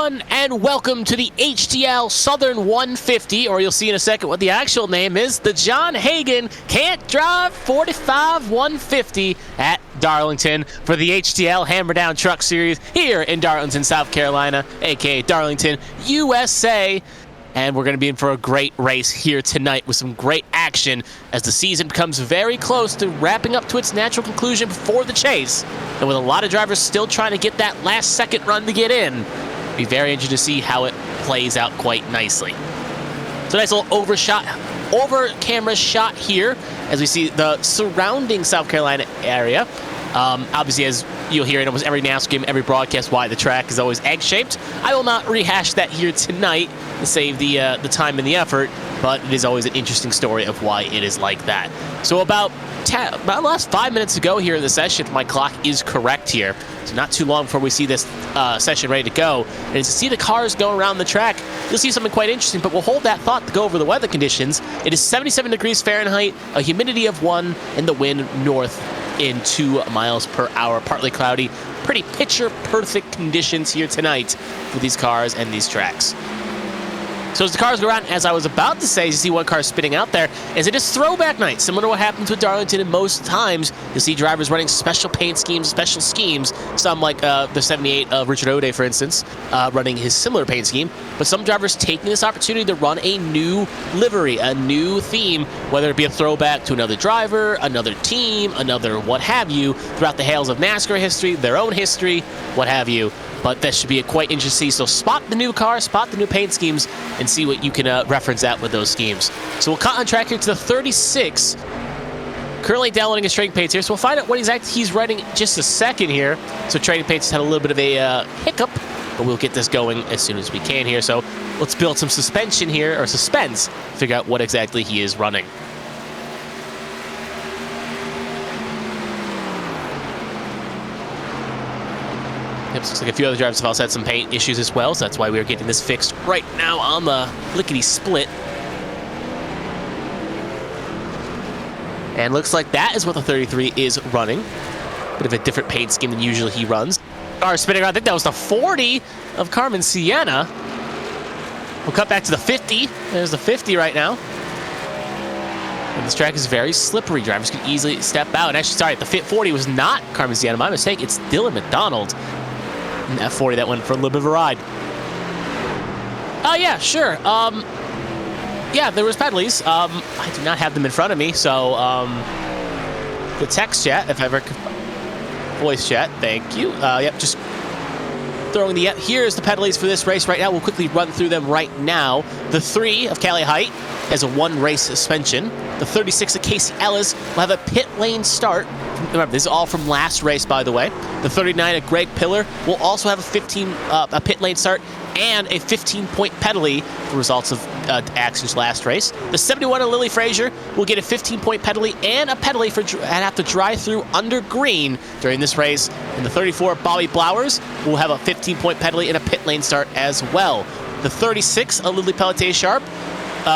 everyone, and welcome to the HTL Southern 150, or you'll see in a second what the actual name is, the John Hagen Can't Drive 45 150 at Darlington for the HTL Hammer Down Truck Series here in Darlington, South Carolina, aka Darlington, USA. And we're going to be in for a great race here tonight with some great action as the season becomes very close to wrapping up to its natural conclusion before the chase. And with a lot of drivers still trying to get that last second run to get in, it'll be very interesting to see how it plays out quite nicely. So nice little over camera shot here as we see the surrounding South Carolina area. Obviously, as you'll hear in almost every NASCAR game, every broadcast, why the track is always egg-shaped. I will not rehash that here tonight to save the time and the effort, but it is always an interesting story of why it is like that. So about the last 5 minutes to go here in the session, if my clock is correct here. So not too long before we see this session ready to go. And as you see the cars go around the track, you'll see something quite interesting, but we'll hold that thought to go over the weather conditions. It is 77 degrees Fahrenheit, a humidity of 1, and the wind north in 2 miles per hour, partly cloudy. Pretty picture-perfect conditions here tonight for these cars and these tracks. So as the cars go around, as I was about to say, you see one car spitting out there, as it is throwback night, similar to what happens with Darlington, and most times you'll see drivers running special paint schemes, special schemes, some like the 78 of Richard O'Day, for instance, running his similar paint scheme, but some drivers taking this opportunity to run a new livery, a new theme, whether it be a throwback to another driver, another team, another what have you, throughout the hails of NASCAR history, their own history, what have you. But that should be a quite interesting. So spot the new car, spot the new paint schemes, and see what you can reference that with those schemes. So we'll cut on track here to the 36. Currently downloading his trading paints here, so we'll find out what exactly he's writing in just a second here. So trading paints had a little bit of a hiccup, but we'll get this going as soon as we can here. So let's build some suspension here, or suspense, figure out what exactly he is running. Yep, looks like a few other drivers have also had some paint issues as well, so that's why we're getting this fixed right now on the lickety-split. And looks like that is what the 33 is running. Bit of a different paint scheme than usually he runs. Car spinning around, I think that was the 40 of Carmen Sienna. We'll cut back to the 50. There's the 50 right now. And this track is very slippery. Drivers can easily step out. And actually, sorry, the Fit 40 was not Carmen Sienna. My mistake. It's Dylan McDonald. And that 40 that went for a little bit of a ride. Oh, yeah, sure. Yeah, there was pedalies. I do not have them in front of me, so the text chat, if ever voice chat, thank you. Yep, just throwing the here's the pedalies for this race right now. We'll quickly run through them right now. The 3 of Callie Height has a 1-race suspension. The 36 of Casey Ellis will have a pit lane start. Remember, this is all from last race, by the way. The 39 of Greg Pillar will also have a pit lane start and a 15-point penalty for results of actions last race. The 71 of Lily Frazier will get a 15-point penalty and a penalty for have to drive through under green during this race. And the 34 of Bobby Blowers will have a 15-point penalty and a pit lane start as well. The 36 of Lily Pelletier-Sharp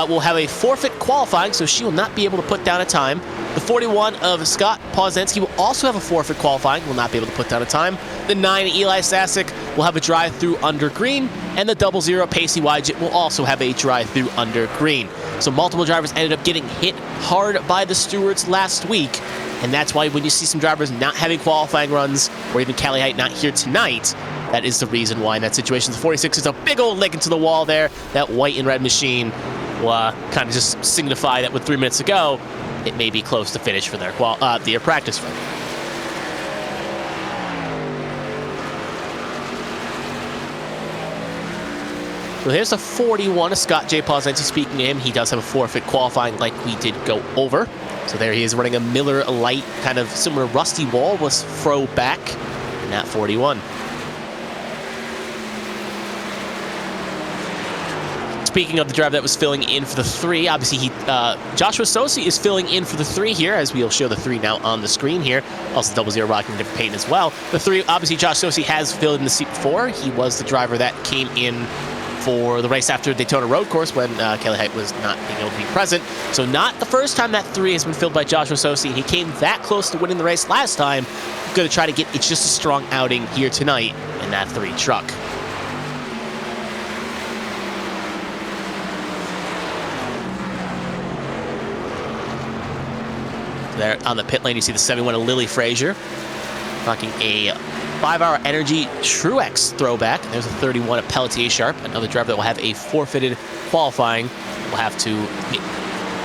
will have a forfeit qualifying, so she will not be able to put down a time. The 41 of Scott Pauzensky will also have a forfeit qualifying, will not be able to put down a time. The 9 Eli Sasick will have a drive-through under green, and the 00 Pacey Wygett will also have a drive-through under green. So multiple drivers ended up getting hit hard by the stewards last week, and that's why when you see some drivers not having qualifying runs, or even Callie Height not here tonight, that is the reason why in that situation. The 46 is a big old leg into the wall there. That white and red machine will kind of just signify that with 3 minutes to go, it may be close to finish for their practice run. So here's the 41 of Scott J. Pauzensky. Speaking to him, he does have a forfeit qualifying like we did go over. So there he is running a Miller Lite, kind of similar rusty wall-less throwback in that 41. Speaking of the driver that was filling in for the 3, obviously Joshua Sosi is filling in for the 3 here, as we'll show the 3 now on the screen here. Also 00 rocking a different paint as well. The 3, obviously Josh Sosi has filled in the seat before. He was the driver that came in for the race after Daytona Road Course when Kelly Height was not being able to be present. So not the first time that 3 has been filled by Joshua Sosi. He came that close to winning the race last time. Going to try to get it's just a strong outing here tonight in that 3 truck. There on the pit lane, you see the 71 of Lily Frazier. Rocking a 5-hour Energy Truex throwback. There's a 31 of Pelletier Sharp, another driver that will have a forfeited qualifying. We'll have to...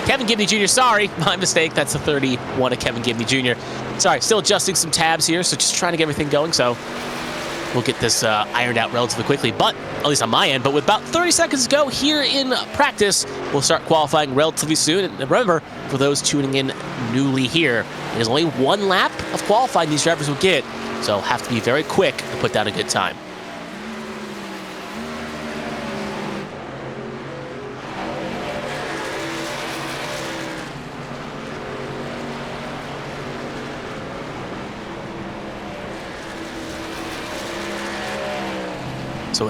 Kevin Gibney Jr., sorry, my mistake. That's the 31 of Kevin Gibney Jr. Sorry, still adjusting some tabs here, so just trying to get everything going. So we'll get this ironed out relatively quickly, but at least on my end. But with about 30 seconds to go here in practice, we'll start qualifying relatively soon. And remember, for those tuning in newly here, there's only one lap of qualifying these drivers will get, so have to be very quick to put down a good time. So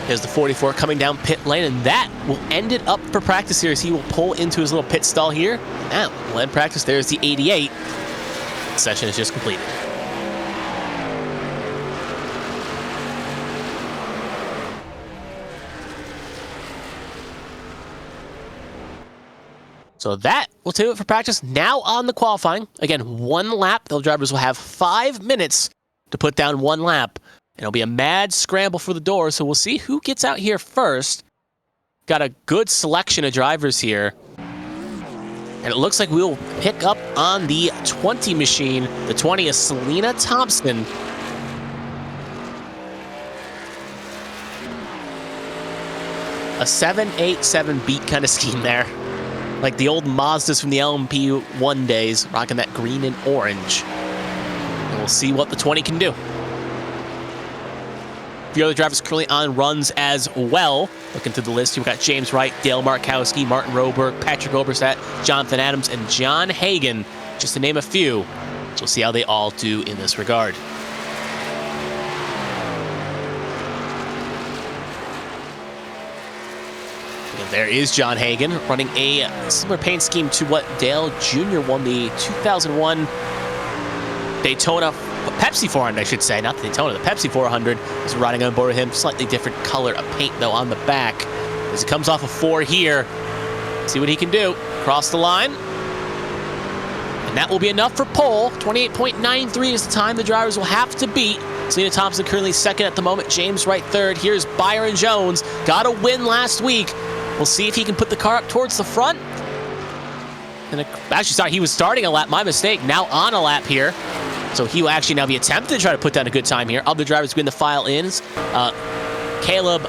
here's the 44 coming down pit lane, and that will end it up for practice here as he will pull into his little pit stall here. Now, we'll end practice. There's the 88. The session is just completed. So that will do it for practice. Now on the qualifying. Again, one lap. The drivers will have 5 minutes to put down one lap. And it'll be a mad scramble for the door, so we'll see who gets out here first. Got a good selection of drivers here. And it looks like we'll pick up on the 20 machine. The 20 is Selena Thompson. A 7-8-7 beat kind of scheme there. Like the old Mazdas from the LMP1 days, rocking that green and orange. And we'll see what the 20 can do. The other drivers currently on runs as well. Looking through the list, you've got James Wright, Dale Markowski, Martin Roberg, Patrick Oberstadt, Jonathan Adams, and John Hagan, just to name a few. So we'll see how they all do in this regard. And there is John Hagan running a similar paint scheme to what Dale Jr. won the 2001 Daytona Pepsi 400, I should say, not the Daytona, the Pepsi 400 is riding on board with him. Slightly different color of paint, though, on the back. As he comes off a 4 here, see what he can do. Cross the line. And that will be enough for pole. 28.93 is the time the drivers will have to beat. Selena Thompson currently second at the moment. James Wright third. Here's Byron Jones. Got a win last week. We'll see if he can put the car up towards the front. And actually, sorry, he was starting a lap. My mistake. Now on a lap here. So he will actually now be attempting to try to put down a good time here. Other drivers begin to file in. Caleb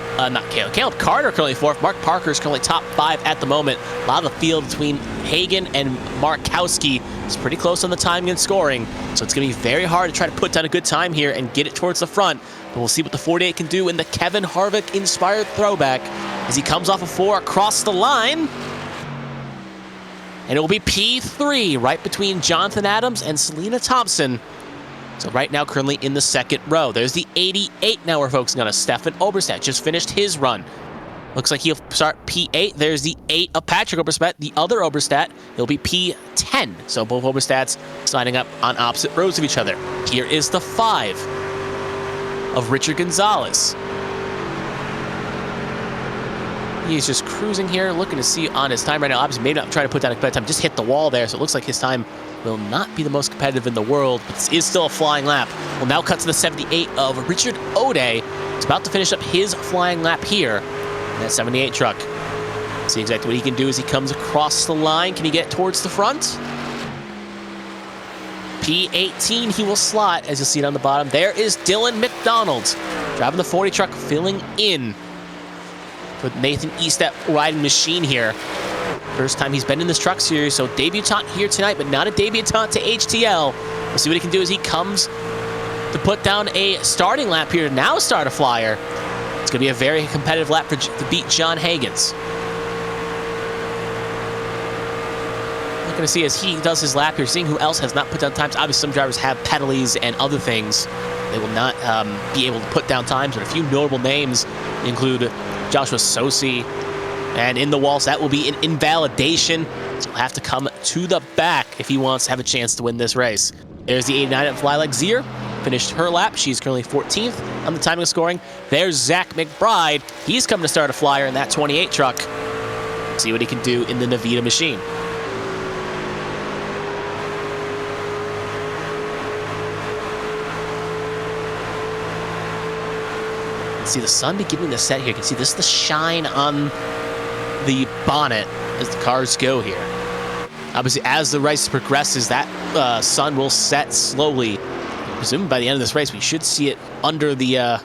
Carter currently fourth. Mark Parker is currently top 5 at the moment. A lot of the field between Hagan and Markowski is pretty close on the timing and scoring. So it's going to be very hard to try to put down a good time here and get it towards the front. But we'll see what the 48 can do in the Kevin Harvick-inspired throwback as he comes off a 4 across the line. And it will be P3 right between Jonathan Adams and Selena Thompson. So right now, currently in the second row. There's the 88 now we're focusing on. Stefan Oberstadt just finished his run. Looks like he'll start P8. There's the 8 of Patrick Oberstadt. The other Oberstadt, he'll be P10. So both Oberstatts signing up on opposite rows of each other. Here is the 5 of Richard Gonzalez. He's just cruising here, looking to see on his time right now. Obviously, maybe not trying to put down a better time, just hit the wall there. So it looks like his time will not be the most competitive in the world, but this is still a flying lap. We'll now cut to the 78 of Richard O'Day. He's about to finish up his flying lap here in that 78 truck. See exactly what he can do as he comes across the line. Can he get towards the front? P18 he will slot, as you'll see it on the bottom. There is Dylan McDonald, driving the 40 truck, filling in with Nathan Eastep riding machine here. First time he's been in this truck series, so debutant here tonight, but not a debutant to HTL. We'll see what he can do as he comes to put down a starting lap here to now start a flyer. It's going to be a very competitive lap to beat John Hagan's. Looking to see as he does his lap here, seeing who else has not put down times. Obviously, some drivers have penalties and other things. They will not be able to put down times, but a few notable names include Joshua Sosi, and in the walls, that will be an invalidation. So he'll have to come to the back if he wants to have a chance to win this race. There's the 89 at Fly Like Zier. Finished her lap. She's currently 14th on the timing of scoring. There's Zach McBride. He's coming to start a flyer in that 28 truck. See what he can do in the Navita machine. See the sun beginning to set here. You can see this is the shine on the bonnet as the cars go here. Obviously, as the race progresses, that sun will set slowly. Presumably by the end of this race, we should see it under the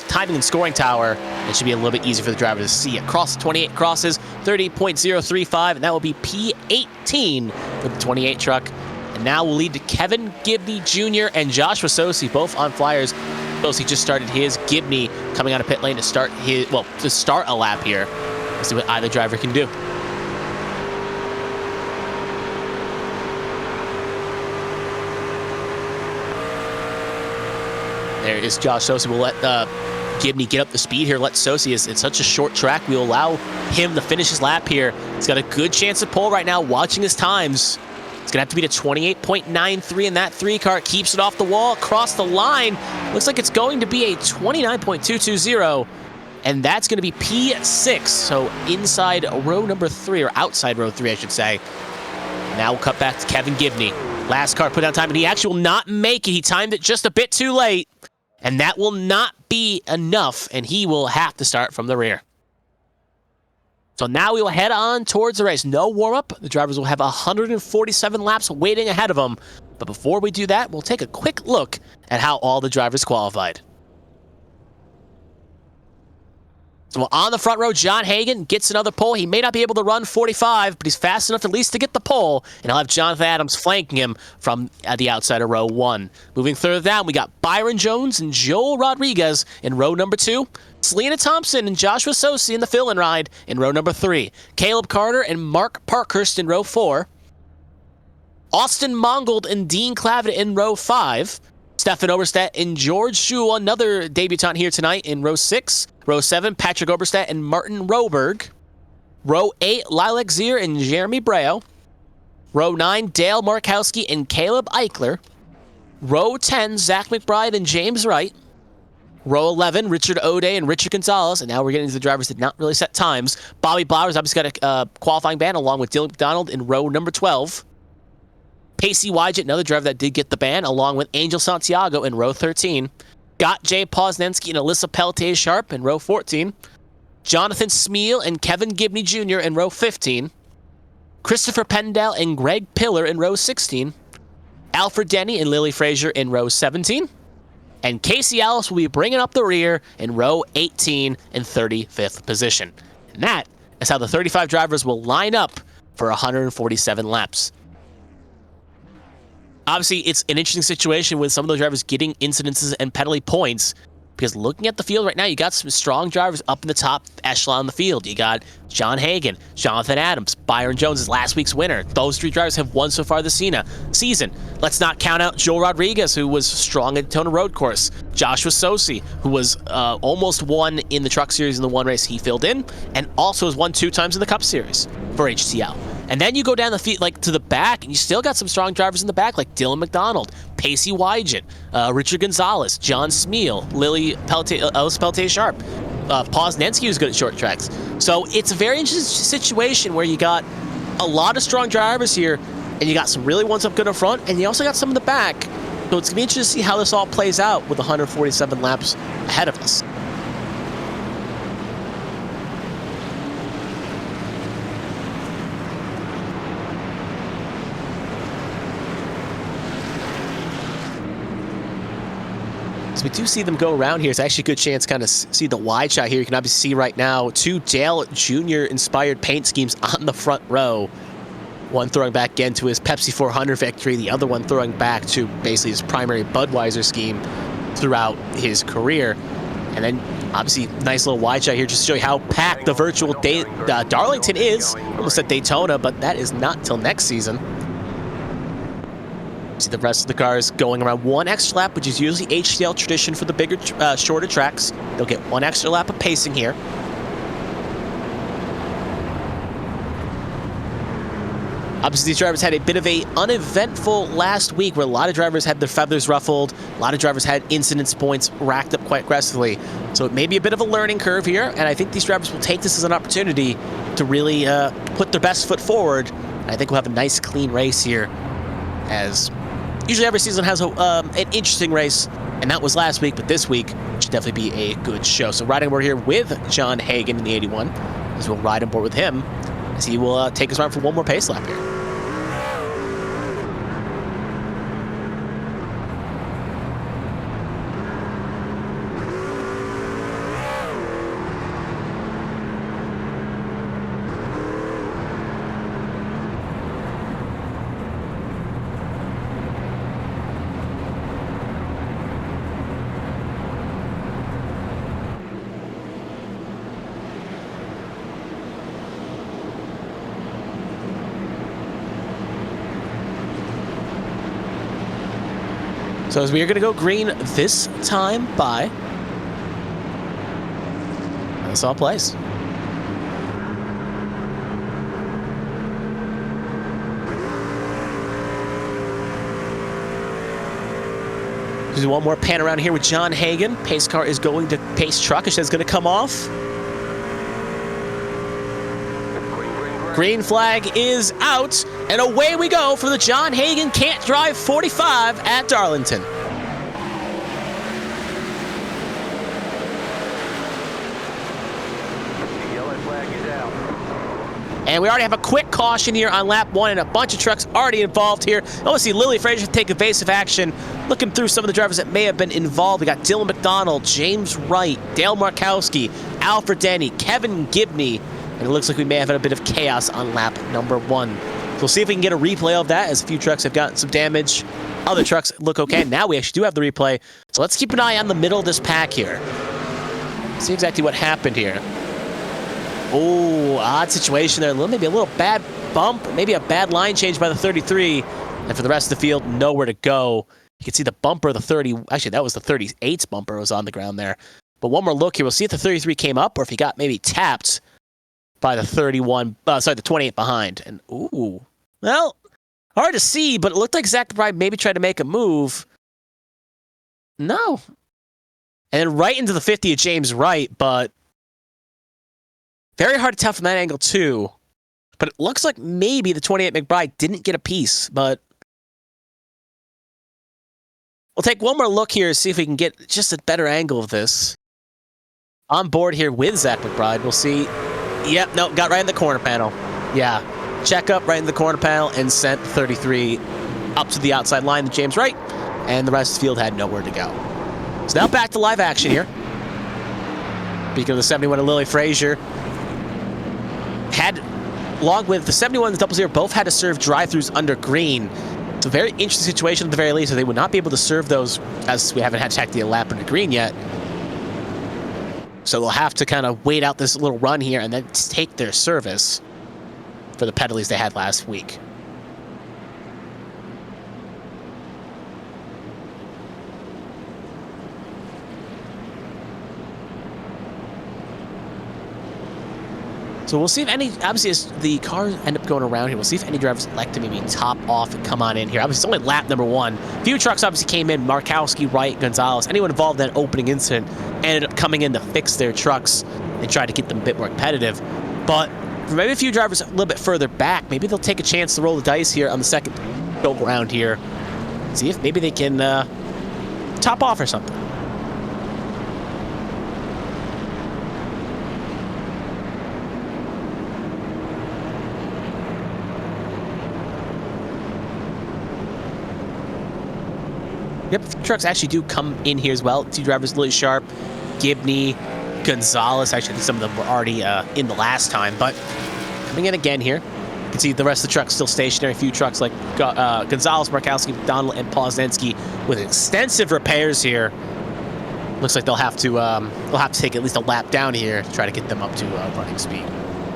timing and scoring tower. It should be a little bit easier for the driver to see. Across 28 crosses, 30.035, and that will be P18 for the 28 truck. And now we'll lead to Kevin Gibney Jr. and Joshua Sosi, both on flyers. Sosi just started his. Gibney coming out of pit lane to start a lap here. Let's see what either driver can do. There is Josh Sosi. We'll let Gibney get up the speed here. Let Sosi, it's such a short track. We'll allow him to finish his lap here. He's got a good chance of pole right now, watching his times. It's going to have to beat a 28.93 in that 3 car. Keeps it off the wall, across the line. Looks like it's going to be a 29.220, and that's going to be P6. So inside row number 3, or outside row 3, I should say. Now we'll cut back to Kevin Gibney. Last car put down time, and he actually will not make it. He timed it just a bit too late, and that will not be enough, and he will have to start from the rear. So now we will head on towards the race. No warm-up. The drivers will have 147 laps waiting ahead of them. But before we do that, we'll take a quick look at how all the drivers qualified. So on the front row, John Hagan gets another pole. He may not be able to run 45, but he's fast enough at least to get the pole. And I'll have Jonathan Adams flanking him from the outside of row 1. Moving further down, we got Byron Jones and Joel Rodriguez in row number 2. Selena Thompson and Joshua Sosi in the fill-in ride in row number 3. Caleb Carter and Mark Parkhurst in row 4. Austin Mongold and Dean Clavitt in row 5. Stefan Oberstedt and George Schul, another debutant here tonight, in row 6. Row 7, Patrick Oberstedt and Martin Roberg. Row 8, Lilac Zier and Jeremy Breo. Row 9, Dale Markowski and Caleb Eichler. Row 10, Zach McBride and James Wright. Row 11, Richard O'Day and Richard Gonzalez. And now we're getting to the drivers that did not really set times. Bobby Blowers obviously got a qualifying ban along with Dylan McDonald in row number 12. Pacey Wygett, another driver that did get the ban, along with Angel Santiago in row 13. Scott J. Posnensky and Alyssa Pelletier-Sharp in row 14. Jonathan Smeal and Kevin Gibney Jr. in row 15. Christopher Pendell and Greg Pillar in row 16. Alfred Denny and Lily Frazier in row 17. And Casey Ellis will be bringing up the rear in row 18 in 35th position. And that is how the 35 drivers will line up for 147 laps. Obviously, it's an interesting situation with some of those drivers getting incidences and penalty points, because looking at the field right now, you got some strong drivers up in the top echelon of the field. You got John Hagan, Jonathan Adams, Byron Jones is last week's winner. Those 3 drivers have won so far this season. Let's not count out Joel Rodriguez, who was strong at Daytona Road Course. Joshua Sosi, who was almost won in the Truck Series in the one race he filled in, and also has won 2 times in the Cup Series for HTL. And then you go down the field, to the back, and you still got some strong drivers in the back, like Dylan McDonald, Pacey Wygett, Richard Gonzalez, John Smeal, Alice Pelletier-Sharp, Posnensky, who's good at short tracks. So it's a very interesting situation where you got a lot of strong drivers here, and you got some really ones up good in front, and you also got some in the back. So it's going to be interesting to see how this all plays out with 147 laps ahead of us. We do see them go around here. It's actually a good chance to kind of see the wide shot here. You can obviously see right now 2 Dale Jr. inspired paint schemes on the front row. One throwing back again to his Pepsi 400 victory, the other one throwing back to basically his primary Budweiser scheme throughout his career. And then obviously nice little wide shot here just to show you how packed the virtual Darlington is. Almost at Daytona, but that is not till next season. See the rest of the cars going around 1 extra lap, which is usually HTL tradition for the bigger, shorter tracks. They'll get 1 extra lap of pacing here. Obviously, these drivers had a bit of an uneventful last week where a lot of drivers had their feathers ruffled. A lot of drivers had incidence points racked up quite aggressively. So it may be a bit of a learning curve here, and I think these drivers will take this as an opportunity to really put their best foot forward. And I think we'll have a nice, clean race here, as usually every season has an interesting race And that was last week, but this week should definitely be a good show. So riding aboard here with John Hagan in the 81, as we'll ride aboard with him, as he will take us around for one more pace lap here. So as we are going to go green this time by, this all plays. Do one more pan around here with John Hagan. Pace car is going to pace truck. It's going to come off. Green flag is out, and away we go for the John Hagan Can't Drive 45 at Darlington. The yellow flag is out. And we already have a quick caution here on lap 1, and a bunch of trucks already involved here. I want to see Lily Frazier take evasive action. Looking through some of the drivers that may have been involved. We got Dylan McDonald, James Wright, Dale Markowski, Alfred Denny, Kevin Gibney. And it looks like we may have had a bit of chaos on lap number 1. So we'll see if we can get a replay of that, as a few trucks have gotten some damage. Other trucks look okay. Now we actually do have the replay. So let's keep an eye on the middle of this pack here. See exactly what happened here. Oh, odd situation there. Maybe a little bad bump. Maybe a bad line change by the 33. And for the rest of the field, nowhere to go. You can see the bumper of the 30. Actually, that was the 38's bumper was on the ground there. But one more look here. We'll see if the 33 came up or if he got maybe tapped by the 28 behind. And, ooh, well, hard to see, but it looked like Zach McBride maybe tried to make a move. No. And then right into the 50 of James Wright, but very hard to tell from that angle, too. But it looks like maybe the 28 McBride didn't get a piece, but we'll take one more look here to see if we can get just a better angle of this. On board here with Zach McBride, we'll see. Yep, no, got right in the corner panel. Yeah, check up right in the corner panel and sent 33 up to the outside line to James Wright, and the rest of the field had nowhere to go. So now back to live action here. Speaking of the 71 and Lily Frazier, along with the 71 and the 00, both had to serve drive-thrus under green. It's a very interesting situation at the very least, so they would not be able to serve those, as we haven't had to the lap under green yet. So they'll have to kind of wait out this little run here and then take their service for the penalties they had last week. So we'll see if any, obviously as the cars end up going around here, we'll see if any drivers elect to maybe top off and come on in here. Obviously it's only lap number 1. A few trucks obviously came in, Markowski, Wright, Gonzalez, anyone involved in that opening incident ended up coming in to fix their trucks and try to get them a bit more competitive. But for maybe a few drivers a little bit further back, maybe they'll take a chance to roll the dice here on the second go around here. See if maybe they can top off or something. Yep, trucks actually do come in here as well. 2 drivers, Lily Sharp, Gibney, Gonzalez. Actually, some of them were already in the last time, but coming in again here. You can see the rest of the trucks still stationary. A few trucks like Gonzalez, Markowski, McDonald, and Pozensky with extensive repairs here. Looks like they'll have to take at least a lap down here to try to get them up to running speed.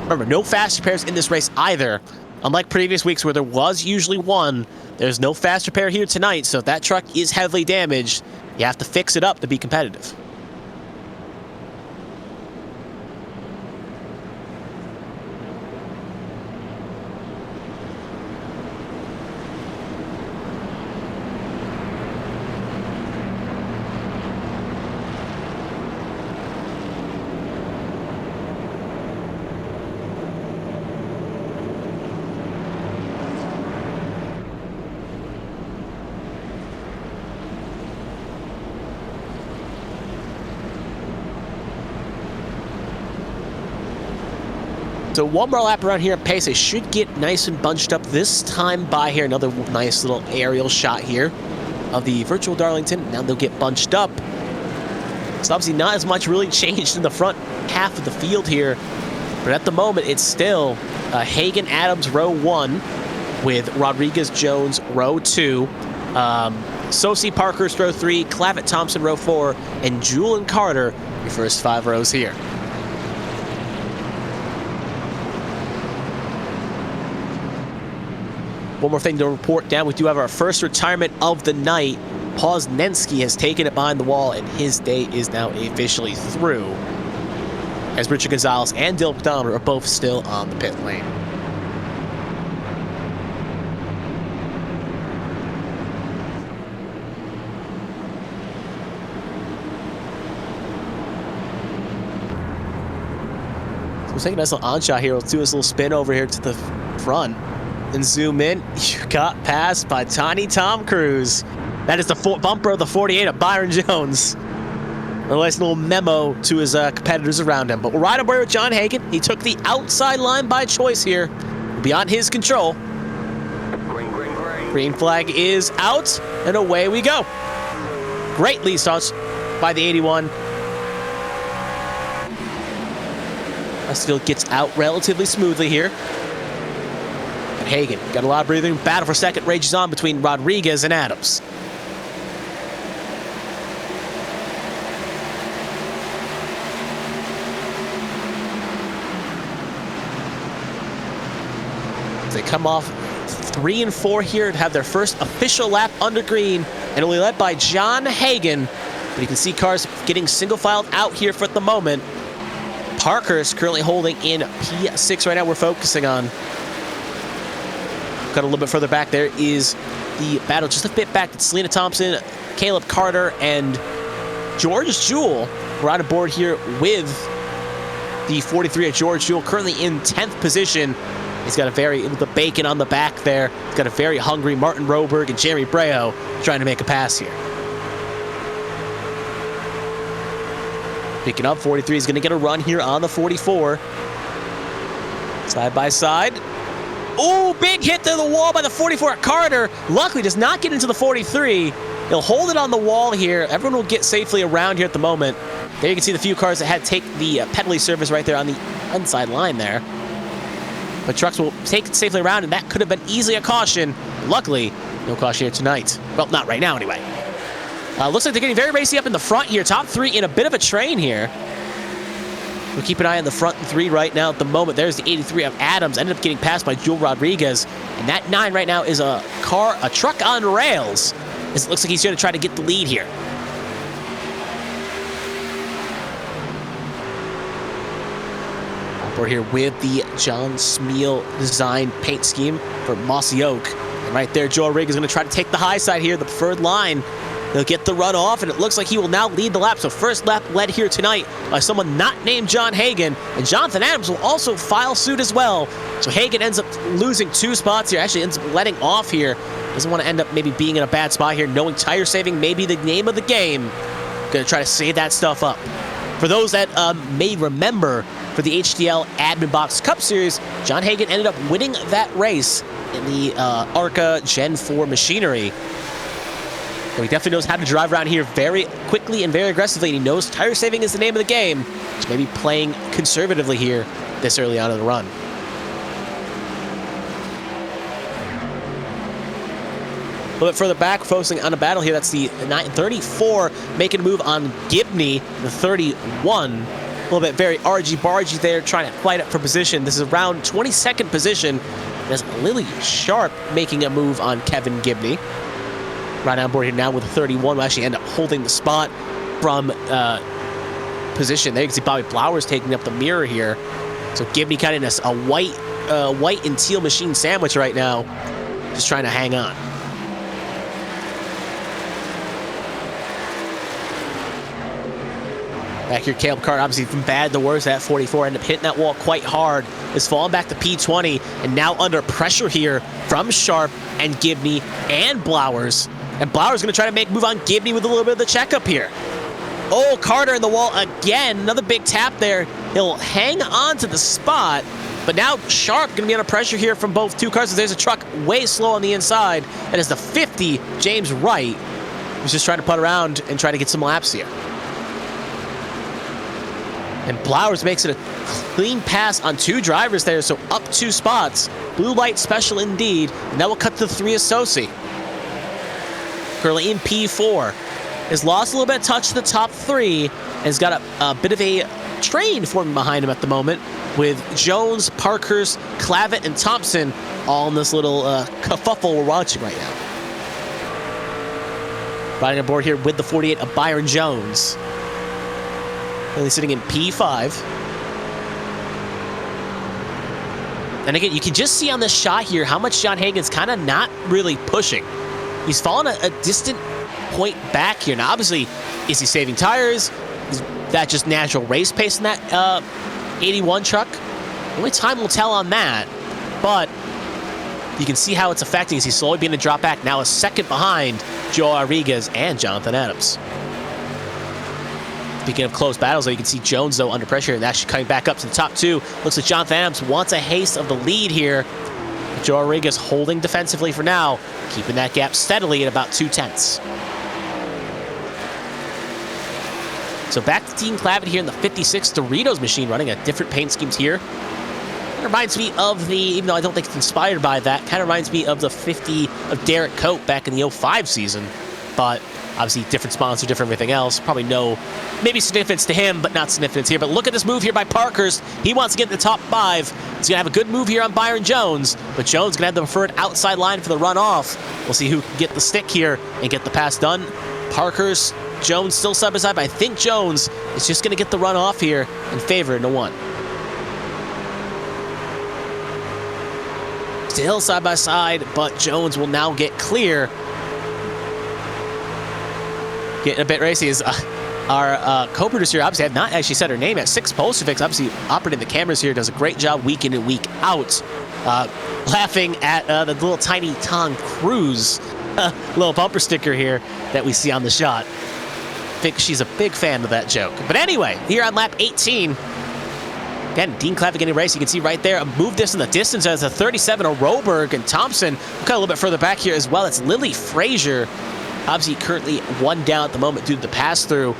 Remember, no fast repairs in this race either. Unlike previous weeks where there was usually one, there's no fast repair here tonight, so if that truck is heavily damaged, you have to fix it up to be competitive. So one more lap around here at pace. They should get nice and bunched up this time by here. Another nice little aerial shot here of the virtual Darlington. Now they'll get bunched up. So obviously not as much really changed in the front half of the field here. But at the moment, it's still Hagan Adams row 1 with Rodriguez Jones row 2. Sosi Parkhurst row 3, Clavitt Thompson row 4, and Jewel and Carter your first 5 rows here. One more thing to report down. We do have our first retirement of the night. Poznanski has taken it behind the wall, and his day is now officially through, as Richard Gonzalez and Dylan McDonald are both still on the pit lane. So we'll take a nice little on-shot here. Let's do this little spin over here to the front and zoom in. You got passed by Tiny Tom Cruise. That is the bumper of the 48 of Byron Jones. A nice little memo to his competitors around him. But we're right on board with John Hagan. He took the outside line by choice here, beyond his control. Green, green, green. Green flag is out, and away we go. Great lead starts by the 81. Westfield gets out relatively smoothly here. But Hagan got a lot of breathing. Battle for second rages on between Rodriguez and Adams. They come off 3 and 4 here to have their first official lap under green, and only led by John Hagan. But you can see cars getting single filed out here for the moment. Parkhurst currently holding in P6 right now. We're focusing on. Got a little bit further back. There is the battle just a bit back. It's Selena Thompson, Caleb Carter, and George Jewell. We're on board here with the 43 at George Jewell, currently in 10th position. He's got the bacon on the back there. He's got a very hungry Martin Roberg and Jeremy Brejo trying to make a pass here. Picking up, 43 is going to get a run here on the 44. Side by side. Oh, big hit to the wall by the 44 at Carter. Luckily does not get into the 43. He'll hold it on the wall here. Everyone will get safely around here at the moment. There you can see the few cars that had to take the penalty service right there on the inside line there. But trucks will take it safely around, and that could have been easily a caution. Luckily, no caution here tonight. Well, not right now anyway. Looks like they're getting very racy up in the front here. Top 3 in a bit of a train here. We'll keep an eye on the front 3 right now at the moment. There's the 83 of Adams. Ended up getting passed by Jewel Rodriguez. And that 9 right now is a truck on rails. It looks like he's going to try to get the lead here. We're here with the John Smeal design paint scheme for Mossy Oak. And right there, Joe Rigg is going to try to take the high side here, the preferred line. He'll get the run off, and it looks like he will now lead the lap. So first lap led here tonight by someone not named John Hagan. And Jonathan Adams will also file suit as well. So Hagan ends up losing 2 spots here, actually ends up letting off here. Doesn't want to end up maybe being in a bad spot here, knowing tire saving may be the name of the game. Going to try to save that stuff up. For those that may remember, for the HTL Admin Box Cup Series, John Hagan ended up winning that race in the ARCA Gen 4 machinery. So he definitely knows how to drive around here very quickly and very aggressively, and he knows tire saving is the name of the game. So maybe playing conservatively here this early on in the run. A little bit further back, focusing on a battle here. That's the 34 making a move on Gibney, the 31. A little bit very argy-bargy there, trying to fight up for position. This is around 22nd position. There's Lily Sharp making a move on Kevin Gibney. Right on board here now with the 31. Will actually end up holding the spot from position. There you can see Bobby Blowers taking up the mirror here. So Gibney kind of in a white and teal machine sandwich right now, just trying to hang on. Back here, Caleb Carter, obviously from bad to worse at 44, ended up hitting that wall quite hard. Is falling back to P20, and now under pressure here from Sharp and Gibney and Blowers. And Blowers going to try to make a move on Gibney with a little bit of the checkup here. Oh, Carter in the wall again. Another big tap there. He'll hang on to the spot. But now Sharp going to be under pressure here from both two cars. There's a truck way slow on the inside. That is the 50, James Wright, who's just trying to putt around and try to get some laps here. And Blowers makes it a clean pass on two drivers there, so up 2 spots. Blue light special indeed. And that will cut to the 3 associate. Currently in P4. Has lost a little bit of touch to the top 3. Has got a bit of a train forming behind him at the moment, with Jones, Parkhurst, Clavitt, and Thompson all in this little kerfuffle we're watching right now. Riding aboard here with the 48 of Byron Jones. Only sitting in P5. And again, you can just see on this shot here how much John Hagan's kind of not really pushing. He's fallen a distant point back here. Now, obviously, is he saving tires? Is that just natural race pace in that 81 truck? Only time will tell on that. But you can see how it's affecting as he's slowly beginning to drop back. Now a second behind Joe Rodriguez and Jonathan Adams. Speaking of close battles, though, you can see Jones, though, under pressure, and actually coming back up to the top 2. Looks like Jonathan Adams wants a haste of the lead here. Joe Rodriguez holding defensively for now, keeping that gap steadily at about 2/10. So back to Dean Clavitt here in the 56 Doritos machine, running a different paint schemes here. It reminds me of the, even though I don't think it's inspired by that, kind of reminds me of the 50 of Derek Coate back in the 05 season. But obviously different sponsor, different everything else. Probably no, maybe significance to him, but not significance here. But look at this move here by Parkhurst. He wants to get in the top 5. He's going to have a good move here on Byron Jones, but Jones going to have the preferred outside line for the runoff. We'll see who can get the stick here and get the pass done. Parkhurst, Jones still side by side, but I think Jones is just going to get the run off here in favor in the 1. Still side by side, but Jones will now get clear. Getting a bit racy is our co-producer, obviously, I have not actually said her name yet. 6 Pulsatrix, obviously operating the cameras here, does a great job week in and week out. Laughing at the little tiny Tom Cruise little bumper sticker here that we see on the shot. I think she's a big fan of that joke. But anyway, here on lap 18, again, Dean Clavitt getting raced. You can see right there, a move this in the distance as a 37 of Roberg and Thompson. We'll cut a little bit further back here as well. It's Lily Frazier. Obviously, currently 1 down at the moment due to the pass-through.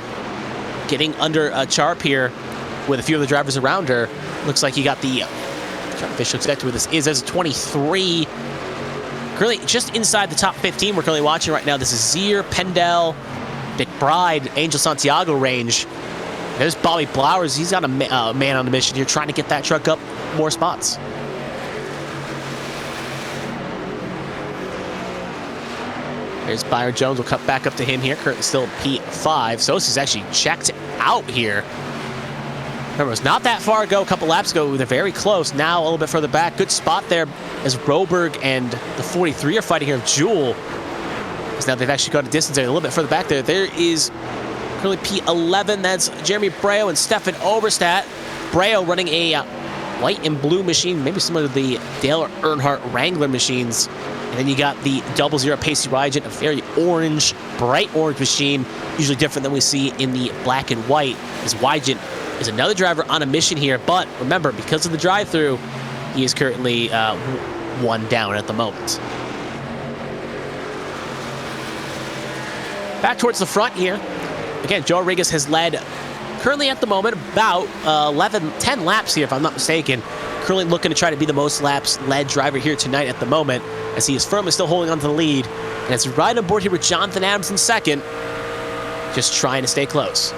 Getting under a Charp here with a few of the drivers around her. Looks like he got the official expected where this is as a 23. Currently just inside the top 15 we're currently watching right now. This is Zier, Pendel, McBride, Angel Santiago range. There's Bobby Blowers. He's got a man on the mission here trying to get that truck up more spots. There's Byron Jones. We'll cut back up to him here. Currently still P5. So this is actually checked out here. Remember, it was not that far ago, a couple laps ago. They're very close. Now a little bit further back. Good spot there as Roberg and the 43 are fighting here. Jewel. Now they've actually got a distance there. A little bit further back there. There is currently P11. That's Jeremy Breo and Stefan Oberstadt. Breo running a white and blue machine, maybe similar to the Dale Earnhardt Wrangler machines. And then you got the 00 Pacey Rygent, a very orange, bright orange machine, usually different than we see in the black and white. As Wygent is another driver on a mission here, but remember, because of the drive-through, he is currently 1 down at the moment. Back towards the front here. Again, Joe Rodriguez has led currently at the moment about 10 laps here, if I'm not mistaken. Currently looking to try to be the most laps led driver here tonight at the moment, as he is firmly still holding on to the lead. And as right on board here with Jonathan Adams in second, just trying to stay close.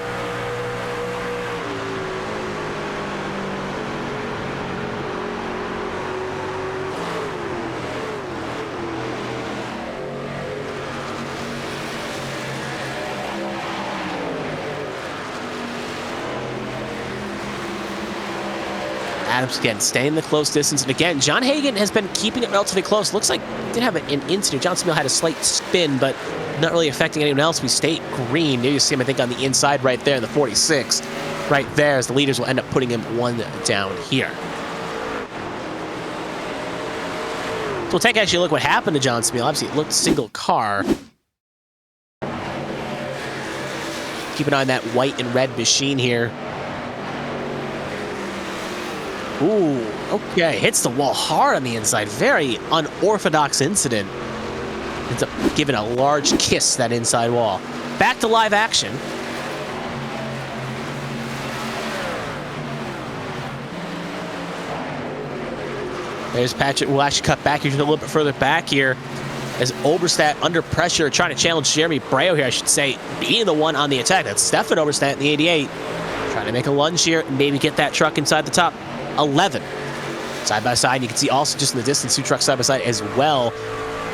Adams again staying the close distance, and again John Hagan has been keeping it relatively close. Looks like he did have an incident. John Smith had a slight spin, but not really affecting anyone else. We stay green. There you see him, I think, on the inside right there in the 46. Right there, as the leaders will end up putting him 1 down here. So we'll take actually a look what happened to John Smith. Obviously, it looked single car. Keep an eye on that white and red machine here. Ooh, okay. Hits the wall hard on the inside. Very unorthodox incident. Ends up giving a large kiss that inside wall. Back to live action. There's Patrick. We'll actually cut back here just a little bit further back here as Oberstadt under pressure, trying to challenge Jeremy Breo here, I should say, being the one on the attack. That's Stefan Oberstadt in the 88. Trying to make a lunge here and maybe get that truck inside the top 11. Side by side, you can see also just in the distance, two trucks side by side as well.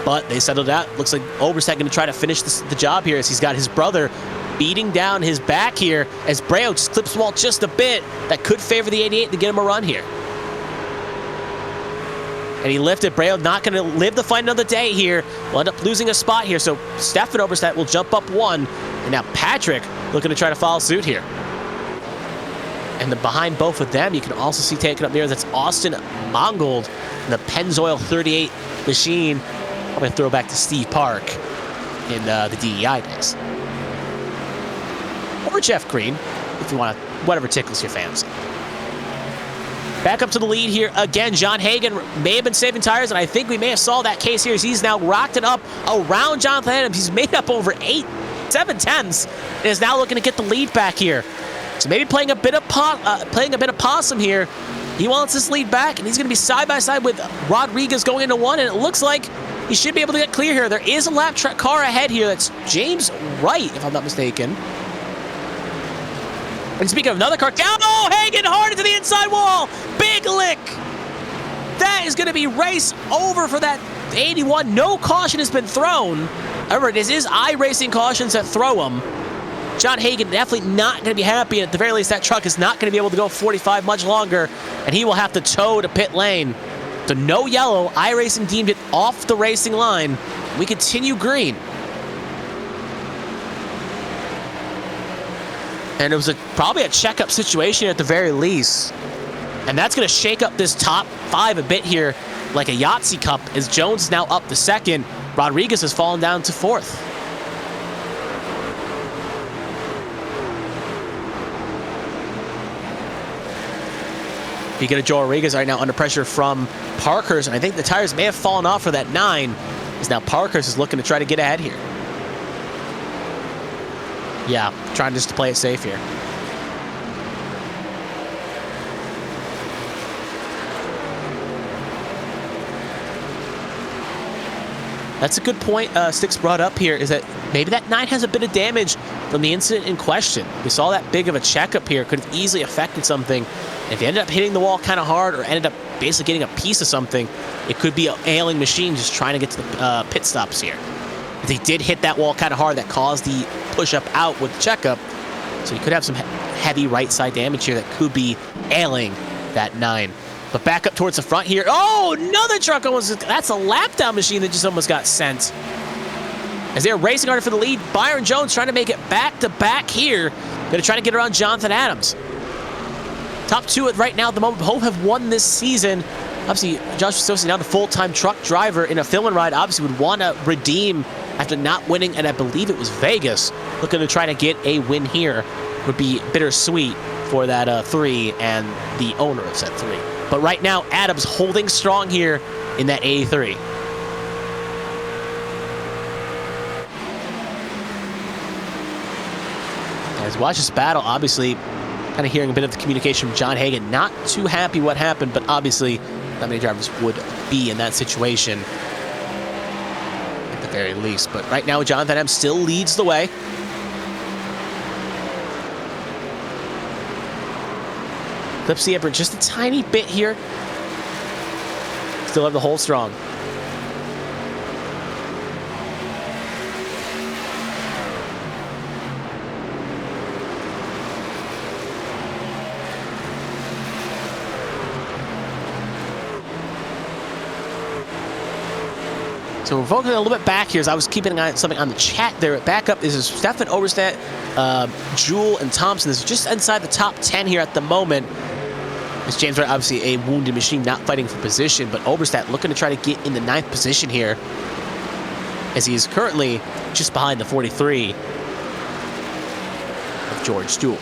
But they settled out. Looks like Oberstadt going to try to finish the job here as he's got his brother beating down his back here as Breo just clips the wall just a bit. That could favor the 88 to get him a run here. And he lifted. Breo not going to live to fight another day here. Will end up losing a spot here. So Stefan Oberstadt will jump up one. And now Patrick looking to try to follow suit here. And then behind both of them, you can also see taken up there, that's Austin Mongold in the Pennzoil 38 machine. I'm going to throw back to Steve Park in the DEI days. Or Jeff Green, if you want to, whatever tickles your fancy. Back up to the lead here again. John Hagan may have been saving tires, and I think we may have solved that case here as he's now rocked it up around Jonathan Adams. He's made up over 7 tenths and is now looking to get the lead back here. So maybe playing a bit of possum here. He wants this lead back, and he's going to be side by side with Rodriguez going into one, and it looks like he should be able to get clear here. There is a lap car ahead here. That's James Wright, if I'm not mistaken. And speaking of another car, down, oh, Hagan hard into the inside wall. Big lick. That is going to be race over for that 81. No caution has been thrown. However, this is iRacing cautions that throw them. John Hagan definitely not going to be happy. And at the very least, that truck is not going to be able to go 45 much longer. And he will have to tow to pit lane. So no yellow. iRacing deemed it off the racing line. We continue green. And it was probably a checkup situation at the very least. And that's going to shake up this top 5 a bit here, like a Yahtzee cup, as Jones is now up to 2nd. Rodriguez has fallen down to 4th. You get a Joe Rodriguez right now under pressure from Parkhurst, and I think the tires may have fallen off for that 9, as now Parkhurst is looking to try to get ahead here. Yeah, trying just to play it safe here. That's a good point Sticks brought up here, is that maybe that 9 has a bit of damage from the incident in question. We saw that big of a checkup here, could have easily affected something. And if you ended up hitting the wall kind of hard or ended up basically getting a piece of something, it could be an ailing machine just trying to get to the pit stops here. If they did hit that wall kind of hard, that caused the push-up out with the checkup. So you could have some heavy right-side damage here that could be ailing that 9. But back up towards the front here. Oh, another truck almost. That's a lap-down machine that just almost got sent. As they're racing hard for the lead, Byron Jones trying to make it back-to-back here. Going to try to get around Jonathan Adams. Top 2 right now at the moment. Both have won this season. Obviously, Josh Stossy, now the full-time truck driver in a fill and ride, obviously would want to redeem after not winning, and I believe it was Vegas. Looking to try to get a win here would be bittersweet for that 3 and the owner of set 3. But right now, Adams holding strong here in that 83. As we watch this battle, obviously, kind of hearing a bit of the communication from John Hagan. Not too happy what happened, but obviously, not many drivers would be in that situation at the very least. But right now, Jonathan Adams still leads the way. Clips the apron just a tiny bit here. Still have the hole strong. So we're focusing a little bit back here as I was keeping an eye on something on the chat there. Back up is Stefan Oberstadt, Jewel, and Thompson. This is just inside the top 10 here at the moment. As James Wright, obviously a wounded machine, not fighting for position, but Oberstadt looking to try to get in the 9th position here, as he is currently just behind the 43 of George Jewell.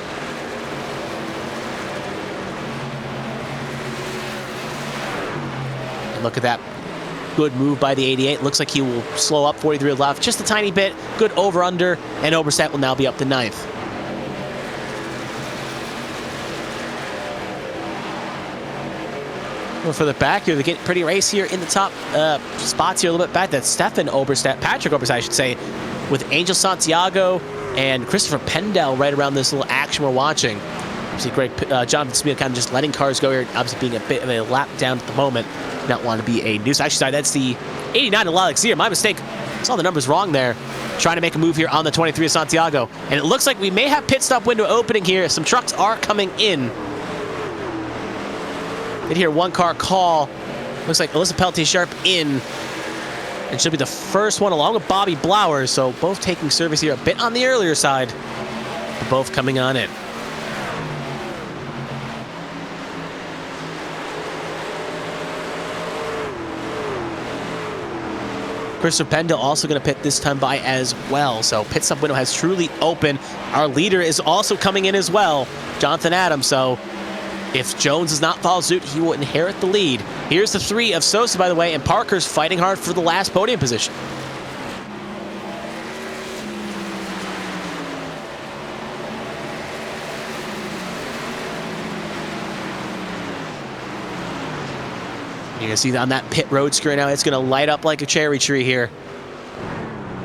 Look at that. Good move by the 88. Looks like he will slow up 43 left just a tiny bit. Good over-under, and Oberstadt will now be up to 9th. Well, for the back here, they get pretty race here in the top spots here a little bit back. That's Patrick Oberstadt, I should say, with Angel Santiago and Christopher Pendel right around this little action we're watching. See Greg, Jonathan Smith kind of just letting cars go here, obviously being a bit of a lap down at the moment. Not want to be a nuisance. Actually, sorry, that's the 89 of Alex here. My mistake. Saw the numbers wrong there. Trying to make a move here on the 23 of Santiago. And it looks like we may have pit stop window opening here. Some trucks are coming in. Did hear one car call. Looks like Alyssa Pelletier-Sharp in. And should be the first one along with Bobby Blowers. So both taking service here a bit on the earlier side. But both coming on in. Christopher Pendel also going to pit this time by as well. So pit stop window has truly opened. Our leader is also coming in as well, Jonathan Adams. So if Jones does not follow suit, he will inherit the lead. Here's the 3 of Sosa, by the way, and Parker's fighting hard for the last podium position. You can see on that pit road screen now, it's going to light up like a cherry tree here.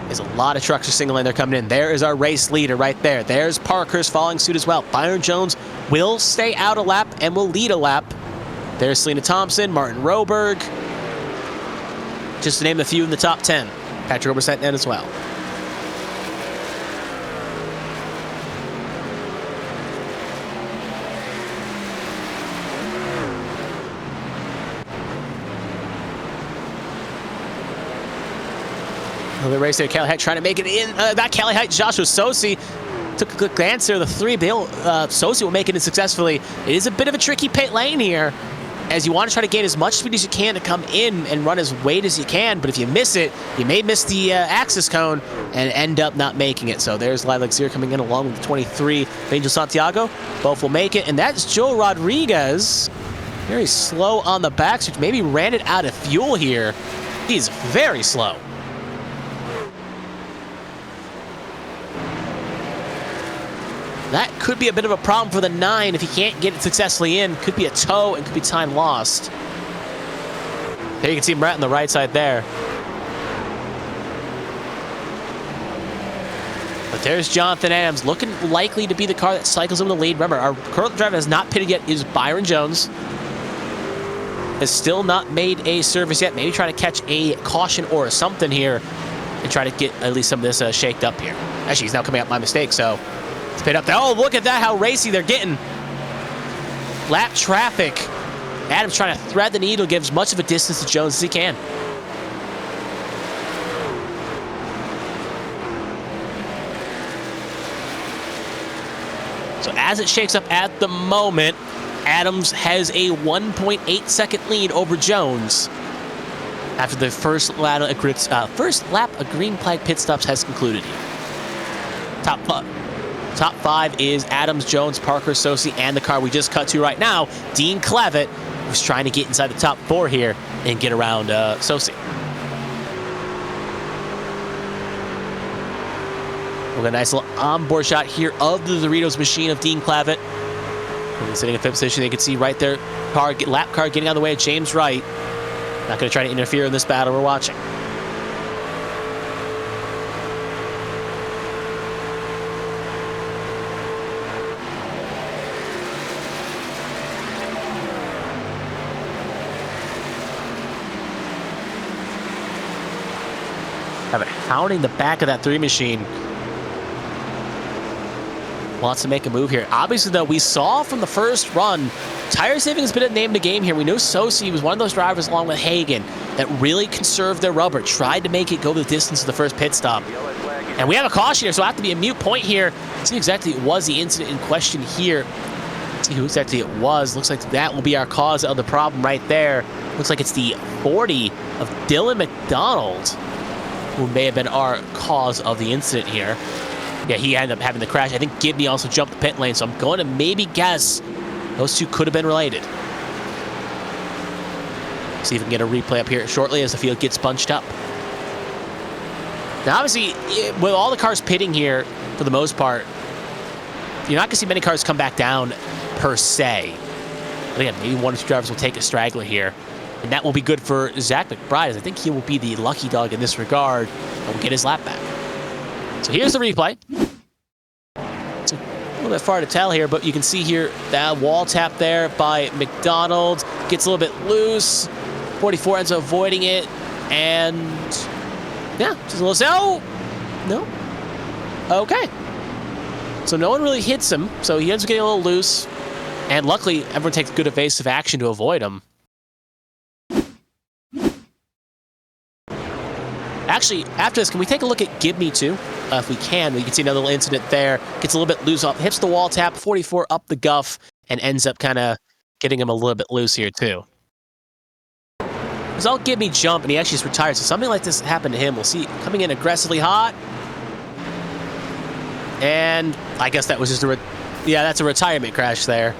There's a lot of trucks are single lane. They're coming in. There is our race leader right there. There's Parker's following suit as well. Byron Jones will stay out a lap and will lead a lap. There's Selena Thompson, Martin Roberg. Just to name a few in the top 10. Patrick Oberstadt in as well. The race there, Cali Height trying to make it in. Not Cali Height, Joshua Sosi took a quick glance there. The 3, Sosi will make it in successfully. It is a bit of a tricky pit lane here, as you want to try to gain as much speed as you can to come in and run as weight as you can. But if you miss it, you may miss the access cone and end up not making it. So there's Lilac Zero coming in along with the 23, Angel Santiago. Both will make it, and that's Joe Rodriguez. Very slow on the back, which maybe ran it out of fuel here. He's very slow. That could be a bit of a problem for the 9 if he can't get it successfully in. Could be a tow and could be time lost. There you can see him right on the right side there. But there's Jonathan Adams looking likely to be the car that cycles him in the lead. Remember, our current driver has not pitted yet is Byron Jones. Has still not made a service yet. Maybe try to catch a caution or something here and try to get at least some of this shaked up here. Actually, he's now coming up my mistake, so let's pit up there. Oh, look at that, how racy they're getting. Lap traffic. Adams trying to thread the needle, give as much of a distance to Jones as he can. So as it shakes up at the moment, Adams has a 1.8 second lead over Jones after the first lap of green flag pit stops has concluded here. Top 5 is Adams, Jones, Parker, Sosi, and the car we just cut to right now, Dean Clavitt, who's trying to get inside the top 4 here and get around Sosi. We'll get a nice little onboard shot here of the Doritos machine of Dean Clavitt. Sitting in 5th position, you can see right there, lap car getting out of the way of James Wright. Not going to try to interfere in this battle we're watching. Have it hounding the back of that 3 machine. Wants to make a move here. Obviously, though, we saw from the first run, tire saving has been a name of the game here. We know Sosi was one of those drivers along with Hagen that really conserved their rubber, tried to make it go the distance of the first pit stop. And we have a caution here, so it'll have to be a mute point here. See exactly what was the incident in question here. See who exactly it was. Looks like that will be our cause of the problem right there. Looks like it's the 40 of Dylan McDonald who may have been our cause of the incident here. Yeah, he ended up having the crash. I think Gibney also jumped the pit lane, so I'm going to maybe guess those two could have been related. See if we can get a replay up here shortly as the field gets bunched up. Now, obviously, with all the cars pitting here, for the most part, you're not going to see many cars come back down per se. But again, maybe one or two drivers will take a straggler here. And that will be good for Zach McBride, as I think he will be the lucky dog in this regard and will get his lap back. So here's the replay. It's a little bit far to tell here, but you can see here that wall tap there by McDonald. Gets a little bit loose. 44 ends up avoiding it. And yeah, just a little, oh, no. Okay. So no one really hits him, so he ends up getting a little loose. And luckily, everyone takes good evasive action to avoid him. Actually, after this, can we take a look at Give Me too? If we can see another little incident there. Gets a little bit loose off, hits the wall tap, 44 up the guff, and ends up kind of getting him a little bit loose here too. It's all Give Me jump, and he actually just retired. So something like this happened to him. We'll see coming in aggressively hot. And I guess that was just that's a retirement crash there.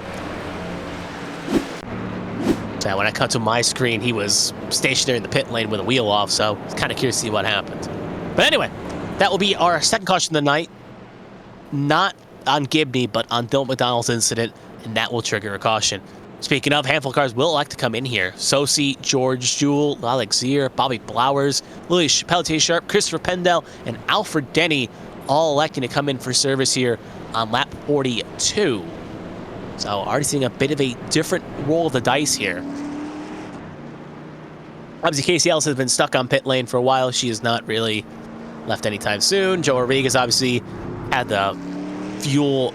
So when I cut to my screen, he was stationary in the pit lane with a wheel off, so I was kind of curious to see what happened. But anyway, that will be our second caution of the night. Not on Gibney, but on Dylan McDonald's incident, and that will trigger a caution. Speaking of, handful of cars will elect to come in here. Sosi, George Jewell, Alexier, Bobby Blowers, Lily Pelletier Sharp, Christopher Pendell, and Alfred Denny all electing to come in for service here on lap 42. So already seeing a bit of a different roll of the dice here. Obviously, Casey Ellis has been stuck on pit lane for a while. She has not really left anytime soon. Joe Rodriguez obviously had the fuel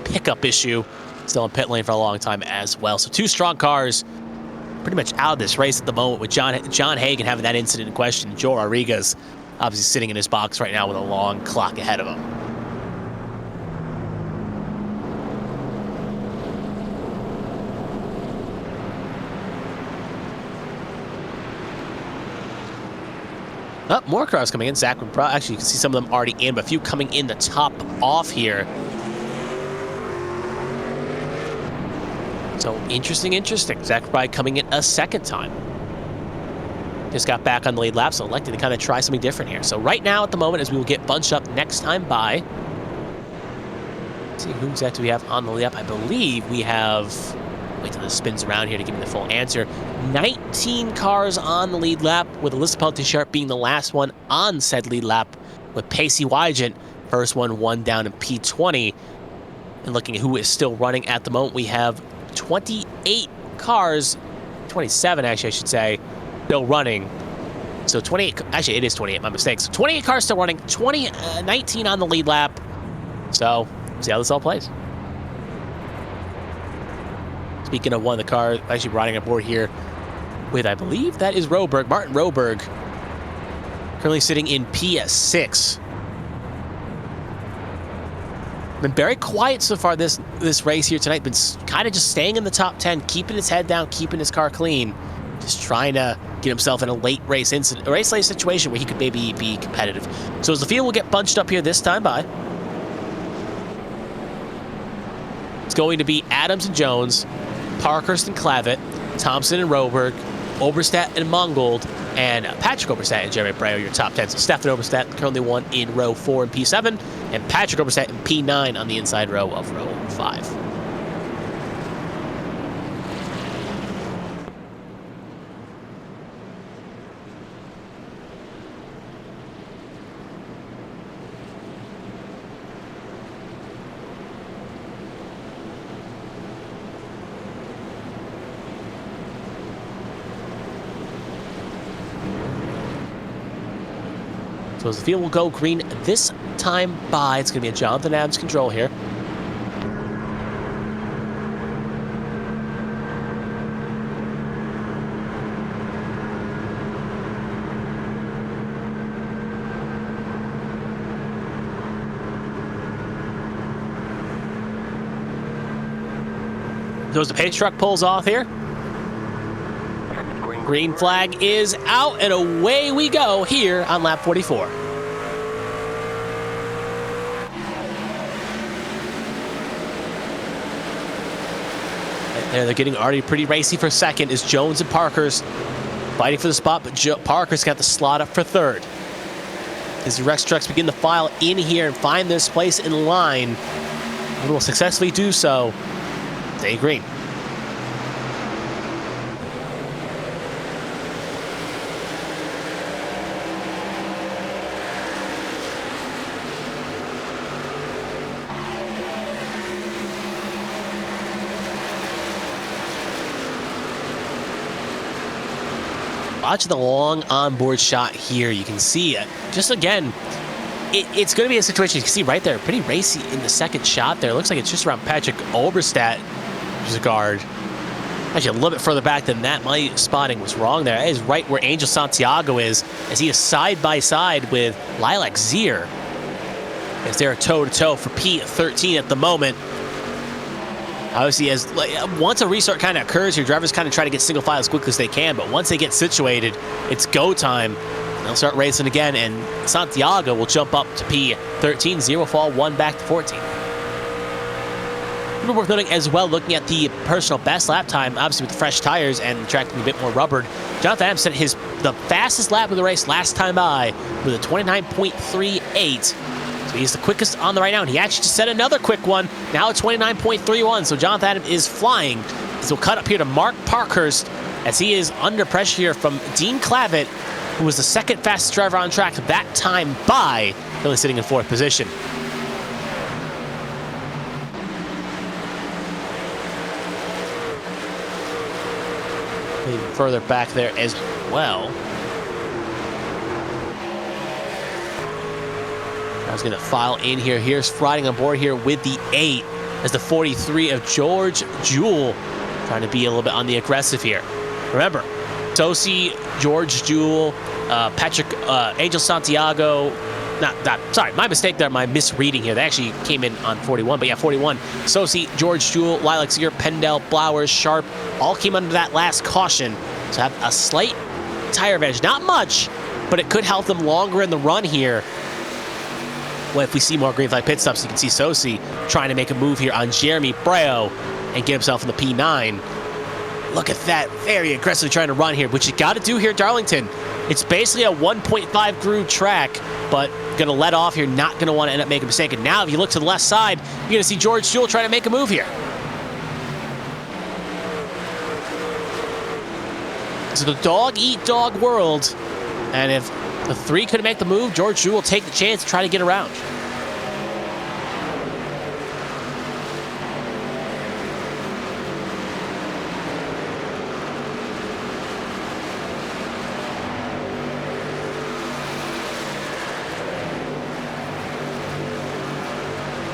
pickup issue. Still in pit lane for a long time as well. So two strong cars pretty much out of this race at the moment with John Hagan having that incident in question. Joe Rodriguez obviously sitting in his box right now with a long clock ahead of him. Oh, more cars coming in. Zach McBride. Actually, you can see some of them already in, but a few coming in the top off here. So interesting. Zach McBride coming in a second time. Just got back on the lead lap, so elected to kind of try something different here. So right now, at the moment, as we will get bunched up next time by. Let's see who exactly we have on the lead lap. I believe we have. Wait till this spins around here to give me the full answer. 19 cars on the lead lap, with Alyssa Pelletier Sharp being the last one on said lead lap, with Pacey Wygant, first one down in P20. And looking at who is still running at the moment, we have 28 cars, 27 actually I should say, still running. So 28, actually it is 28, my mistake. So 28 cars still running, 19 on the lead lap. So we'll see how this all plays. Speaking of one of the cars, actually riding aboard here with, I believe that is Roberg, Martin Roberg, currently sitting in P6. Been very quiet so far this race here tonight. Been kind of just staying in the top 10, keeping his head down, keeping his car clean, just trying to get himself in a late race situation where he could maybe be competitive. So as the field will get bunched up here this time by, it's going to be Adams and Jones, Parkhurst and Clavitt, Thompson and Roberg, Oberstadt and Mongold, and Patrick Oberstadt and Jeremy Breo, your top 10. So Stefan Oberstadt currently one in row 4 in P7, and Patrick Oberstadt in P9 on the inside row of row 5. So as the field will go green this time by, it's going to be a Jonathan Adams control here. So as the pace truck pulls off here, green flag is out, and away we go here on lap 44. Right there, they're getting already pretty racy for second as Jones and Parkhurst fighting for the spot, but Parker's got the slot up for third. As the Rex trucks begin to file in here and find this place in line, and will successfully do so. Stay green. Watch the long onboard shot here. You can see it. Just again, it's going to be a situation you can see right there. Pretty racy in the second shot there. It looks like it's just around Patrick Oberstadt, who's a guard. Actually, a little bit further back than that. My spotting was wrong there. That is right where Angel Santiago is, as he is side by side with Lilac Zier, as they're toe-to-toe for P13 at the moment. Obviously, as once a restart kind of occurs, your drivers kind of try to get single file as quickly as they can, but once they get situated, it's go time. They'll start racing again, and Santiago will jump up to P13, 0 fall, 1 back to 14. It's worth noting as well, looking at the personal best lap time, obviously with the fresh tires and the track being a bit more rubbered. Jonathan Adams set the fastest lap of the race last time by with a 29.38. So he's the quickest on the right now, and he actually just set another quick one, now at 29.31. So Jonathan Adams is flying. He'll cut up here to Mark Parkhurst, as he is under pressure here from Dean Clavitt, who was the second fastest driver on track that time by, really sitting in fourth position. Maybe further back there as well. I was going to file in here. Here's riding on board here with the 8 as the 43 of George Jewell, trying to be a little bit on the aggressive here. Remember, Tosi, George Jewell, Patrick, Angel Santiago, sorry, my mistake there, my misreading here. They actually came in on 41, but yeah, 41. Sosi, George Jewell, Lilac Zier, Pendel, Blowers, Sharp, all came under that last caution. So have a slight tire advantage. Not much, but it could help them longer in the run here. Well, if we see more green flag pit stops, you can see Sosi trying to make a move here on Jeremy Breo and get himself in the P9. Look at that, very aggressively trying to run here, which you got to do here at Darlington. It's basically a 1.5 groove track, but going to let off here, not going to want to end up making a mistake. And now if you look to the left side, you're going to see George Jewell trying to make a move here. So the dog-eat-dog world, and if the 3 couldn't make the move, George Jewell will take the chance to try to get around.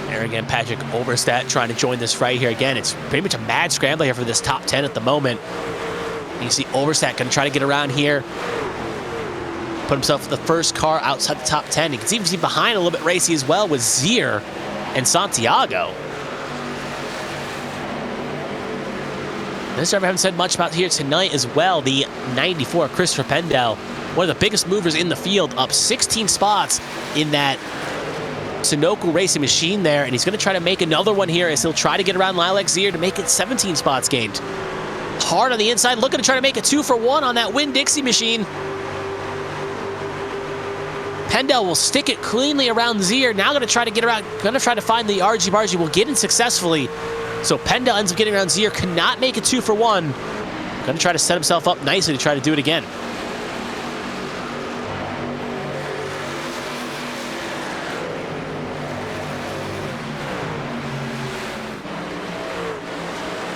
There again, Patrick Oberstadt trying to join this right here. Again, it's pretty much a mad scramble here for this top 10 at the moment. You see Oberstadt going to try to get around here. Put himself in the first car outside the top 10. You can even see behind a little bit racy as well with Zier and Santiago. This driver I haven't said much about here tonight as well. The 94, Christopher Pendel, one of the biggest movers in the field, up 16 spots in that Sunoco racing machine there, and he's going to try to make another one here as he'll try to get around Lilac Zier to make it 17 spots gained. Hard on the inside, looking to try to make a 2-for-1 on that Winn-Dixie machine. Pendel will stick it cleanly around Zier. Now going to try to get around, going to try to find the RG Bargy. Will get in successfully. So Pendel ends up getting around Zier. Cannot make it 2-for-1. Going to try to set himself up nicely to try to do it again.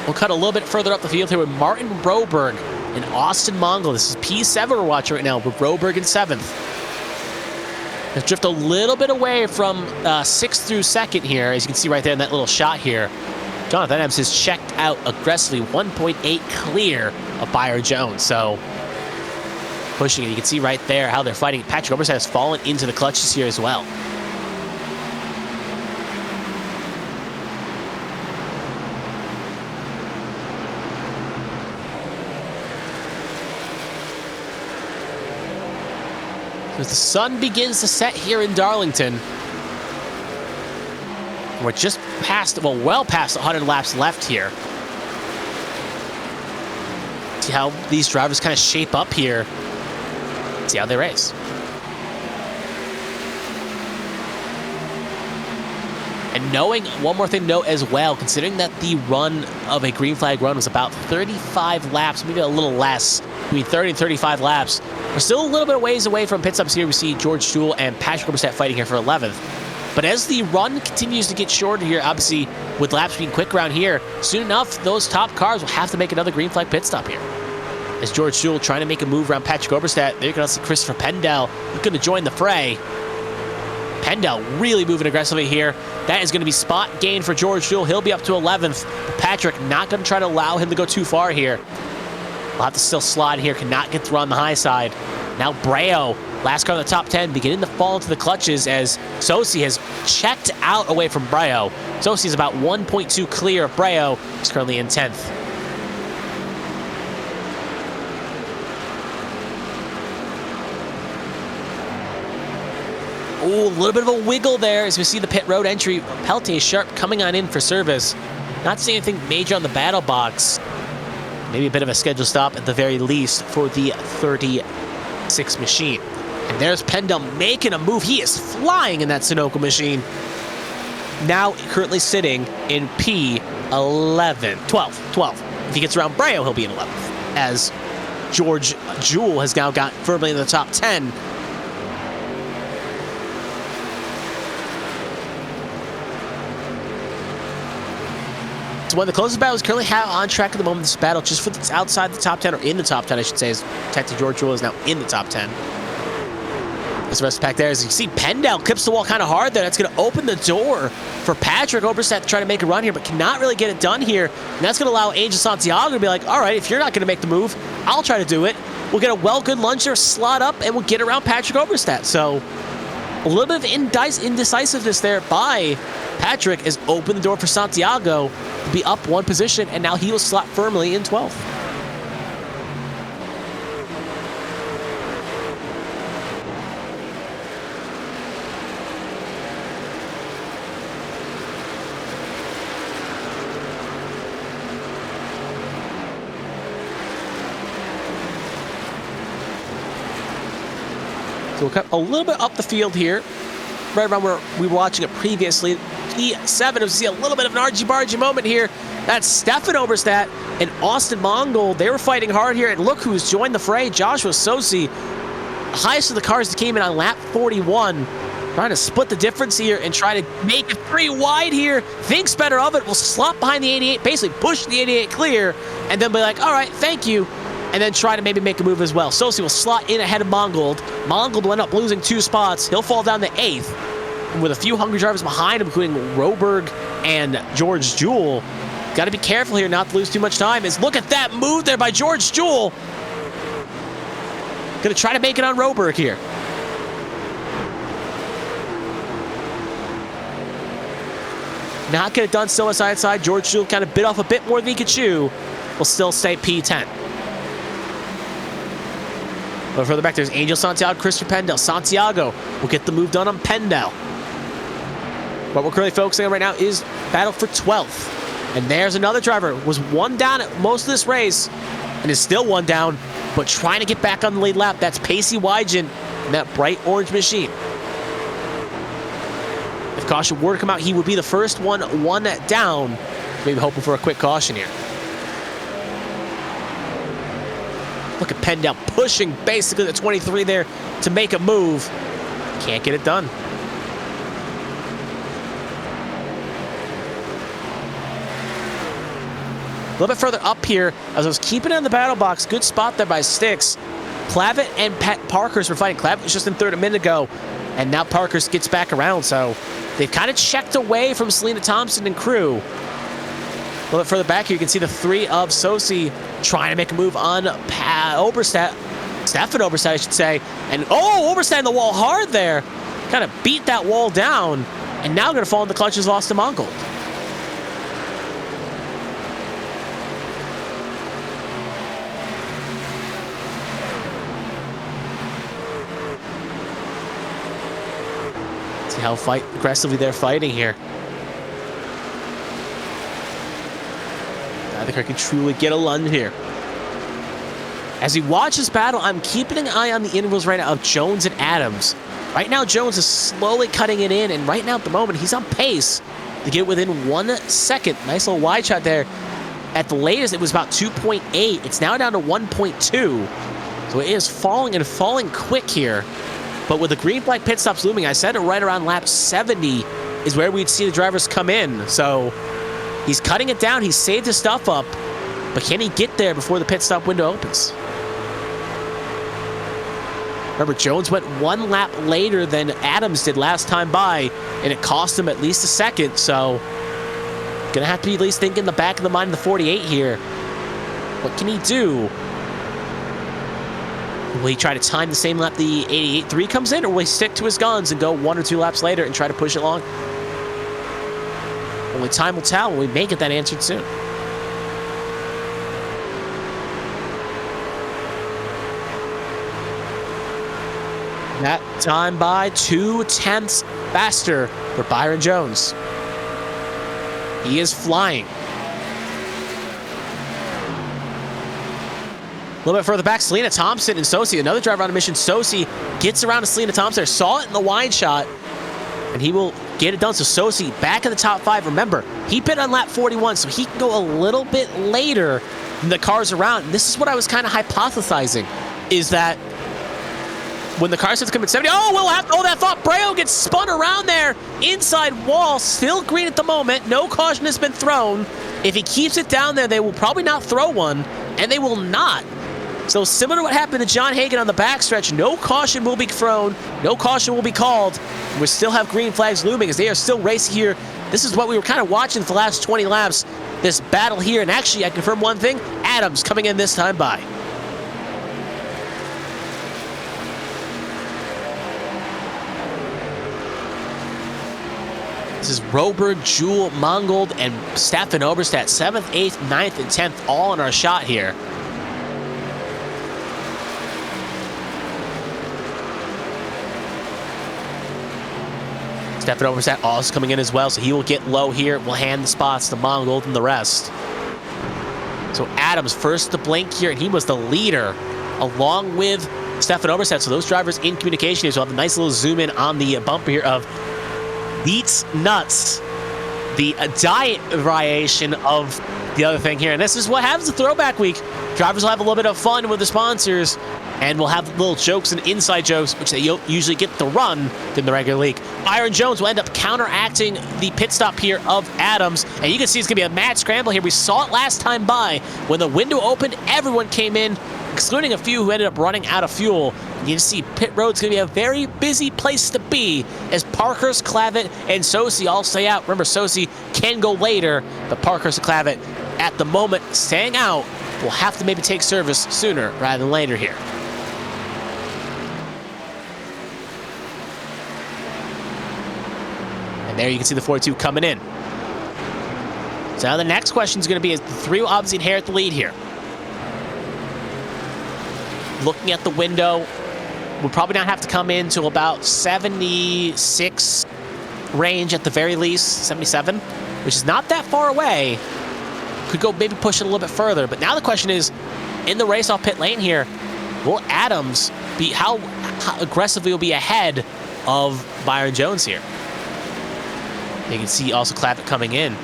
We'll cut a little bit further up the field here with Martin Broberg and Austin Mongol. This is P7 we're watching right now with Broberg in 7th. Let's drift a little bit away from 6th through 2nd here, as you can see right there in that little shot here. Jonathan Adams has checked out aggressively, 1.8 clear of Byron Jones. So pushing it, you can see right there how they're fighting. Patrick Oberstadt has fallen into the clutches here as well. As the sun begins to set here in Darlington, we're just past, well past 100 laps left here. See how these drivers kind of shape up here. See how they race. And knowing, one more thing to note as well, considering that the run of a green flag run was about 35 laps, maybe a little less, between 30 and 35 laps, we're still a little bit of ways away from pit stops here. We see George Jewell and Patrick Oberstadt fighting here for 11th. But as the run continues to get shorter here, obviously with laps being quick around here, soon enough, those top cars will have to make another green flag pit stop here. As George Jewell trying to make a move around Patrick Oberstadt, there you can see Christopher Pendel looking to join the fray. Pendel really moving aggressively here. That is going to be spot gain for George Jewell. He'll be up to 11th. Patrick not going to try to allow him to go too far here. We'll have to still slide here. Cannot get through on the high side. Now Breo, last car in the top 10, beginning to fall into the clutches as Sosi has checked out away from Breo. Sosi is about 1.2 clear of Breo. He's currently in 10th. Ooh, a little bit of a wiggle there as we see the pit road entry. Peltier Sharp coming on in for service. Not seeing anything major on the battle box. Maybe a bit of a scheduled stop at the very least for the 36 machine. And there's Pendel making a move. He is flying in that Sunoco machine. Now currently sitting in P11. 12. If he gets around Breo, he'll be in 11th. As George Jewell has now got firmly in the top 10. One of the closest battles currently have on track at the moment. This battle just for the outside the top 10, or in the top 10, I should say, is Detective George Jewell is now in the top 10. As the rest of the pack there, as you can see, Pendel clips the wall kind of hard there. That's going to open the door for Patrick Oberstadt to try to make a run here, but cannot really get it done here. And that's going to allow Angel Santiago to be like, all right, if you're not going to make the move, I'll try to do it. We'll get a well-good lunge there, slot up, and we'll get around Patrick Oberstadt. So a little bit of indecisiveness there by Patrick has opened the door for Santiago to be up one position, and now he will slot firmly in 12th. So we'll cut a little bit up the field here, right around where we were watching it previously. P7, we see a little bit of an argy-bargy moment here. That's Stefan Oberstadt and Austin Mongol. They were fighting hard here, and look who's joined the fray. Joshua Sosi, highest of the cars that came in on lap 41. Trying to split the difference here and try to make it 3 wide here. Thinks better of it. Will slot behind the 88, basically push the 88 clear, and then be like, all right, thank you. And then try to maybe make a move as well. Sosi will slot in ahead of Mongold. Mongold will end up losing 2 spots. He'll fall down to 8th. With a few hungry drivers behind him, including Roberg and George Jewell. Got to be careful here not to lose too much time. Look at that move there by George Jewell. Going to try to make it on Roberg here. Not get it done, still a side. George Jewell kind of bit off a bit more than he could chew. Will still stay P10. But further back, there's Angel Santiago, Christopher Pendel. Santiago will get the move done on Pendel. What we're currently focusing on right now is battle for 12th. And there's another driver. Was 1 down at most of this race and is still 1 down, but trying to get back on the lead lap. That's Pacey Wygen in that bright orange machine. If caution were to come out, he would be the first one down. Maybe hoping for a quick caution here. Look at Pendel pushing basically the 23 there to make a move. Can't get it done. A little bit further up here, as I was keeping it on the battle box, good spot there by Styx. Clavitt and Pat Parkhurst were fighting. Clavitt was just in third a minute ago, and now Parkhurst gets back around, so they've kind of checked away from Selena Thompson and crew. A little bit further back here, you can see the 3 of Sosi trying to make a move on Oberstadt. Stefan Oberstadt, I should say. And, oh, Oberstadt in the wall hard there. Kind of beat that wall down, and now going to fall in the clutches of Austin Mongold. See how aggressively they're fighting here. I think I can truly get a lunge here. As we watch this battle, I'm keeping an eye on the intervals right now of Jones and Adams. Right now, Jones is slowly cutting it in, and right now at the moment, he's on pace to get within 1 second. Nice little wide shot there. At the latest, it was about 2.8. It's now down to 1.2. So it is falling and falling quick here. But with the green flag pit stops looming, I said it right around lap 70 is where we'd see the drivers come in. So he's cutting it down. He's saved his stuff up. But can he get there before the pit stop window opens? Remember, Jones went 1 lap later than Adams did last time by, and it cost him at least a second. So gonna have to be at least thinking the back of the mind of the 48 here. What can he do? Will he try to time the same lap the 88.3 comes in, or will he stick to his guns and go 1 or 2 laps later and try to push it along? Only time will tell when we may get that answered soon. That time by 0.2 faster for Byron Jones. He is flying. A little bit further back, Selena Thompson and Sosi, another driver on a mission. Sosi gets around to Selena Thompson. Saw it in the wide shot, and he will get it done. So Sosi back in the top 5. Remember, he pit on lap 41, so he can go a little bit later than the cars around. And this is what I was kind of hypothesizing, is that when the car starts coming at 70, we'll have to hold that thought. Breo gets spun around there. Inside wall, still green at the moment. No caution has been thrown. If he keeps it down there, they will probably not throw one, and they will not. So similar to what happened to John Hagan on the backstretch, no caution will be thrown, no caution will be called. We still have green flags looming as they are still racing here. This is what we were kind of watching for the last 20 laps, this battle here. And actually, I confirm one thing, Adams coming in this time by. This is Rober, Jewel, Mongold, and Stefan Oberstadt, 7th, 8th, 9th, and 10th, all in our shot here. Stefan Oberstadt also coming in as well, so he will get low here. We'll hand the spots to Mongold and the rest. So Adams first to blink here, and he was the leader along with Stefan Oberstadt. So those drivers in communication here, so we'll have a nice little zoom in on the bumper here of Beats Nuts, the diet variation of the other thing here. And this is what happens at Throwback Week. Drivers will have a little bit of fun with the sponsors, and we'll have little jokes and inside jokes, which they usually get the run in the regular league. Byron Jones will end up counteracting the pit stop here of Adams, and you can see it's going to be a mad scramble here. We saw it last time by. When the window opened, everyone came in, excluding a few who ended up running out of fuel. You can see pit road's going to be a very busy place to be as Parkhurst, Clavitt, and Sosi all stay out. Remember, Sosi can go later, but Parkhurst and Clavitt at the moment staying out. Will have to maybe take service sooner rather than later here. And there you can see the 42 coming in. So now the next question is going to be, is the 3 will obviously inherit the lead here. Looking at the window, we'll probably not have to come in to about 76 range at the very least, 77, which is not that far away. Could go maybe push it a little bit further. But now the question is, in the race off pit lane here, will Adams be, how aggressively will be ahead of Byron Jones here? You can see also Clavitt coming in.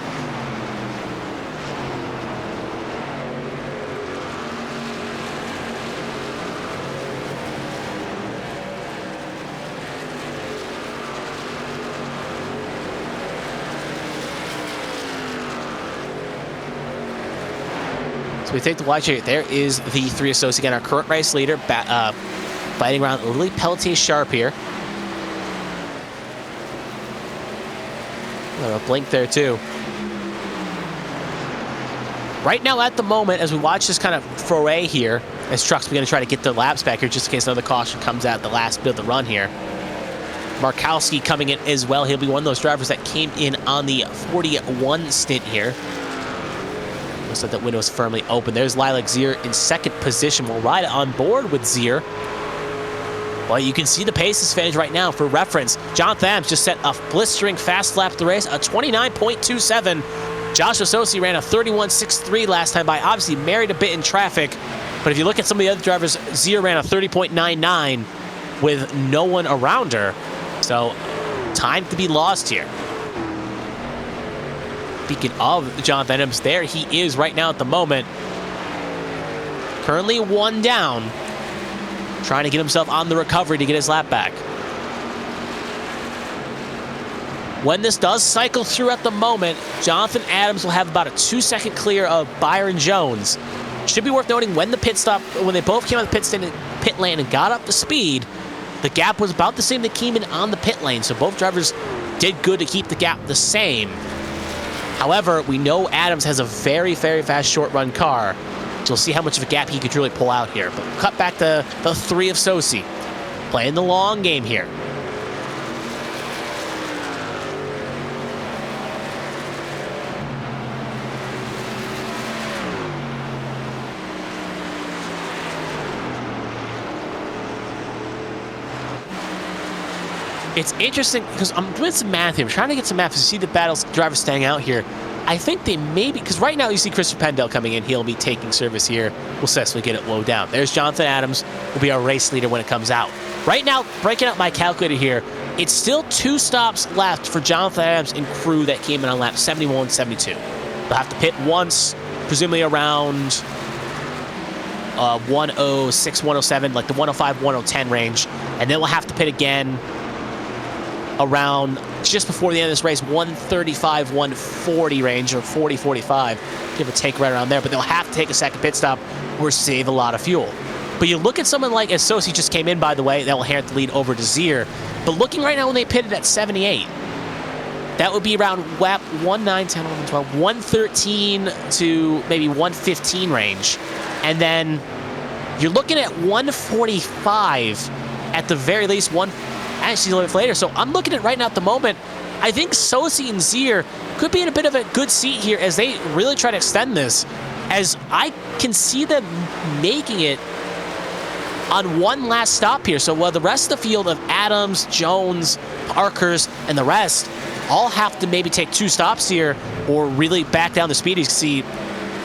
So we take the wide shot. There is the 3 associate, again, our current race leader, fighting around Lily Pelletier Sharp here. A blink there too. Right now at the moment, as we watch this kind of foray here, as trucks begin to try to get their laps back here just in case another caution comes out the last bit of the run here. Markowski coming in as well. He'll be one of those drivers that came in on the 41 stint here. Looks like that window is firmly open. There's Lilac Zier in 2nd position. We'll ride on board with Zier. Well, you can see the pace advantage right now. For reference, John Thams just set a blistering fast lap of the race, a 29.27. Josh Sosi ran a 31.63 last time by. Obviously married a bit in traffic. But if you look at some of the other drivers, Zier ran a 30.99 with no one around her. So time to be lost here. Speaking of Jonathan Adams, there he is right now at the moment. Currently one down. Trying to get himself on the recovery to get his lap back. When this does cycle through at the moment, Jonathan Adams will have about a 2-second clear of Byron Jones. Should be worth noting when the pit stop, when they both came out of the pit lane and got up to speed, the gap was about the same that came in on the pit lane. So both drivers did good to keep the gap the same. However, we know Adams has a very, very fast short run car. So we'll see how much of a gap he could really pull out here. But cut back to the 3 of Sosi. Playing the long game here. It's interesting because I'm doing some math here. I'm trying to get some math to see the battles drivers staying out here. I think they may be, because right now you see Christopher Pendell coming in. He'll be taking service here. We'll successfully get it low down. There's Jonathan Adams, will be our race leader when it comes out. Right now, breaking out my calculator here, it's still 2 stops left for Jonathan Adams and crew that came in on lap 71, 72. They'll have to pit once, presumably around 106, 107, like the 105, 110 range. And then we'll have to pit again around just before the end of this race, 135, 140 range, or 40, 45, give or take right around there. But they'll have to take a second pit stop or save a lot of fuel. But you look at someone like, as Sosi just came in, by the way, that will hand the lead over to Zier. But looking right now when they pitted at 78, that would be around lap 1, 9, 10, 11, 12, 113 to maybe 115 range. And then you're looking at 145 at the very least, actually a little bit later. So I'm looking at right now at the moment, I think Sosi and Zier could be in a bit of a good seat here as they really try to extend this, as I can see them making it on one last stop here. So while the rest of the field of Adams, Jones, Parkers, and the rest all have to maybe take 2 stops here or really back down the speed. You can see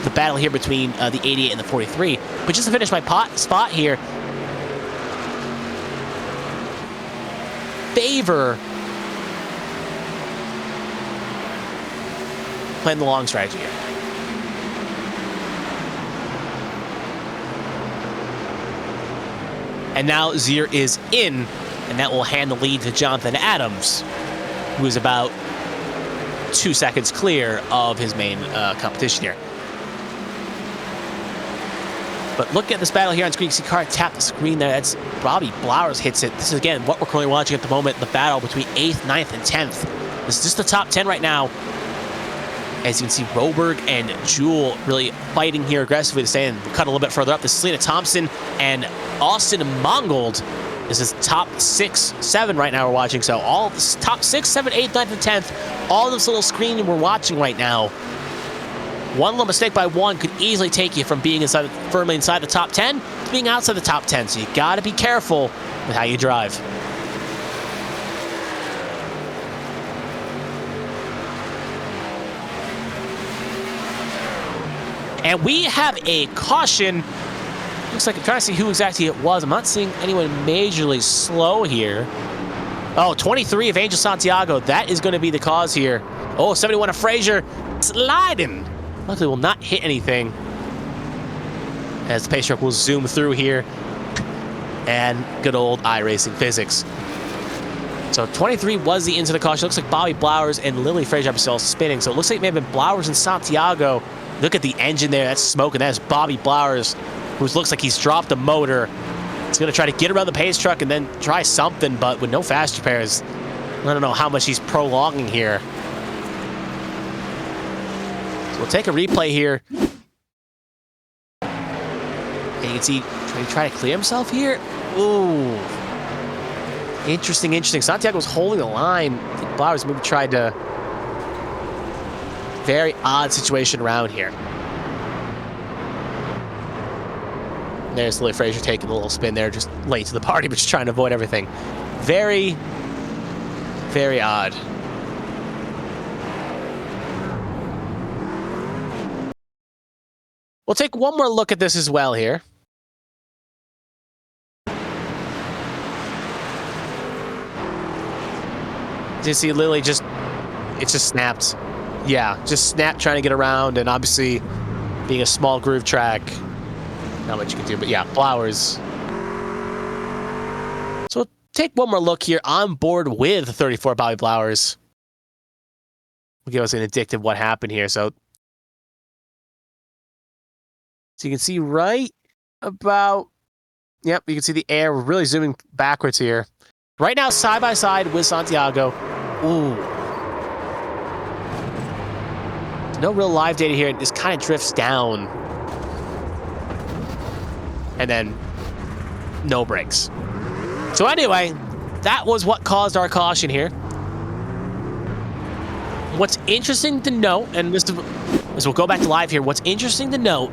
the battle here between the 88 and the 43. But just to finish my spot here, favor playing the long strategy here. And now Zier is in, and that will hand the lead to Jonathan Adams, who is about 2 seconds clear of his main competition here. But look at this battle here on screen. You see Car tap the screen there. That's Bobby Blowers hits it. This is, again, what we're currently watching at the moment, the battle between 8th, 9th, and 10th. This is just the top 10 right now. As you can see, Roberg and Jewel really fighting here aggressively to stay in. We'll cut a little bit further up. This is Selena Thompson and Austin Mongold. This is top 6, 7 right now we're watching. So all this top 6, 7, 8, 9th, and 10th, all this little screen we're watching right now. One little mistake by one could easily take you from being firmly inside the top 10 to being outside the top 10. So you got to be careful with how you drive. And we have a caution. Looks like I'm trying to see who exactly it was. I'm not seeing anyone majorly slow here. Oh, 23 of Angel Santiago. That is going to be the cause here. Oh, 71 of Frazier sliding. Luckily will not hit anything as the pace truck will zoom through here. And good old iRacing physics. So 23 was the into the caution. Looks like Bobby Blowers and Lily Frazier are still spinning. So it looks like it may have been Blowers and Santiago. Look at the engine there. That's smoking. That's Bobby Blowers, who looks like he's dropped the motor. He's going to try to get around the pace truck and then try something, but with no fast repairs. I don't know how much he's prolonging here. So we'll take a replay here. And you can see, try to clear himself here. Ooh. Interesting, interesting. Santiago was holding the line. I think Blowers maybe tried to... Very odd situation around here. There's Lily Frazier taking a little spin there, just late to the party, but just trying to avoid everything. Very, very odd. We'll take one more look at this as well here. You see Lily it just snapped. Yeah, just snapped trying to get around, and obviously being a small groove track, not much you can do, but yeah, Flowers. So we'll take one more look here on board with 34 Bobby Flowers. We'll give us an indicative of what happened here. So you can see right about, yep, you can see the air. We're really zooming backwards here. Right now, side by side with Santiago. Ooh. No real live data here. It just kind of drifts down. And then no brakes. So anyway, that was what caused our caution here. What's interesting to note, and this we'll go back to live here, what's interesting to note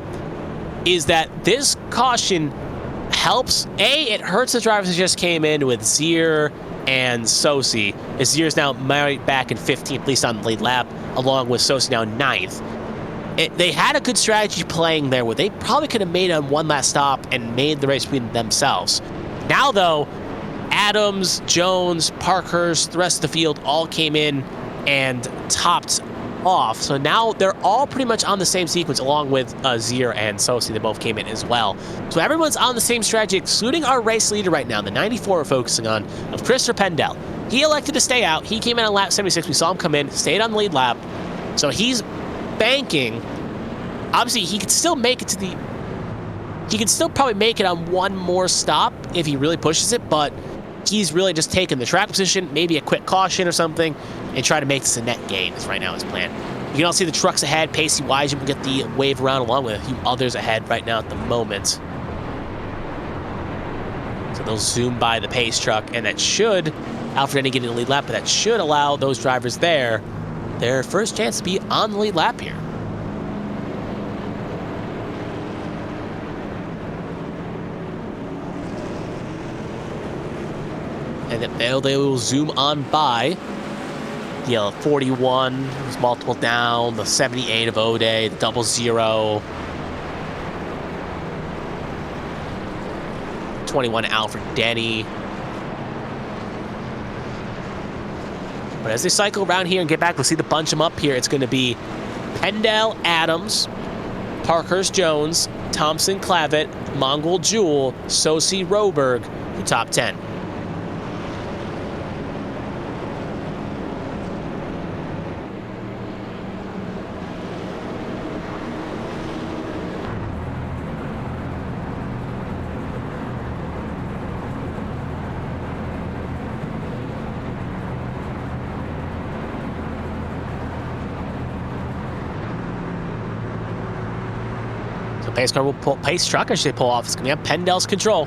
is that this caution helps, it hurts the drivers who just came in with Zier and Sosi. Zier's now married back in 15th, at least on the lead lap, along with Sosi now 9th. They had a good strategy playing there where they probably could have made on one last stop and made the race between themselves. Now, though, Adams, Jones, Parkhurst, the rest of the field all came in and topped off. So now they're all pretty much on the same sequence, along with Zier and Sosi. They both came in as well. So everyone's on the same strategy, excluding our race leader right now, the 94 we're focusing on, of Christopher Pendel. He elected to stay out. He came in on lap 76. We saw him come in, stayed on the lead lap. So he's banking. Obviously, he could still make it to the... He can still probably make it on one more stop if he really pushes it, but he's really just taking the track position, maybe a quick caution or something, and try to make this a net gain. Is right now his plan. You can all see the trucks ahead. Pacey Wise will get the wave around along with a few others ahead right now at the moment. So they'll zoom by the pace truck, and that should, Alfred getting the lead lap, but that should allow those drivers there their first chance to be on the lead lap here. And then they will zoom on by the 41, there's multiple down, the 78 of O'Day, the 00. 21 Alfred Denny. But as they cycle around here and get back, we'll see the bunch them up here. It's going to be Pendel, Adams, Parkhurst Jones, Thompson Clavitt, Mongol Jewel, Sosi Roberg, the top 10. Pace car will pull, pace truck, I should say, pull off. It's going to have Pendel's control.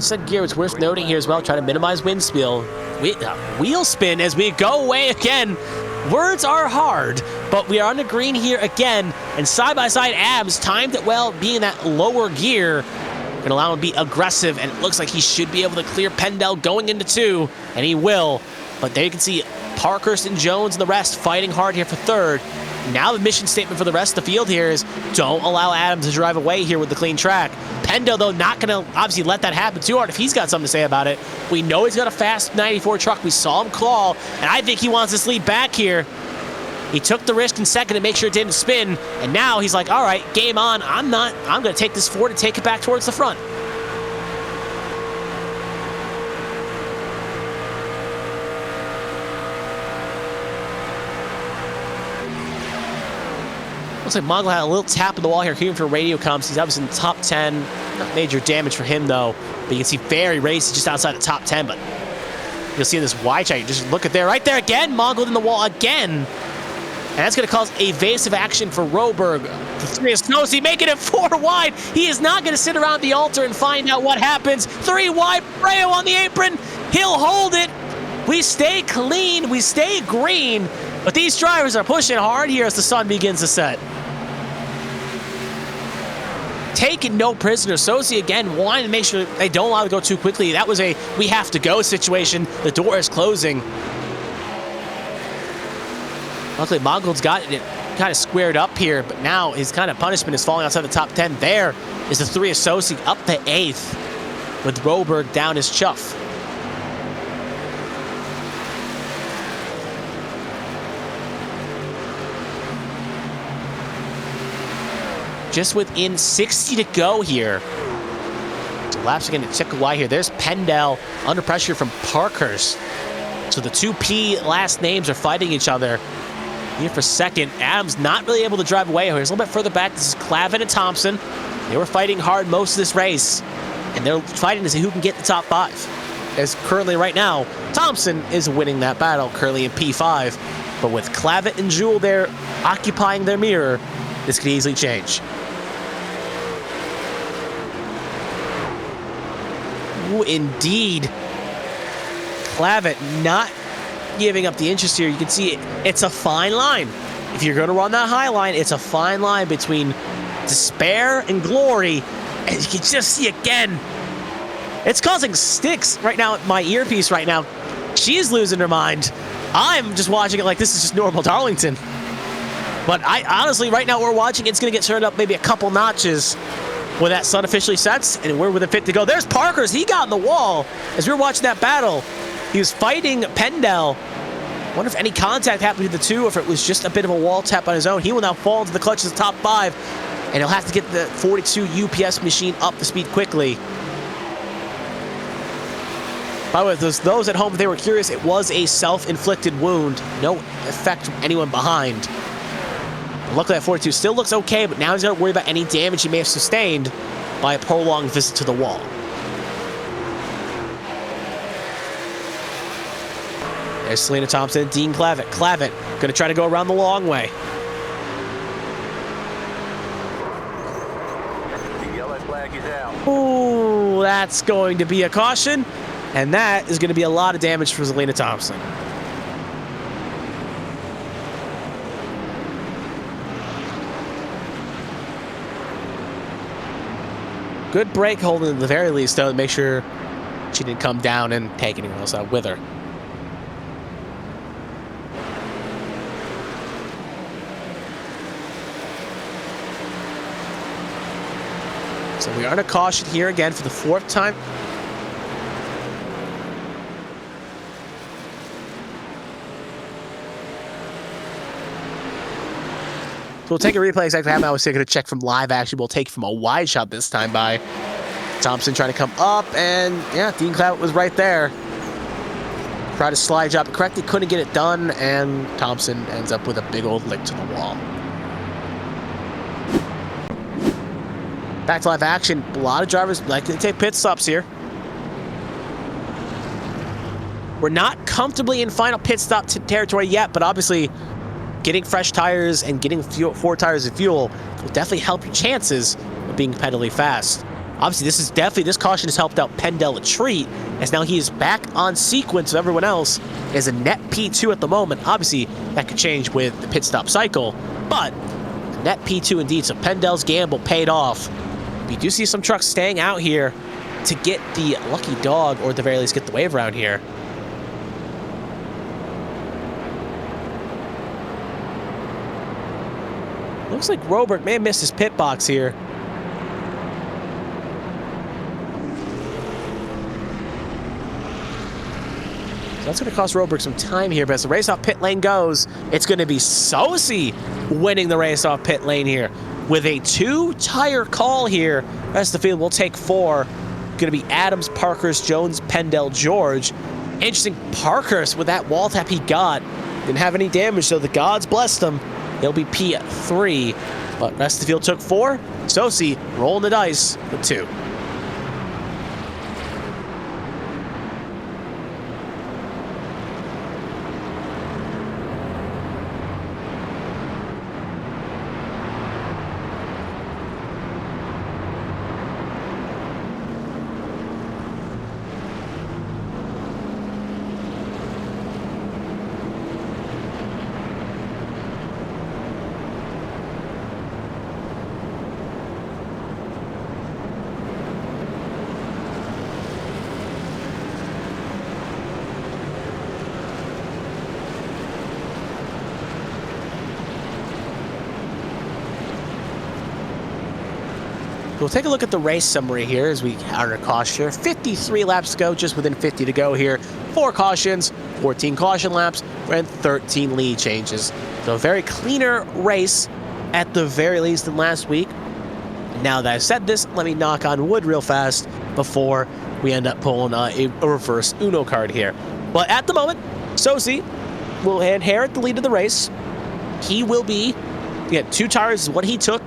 Second gear, it's worth noting here as well, trying to minimize wind spill. Wheel spin as we go away again. Words are hard, but we are on the green here again, and side-by-side Abs timed it well, being that lower gear. Going to allow him to be aggressive, and it looks like he should be able to clear Pendel going into 2, and he will. But there you can see Parkhurst and Jones and the rest fighting hard here for 3rd. Now the mission statement for the rest of the field here is don't allow Adams to drive away here with the clean track. Pendel, though, not going to obviously let that happen too hard if he's got something to say about it. We know he's got a fast 94 truck. We saw him claw, and I think he wants this lead back here. He took the risk in 2nd to make sure it didn't spin, and now he's like, all right, game on. I'm going to take this forward and take it back towards the front. Looks like Mongol had a little tap in the wall here, hearing for radio comms. He's obviously in the top 10. Not major damage for him, though. But you can see very racy just outside the top 10. But you'll see in this wide shot, just look at there. Right there again, Mongol in the wall again. And that's going to cause evasive action for Roberg. The 3 is Snowy making it 4 wide. He is not going to sit around the altar and find out what happens. 3 wide, Breo on the apron. He'll hold it. We stay clean. We stay green. But these drivers are pushing hard here as the sun begins to set. Taking no prisoners. Sosi again wanting to make sure they don't allow to go too quickly. That was a we have to go situation. The door is closing. Luckily, Mongol's got it. kind of squared up here, but now his kind of punishment is falling outside the top 10. There is the 3 associate up to 8th with Roberg down his chuff. Just within 60 to go here. So laps are going to tick away here. There's Pendel under pressure from Parkhurst. So the 2P last names are fighting each other here for second. Adams not really able to drive away here. He's a little bit further back. This is Clavin and Thompson. They were fighting hard most of this race, and they're fighting to see who can get the top 5. As currently right now, Thompson is winning that battle, currently in P5. But with Clavin and Jewell there occupying their mirror, this could easily change. Ooh, indeed. Clavin not giving up the interest here. You can see it's a fine line. If you're going to run that high line, it's a fine line between despair and glory. And you can just see again, it's causing sticks right now. My earpiece right now, she's losing her mind. I'm just watching it like this is just normal Darlington. But I honestly, right now we're watching, it's going to get turned up maybe a couple notches when that sun officially sets, and we're within 50 to go. There's Parkhurst. He got in the wall as we were watching that battle. He was fighting Pendel. Wonder if any contact happened between the two, or if it was just a bit of a wall tap on his own. He will now fall into the clutch of the top 5, and he'll have to get the 42 UPS machine up to speed quickly. By the way, those at home, if they were curious, it was a self-inflicted wound. No effect from anyone behind. Luckily, that 42 still looks okay, but now he's got to worry about any damage he may have sustained by a prolonged visit to the wall. There's Selena Thompson and Dean Clavin. Clavin going to try to go around the long way. The yellow flag is out. Ooh, that's going to be a caution, and that is going to be a lot of damage for Selena Thompson. Good brake holding at the very least, though, to make sure she didn't come down and take anyone else out with her. So we are in a caution here again for the 4th time. So we'll take a replay exactly how I was taking a check from live action. We'll take from a wide shot this time by Thompson trying to come up, and yeah, Dean Clavin was right there. Tried to slide job correctly, couldn't get it done, and Thompson ends up with a big old lick to the wall. Back to live action. A lot of drivers like to take pit stops here. We're not comfortably in final pit stop territory yet, but obviously getting fresh tires and getting 4 tires of fuel will definitely help your chances of being competitively fast. Obviously, this caution has helped out Pendel a treat, as now he is back on sequence with everyone else as a net P2 at the moment. Obviously, that could change with the pit stop cycle, but net P2 indeed, so Pendel's gamble paid off. We do see some trucks staying out here to get the lucky dog, or at the very least get the wave around here. Looks like Robert may have missed his pit box here. So that's going to cost Robert some time here, but as the race off pit lane goes, it's going to be Sosi winning the race off pit lane here. With a 2-tire call here, the rest of the field will take 4. Going to be Adams, Parkhurst, Jones, Pendel, George. Interesting, Parkhurst with that wall tap he got didn't have any damage, so the gods blessed him. He'll be P3, but rest of the field took 4. Sosi rolling the dice with 2. We'll take a look at the race summary here as we are under caution here. 53 laps to go, just within 50 to go here. 4 cautions, 14 caution laps, and 13 lead changes. So a very cleaner race at the very least than last week. Now that I've said this, let me knock on wood real fast before we end up pulling a reverse Uno card here. But at the moment, Sosi will inherit the lead of the race. He will be, again, 2 tires is what he took.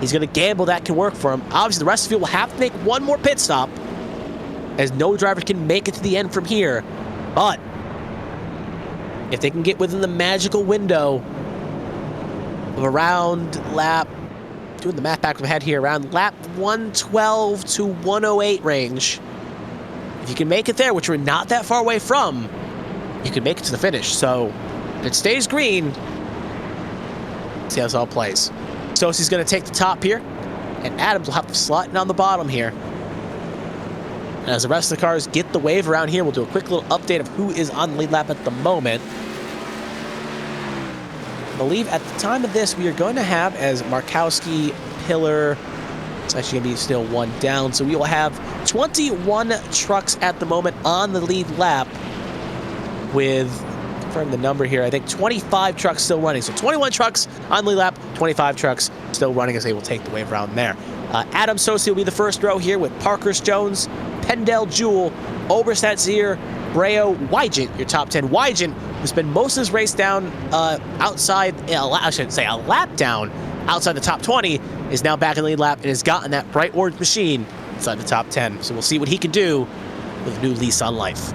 He's going to gamble that can work for him. Obviously, the rest of you will have to make one more pit stop, as no driver can make it to the end from here. But if they can get within the magical window of around lap, doing the math back of my head here, around lap 112 to 108 range, if you can make it there, which we're not that far away from, you can make it to the finish. So if it stays green, see how this all plays. Sosi's going to take the top here, and Adams will have to slot in on the bottom here. And as the rest of the cars get the wave around here, we'll do a quick little update of who is on the lead lap at the moment. I believe at the time of this, we are going to have as Markowski, Pillar, it's actually going to be still 1 down. So we will have 21 trucks at the moment on the lead lap with, confirm the number here, I think 25 trucks still running. So 21 trucks on the lead lap, 25 trucks still running as they will take the wave around there. Adam Sosi will be the first row here with Parkhurst Jones, Pendel Jewell, Oberstadt Zier, Breo, Wygant, your top 10. Wygant, who spent most of his race down outside, I shouldn't say a lap down, outside the top 20, is now back in the lead lap and has gotten that bright orange machine inside the top 10. So we'll see what he can do with a new lease on life.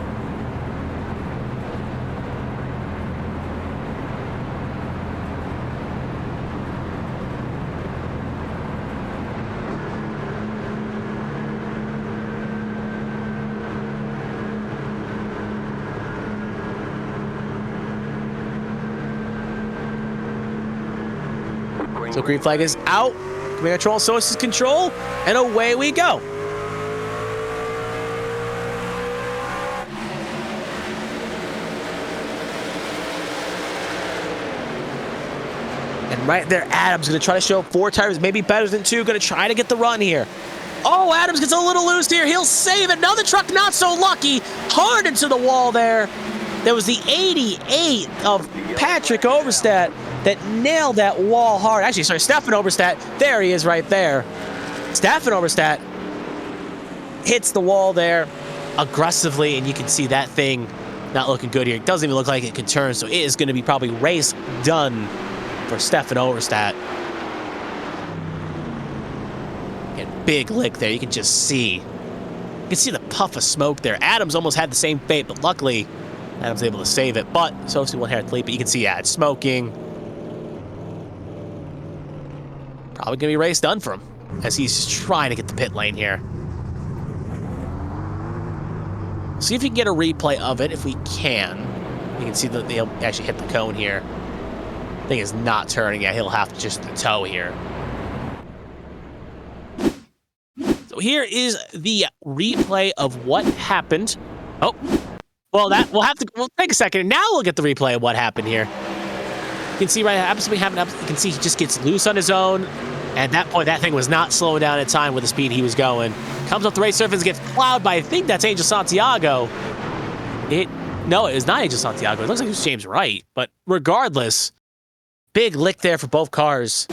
So green flag is out. Command control, sources control, and away we go. And right there, Adams going to try to show 4 tires, maybe better than 2. Going to try to get the run here. Oh, Adams gets a little loose here. He'll save it. Another truck not so lucky. Hard into the wall there. There was the 88 of Patrick Oberstadt that nailed that wall hard. Actually, sorry, Stefan Oberstadt. There he is right there. Stefan Oberstadt hits the wall there aggressively, and you can see that thing not looking good here. It doesn't even look like it can turn, so it is going to be probably race done for Stefan Oberstadt. Again, big lick there. You can just see. You can see the puff of smoke there. Adams almost had the same fate, but luckily Adams able to save it. But Sosi will inherit the lead, but you can see, yeah, it's smoking. Probably going to be race done for him as he's just trying to get the pit lane here. See if we can get a replay of it if we can. You can see that they'll actually hit the cone here. Thing is not turning yet. He'll have to just tow here. So here is the replay of what happened. Oh, well, that we'll take a second. Now we'll get the replay of what happened here. You can see right now, you can see he just gets loose on his own. At that point, that thing was not slowing down in time with the speed he was going. Comes up the race surface, gets plowed by, I think that's Angel Santiago. No, it was not Angel Santiago. It looks like it was James Wright. But regardless, big lick there for both cars.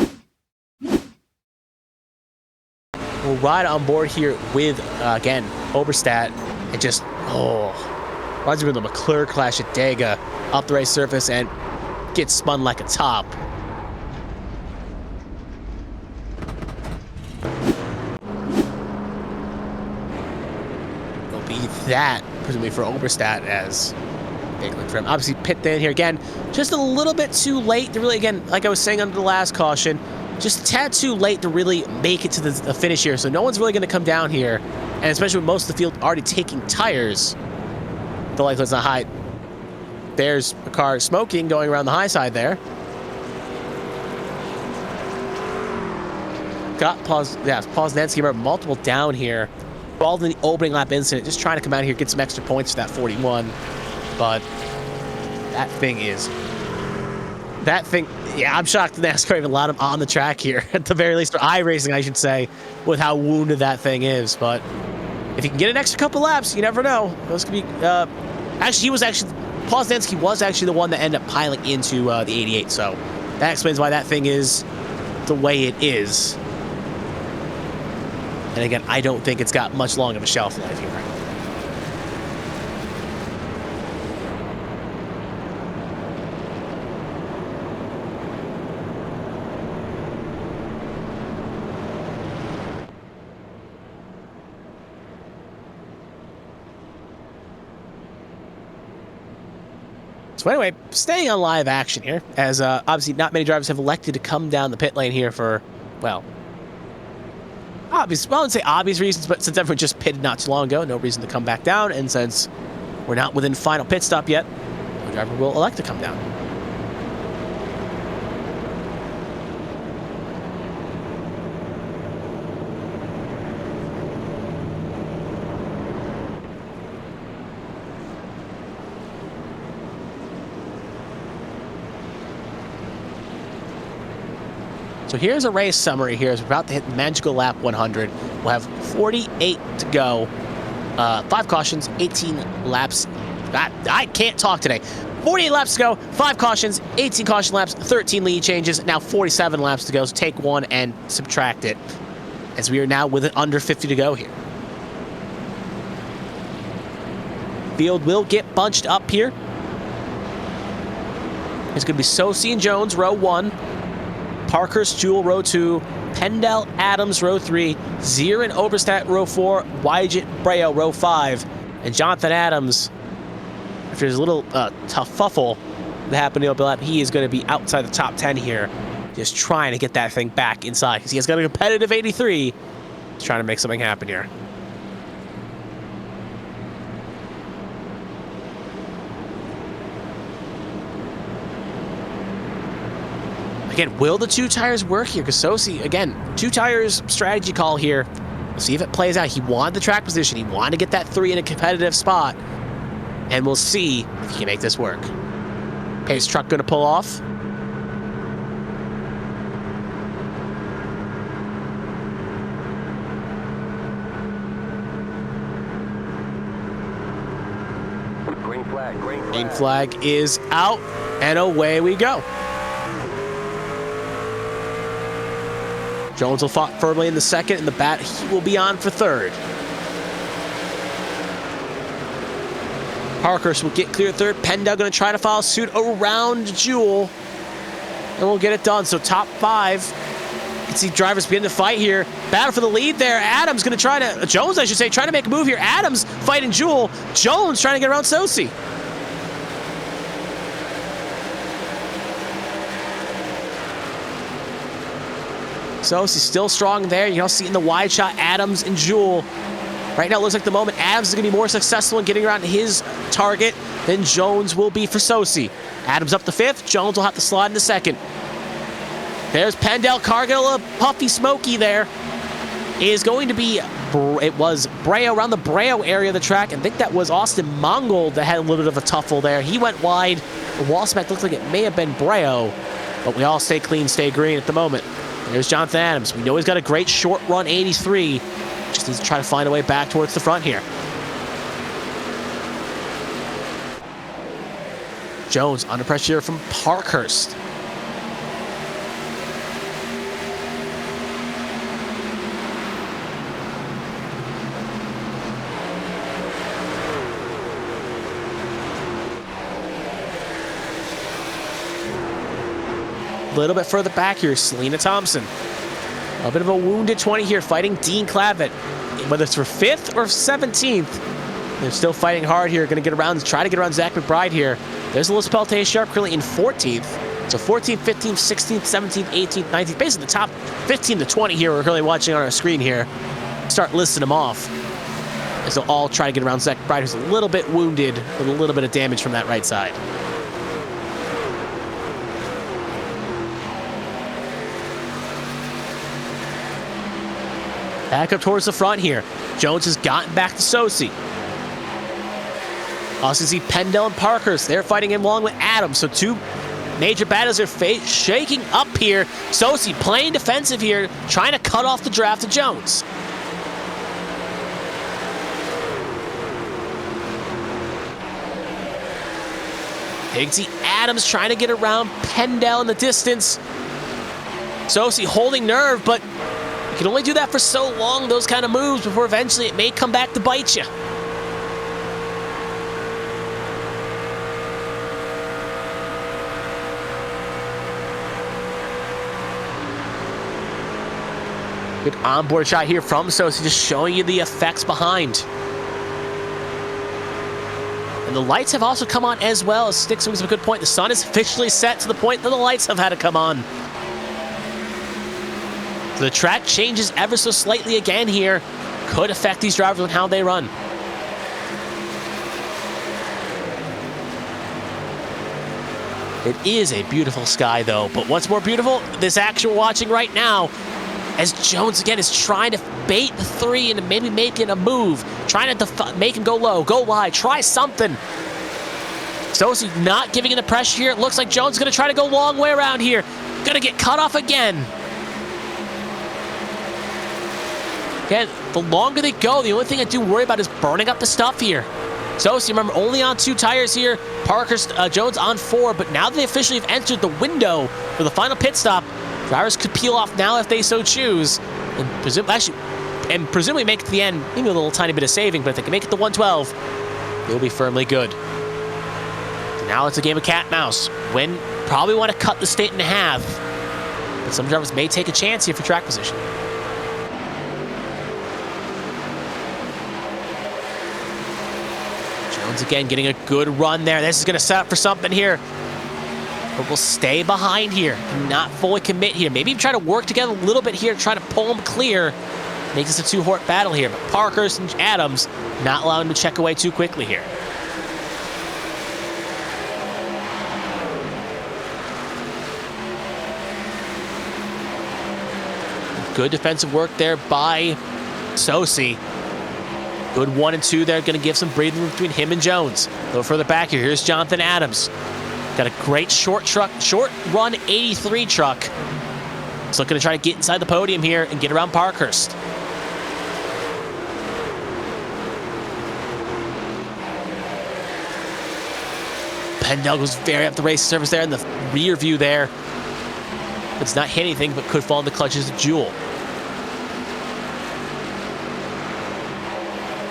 We'll ride on board here with, again, Oberstadt. And just, runs into the McClure Clash at Dega up the race surface and gets spun like a top. It'll be that, presumably for Oberstadt, as big look for him. Obviously, pit in here again. Just a little bit too late to really, again, like I was saying under the last caution, just a tad too late to really make it to the finish here. So no one's really going to come down here. And especially with most of the field already taking tires, the likelihood's not high. There's a car smoking going around the high side there. Got Poznanski multiple down here. Involved in the opening lap incident, just trying to come out here, get some extra points for that 41. But that thing is That thing, yeah, I'm shocked the NASCAR even allowed him on the track here. At the very least, or iRacing, I should say, with how wounded that thing is. But if you can get an extra couple laps, you never know. Those could be. Paul Zdansky was actually the one that ended up piling into the 88. So that explains why that thing is the way it is. And again, I don't think it's got much long of a shelf life here. So anyway, staying on live action here, as obviously not many drivers have elected to come down the pit lane here for, well, I wouldn't say obvious reasons, but since everyone just pitted not too long ago, no reason to come back down, and since we're not within final pit stop yet, no driver will elect to come down. So here's a race summary here as we're about to hit magical lap 100. We'll have 48 to go. 5 cautions, 18 laps. I can't talk today. 48 laps to go, 5 cautions, 18 caution laps, 13 lead changes, now 47 laps to go. So take 1 and subtract it, as we are now with under 50 to go here. Field will get bunched up here. It's going to be Sosi and Jones, row 1. Parkhurst, Jewell, row 2. Pendel, Adams, row 3. Zier and Oberstadt, row 4. Wygett, Breo, row 5. And Jonathan Adams, after his little tuffle that happened to Oberstadt, he is going to be outside the top 10 here, just trying to get that thing back inside, because he has got a competitive 83. He's trying to make something happen here. Again, will the 2 tires work here? Because Sosi, again, 2 tires strategy call here. We'll see if it plays out. He wanted the track position. He wanted to get that 3 in a competitive spot. And we'll see if he can make this work. Pace truck going to pull off. Green flag, green flag. Green flag is out, and away we go. Jones will fight firmly in the second, and the bat he will be on for third. Parkhurst will get clear third. Pendel going to try to follow suit around Jewell, and we'll get it done. So top 5. You can see drivers begin to fight here. Battle for the lead there. Adams going to try to, Jones I should say, trying to make a move here. Adams fighting Jewell. Jones trying to get around Sosi. Sosi still strong there. You can see in the wide shot, Adams and Jewell. Right now, it looks like the moment Adams is going to be more successful in getting around his target than Jones will be for Sosi. Adams up to 5th. Jones will have to slide in the 2nd. There's Pendel. Cargill, a puffy smoky there. It is going to be, it was Breo, around the Breo area of the track. I think that was Austin Mongold that had a little bit of a tuffle there. He went wide. The wall smack looked like it may have been Breo, but we all stay clean, stay green at the moment. There's Jonathan Adams. We know he's got a great short run 83. Just needs to try to find a way back towards the front here. Jones under pressure from Parkhurst. A little bit further back here, Selena Thompson. A bit of a wounded 20 here, fighting Dean Clavitt. Whether it's for 5th or 17th, they're still fighting hard here. Going to get around, try to get around Zach McBride here. There's Alyssa Peltier-Sharp currently in 14th. So 14th, 15th, 16th, 17th, 18th, 19th. Basically the top 15 to 20 here we're currently watching on our screen here. Start listing them off, as they'll all try to get around Zach McBride, who's a little bit wounded with a little bit of damage from that right side. Back up towards the front here. Jones has gotten back to Sosi. Also see Pendel and Parkhurst. They're fighting him along with Adams. So 2 major battles are shaking up here. Sosi playing defensive here, trying to cut off the draft to Jones. You can see Adams trying to get around Pendel in the distance. Sosi holding nerve, but you can only do that for so long, those kind of moves, before eventually it may come back to bite you. Good onboard shot here from Sosi, just showing you the effects behind. And the lights have also come on as well. Sticks makes a good point. The sun is officially set to the point that the lights have had to come on. So the track changes ever so slightly again here. Could affect these drivers on how they run. It is a beautiful sky though, but what's more beautiful, this action we're watching right now, as Jones again is trying to bait the 3 and maybe making a move, trying to make him go low, go wide, try something. Sosi not giving in the pressure here. It looks like Jones is going to try to go long way around here. Going to get cut off again. Again, the longer they go, the only thing I do worry about is burning up the stuff here. Sosi, remember, only on 2 tires here. Jones on 4, but now that they officially have entered the window for the final pit stop, drivers could peel off now if they so choose, and presumably make it to the end, maybe a little tiny bit of saving, but if they can make it to 112, they'll be firmly good. So now it's a game of cat and mouse. Wynn probably want to cut the stint in half, but some drivers may take a chance here for track position. Jones again getting a good run there. This is going to set up for something here. But we'll stay behind here, not fully commit here. Maybe even try to work together a little bit here, try to pull them clear. Makes this a 2-horse battle here, but Parkhurst and Adams not allowing them to check away too quickly here. Good defensive work there by Sosi. Good 1 and 2 there, going to give some breathing room between him and Jones. A little further back here, here's Jonathan Adams. Got a great short run 83 truck. He's looking to try to get inside the podium here and get around Parkhurst. Pendel goes very up the race surface there in the rear view there. It's not hit anything, but could fall in the clutches of Jewel.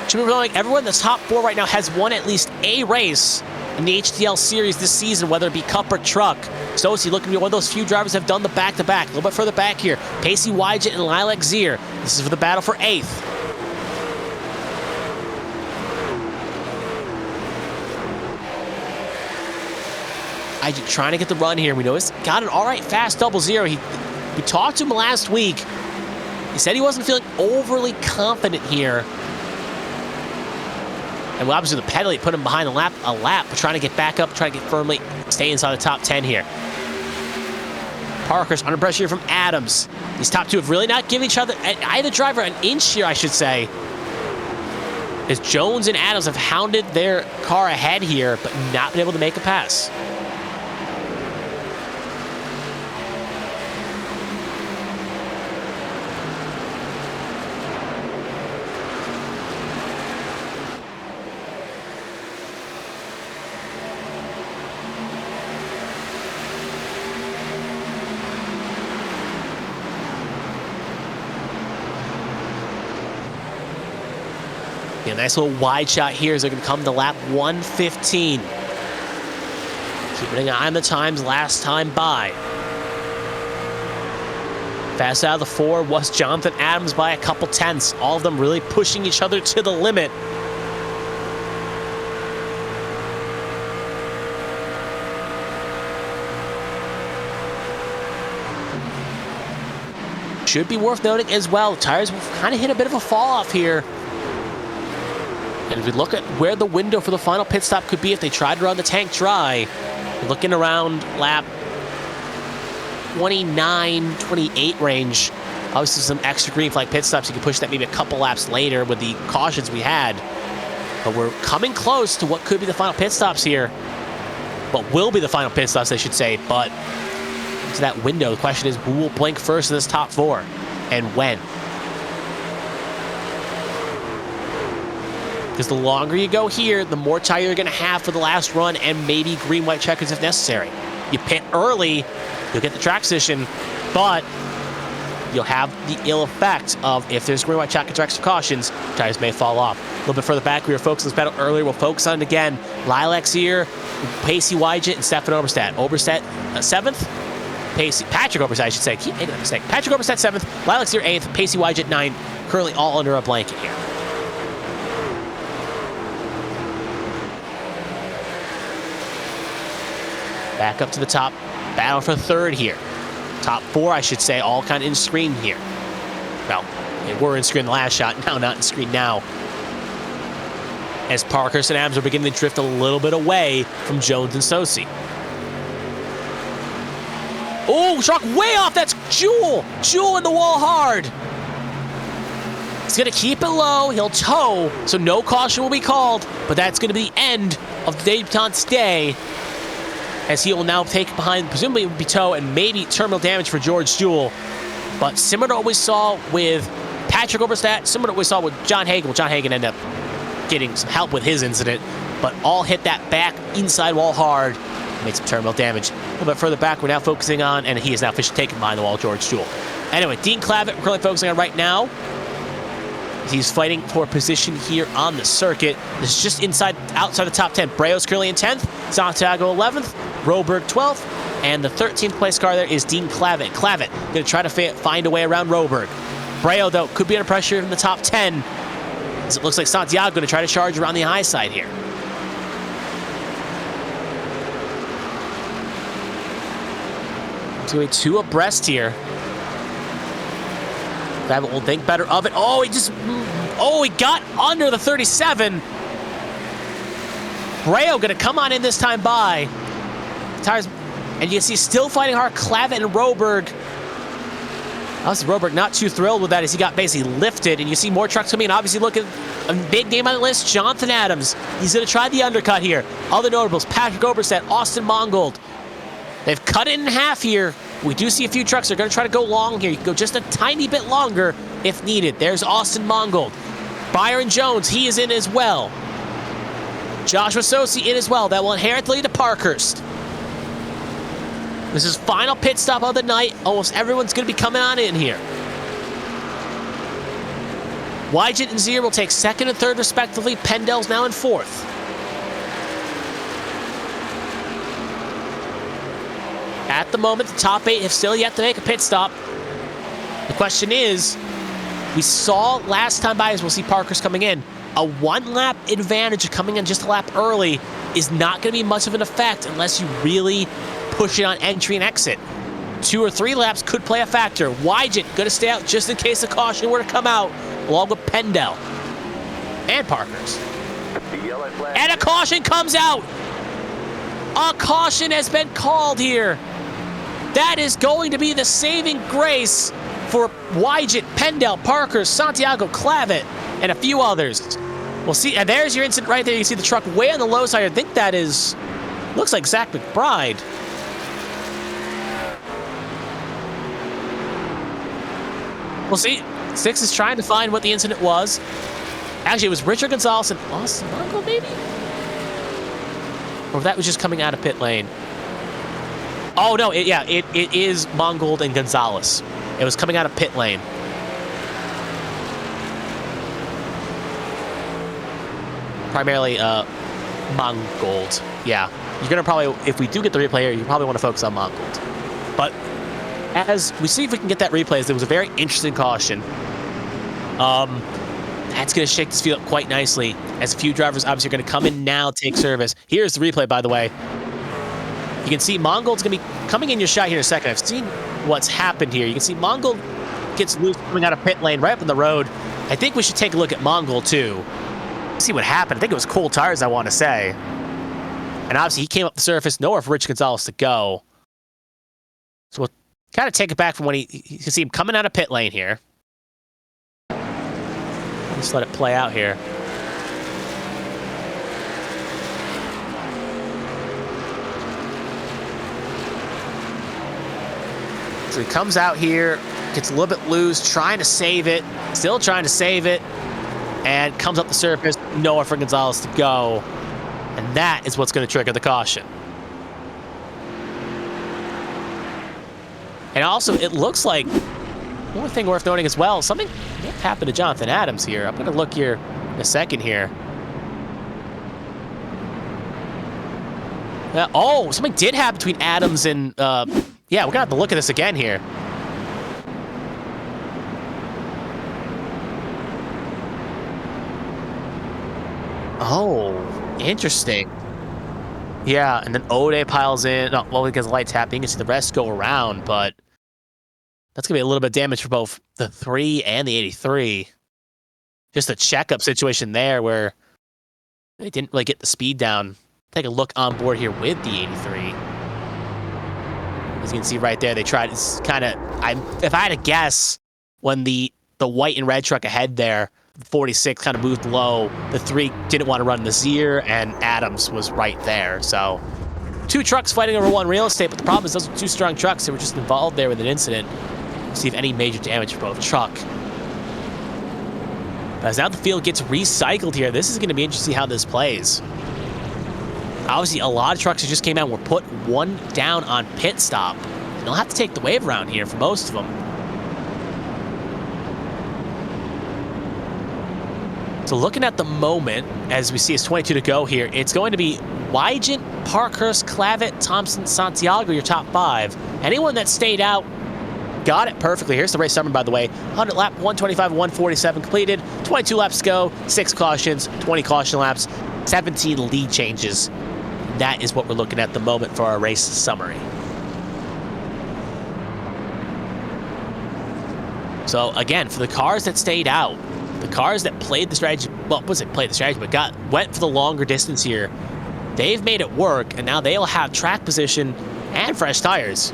Should be knowing everyone in the top 4 right now has won at least a race in the HTL series this season, whether it be Cup or Truck. Sosi looking to be one of those few drivers that have done the back-to-back. A little bit further back here, Pacey Wygett and Lilac Zier. This is for the battle for 8th. Wygett trying to get the run here. We know he's got an all right fast 00. We talked to him last week. He said he wasn't feeling overly confident here. And obviously the penalty put him behind a lap, but trying to get back up, trying to get firmly, stay inside the top 10 here. Parkhurst under pressure here from Adams. These top 2 have really not given each other, either driver, an inch here, I should say. As Jones and Adams have hounded their car ahead here, but not been able to make a pass. Yeah, nice little wide shot here as they're going to come to lap 115. Keeping an eye on the times last time by. Fast out of the 4 was Jonathan Adams by a couple tenths. All of them really pushing each other to the limit. Should be worth noting as well, tires will kind of hit a bit of a fall off here. And if we look at where the window for the final pit stop could be if they tried to run the tank dry, looking around lap 29, 28 range. Obviously some extra green flag pit stops. You can push that maybe a couple laps later with the cautions we had. But we're coming close to what could be the final pit stops here. what will be the final pit stops, I should say. But to that window, the question is, who will blink first in this top 4 and when? Because the longer you go here, the more time you're going to have for the last run and maybe green-white checkers if necessary. You pit early, you'll get the track position, but you'll have the ill effect of if there's green-white checkers or extra cautions, tires may fall off. A little bit further back, we were focused on this battle earlier. We'll focus on it again. Lilacs here, Pacey Wygent, and Stefan Oberstadt. Oberstadt 7th. Patrick Oberstadt, I should say. Keep making that mistake. Patrick Oberstadt 7th. Lilacs here 8th. Pacey Wygent 9th. Currently all under a blanket here. Back up to the top. Battle for 3rd here. Top 4, I should say, all kind of in screen here. Well, they were in screen the last shot. Now not in screen now. As Parkhurst and Adams are beginning to drift a little bit away from Jones and Sosi. Oh, truck way off. That's Jewel. Jewel in the wall hard. He's going to keep it low. He'll tow, so no caution will be called. But that's going to be the end of the debutante's day, as he will now take behind, presumably it would be tow and maybe terminal damage for George Jewell. But similar to what we saw with Patrick Oberstadt, similar to what we saw with John Hagen. Well, John Hagen ended up getting some help with his incident, but all hit that back inside wall hard, made some terminal damage. A little bit further back, we're now focusing on, and he is now officially taken behind the wall, George Jewell. Anyway, Dean Clavitt, we're currently focusing on right now. He's fighting for position here on the circuit. This is just outside the top 10. Breo's currently in 10th, Santiago 11th, Roberg 12th, and the 13th place car there is Dean Clavitt. Clavitt going to try to find a way around Roberg. Breo, though, could be under pressure in the top 10, as it looks like Santiago going to try to charge around the high side here. It's going to be 2 abreast here. Clavitt will think better of it. Oh, he got under the 37. Breo going to come on in this time by. Tires, and you can see still fighting hard, Clavitt and Roberg. Obviously, Roberg not too thrilled with that as he got basically lifted, and you see more trucks coming in. Obviously, look at a big name on the list, Jonathan Adams. He's going to try the undercut here. Other notables, Patrick Oberstadt, Austin Mongold. They've cut it in half here. We do see a few trucks. They're going to try to go long here. You can go just a tiny bit longer if needed. There's Austin Mongold. Byron Jones, he is in as well. Joshua Sosi in as well. That will inherit the lead to Parkhurst. This is final pit stop of the night. Almost everyone's going to be coming on in here. Wygent and Zier will take 2nd and 3rd respectively. Pendell's now in 4th. At the moment, the top 8 have still yet to make a pit stop. The question is, we saw last time by, as we'll see Parkhurst coming in, a 1-lap advantage of coming in just a lap early is not going to be much of an effect unless you really push it on entry and exit. 2 or 3 laps could play a factor. Wygent going to stay out just in case a caution were to come out, along with Pendell and Parkhurst. And a caution comes out. A caution has been called here. That is going to be the saving grace for Wygent, Pendell, Parkhurst, Santiago, Clavitt, and a few others. We'll see. And there's your incident right there. You see the truck way on the low side. I think that is, looks like Zach McBride. We'll see. 6 is trying to find what the incident was. Actually, it was Richard Gonzalez and Austin Mongo, maybe? Or that was just coming out of pit lane. Oh, no, it is Mongold and Gonzalez. It was coming out of pit lane. Primarily, Mongold. Yeah. You're going to probably, if we do get the replay here, you probably want to focus on Mongold. But as we see if we can get that replay, there was a very interesting caution. That's going to shake this field up quite nicely, as a few drivers obviously are going to come in now, take service. Here's the replay, by the way. You can see Mongold's going to be coming in your shot here in a second. I've seen what's happened here. You can see Mongold gets loose coming out of pit lane right up in the road. I think we should take a look at Mongold, too. See what happened. I think it was cold tires, I want to say. And obviously, he came up the surface, nowhere for Rich Gonzalez to go. So we'll kind of take it back from when you can see him coming out of pit lane here. Just let it play out here. So he comes out here, gets a little bit loose, trying to save it, still trying to save it, and comes up the surface, nowhere for Gonzalez to go. And that is what's going to trigger the caution. And also, it looks like, one thing worth noting as well, something happened to Jonathan Adams here. I'm going to look here in a second here. Oh, something did happen between Adams and, yeah, we're going to have to look at this again here. Oh, interesting. Yeah, and then Ode piles in. Oh, well, because the light's happening, you can see the rest go around, but that's going to be a little bit of damage for both the 3 and the 83. Just a checkup situation there where they didn't really get the speed down. Take a look on board here with the 83. As you can see right there, they tried to kind of, if I had to guess, when the white and red truck ahead there, 46 kind of moved low, the 3 didn't want to run the Zier, and Adams was right there. So 2 trucks fighting over 1 real estate, but the problem is those are 2 strong trucks that were just involved there with an incident. We'll see if any major damage for both truck. But as now the field gets recycled here, this is going to be interesting to see how this plays. Obviously, a lot of trucks that just came out were put 1 down on pit stop. And they'll have to take the wave around here for most of them. So looking at the moment, as we see it's 22 to go here, it's going to be Wygant, Parkhurst, Clavitt, Thompson, Santiago, your top 5. Anyone that stayed out got it perfectly. Here's the race summary, by the way. 100 lap, 125, 147 completed, 22 laps to go, 6 cautions, 20 caution laps, 17 lead changes. That is what we're looking at the moment for our race summary. So again, for the cars that stayed out, the cars that played the strategy, well, wasn't played the strategy, but went for the longer distance here, they've made it work, and now they'll have track position and fresh tires.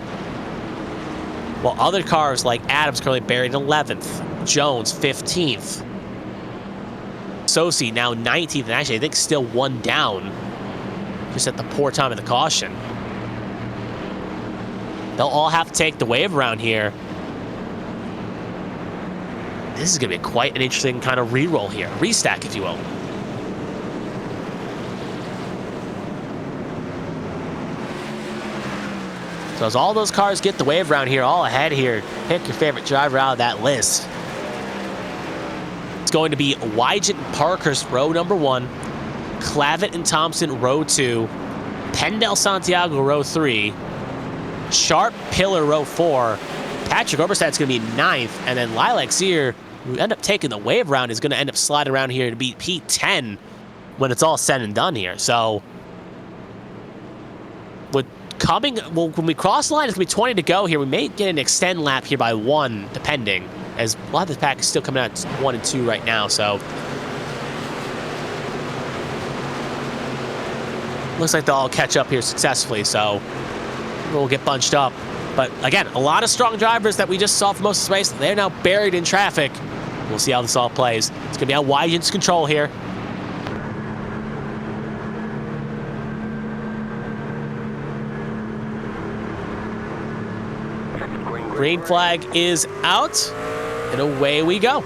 While other cars like Adams currently buried 11th, Jones 15th, Sosi now 19th, and actually I think still 1 down, just at the poor time of the caution. They'll all have to take the wave around here. This is going to be quite an interesting kind of re-roll here. Restack, if you will. So as all those cars get the wave around here, all ahead here, pick your favorite driver out of that list. It's going to be Wygant and Parkhurst, row number 1. Clavitt and Thompson, row 2. Pendel Santiago, row 3. Sharp Pillar, row 4. Patrick Oberstadt's going to be 9th. And then Lilac Zier, who end up taking the wave round, is going to end up sliding around here to be P10 when it's all said and done here. So, when we cross the line, it's going to be 20 to go here. We may get an extend lap here by 1, depending, as a lot of the pack is still coming out 1 and 2 right now. So, looks like they'll all catch up here successfully. So, we'll get bunched up. But again, a lot of strong drivers that we just saw for most of the race, they're now buried in traffic. We'll see how this all plays. It's going to be on Wygant's control here. Green flag is out, and away we go.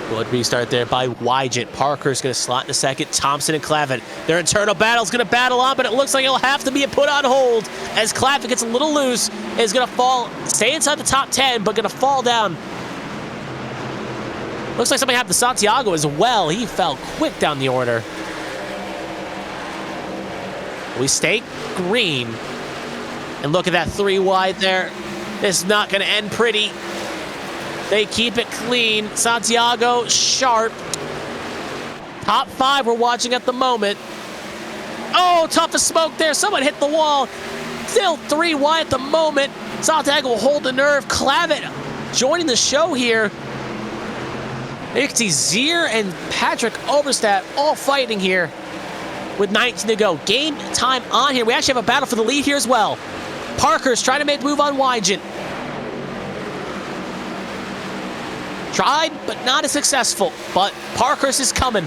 Good restart there by Wygant. Parker's going to slot in a second. Thompson and Clavitt. Their internal battle is going to battle on, but it looks like it'll have to be put on hold as Clavitt gets a little loose. Is going to fall, stay inside the top 10, but going to fall down. Looks like something happened to Santiago as well. He fell quick down the order. We stay green. And look at that 3 wide there. This is not going to end pretty. They keep it clean. Santiago, Sharp. Top 5 we're watching at the moment. Oh, tough as smoke there. Someone hit the wall. Still 3 wide at the moment. Santiago will hold the nerve. Clavitt joining the show here. You can see Zier and Patrick Oberstadt all fighting here with 19 to go. Game time on here. We actually have a battle for the lead here as well. Parker's trying to make a move on Wygant. Tried, but not as successful. But Parkhurst is coming,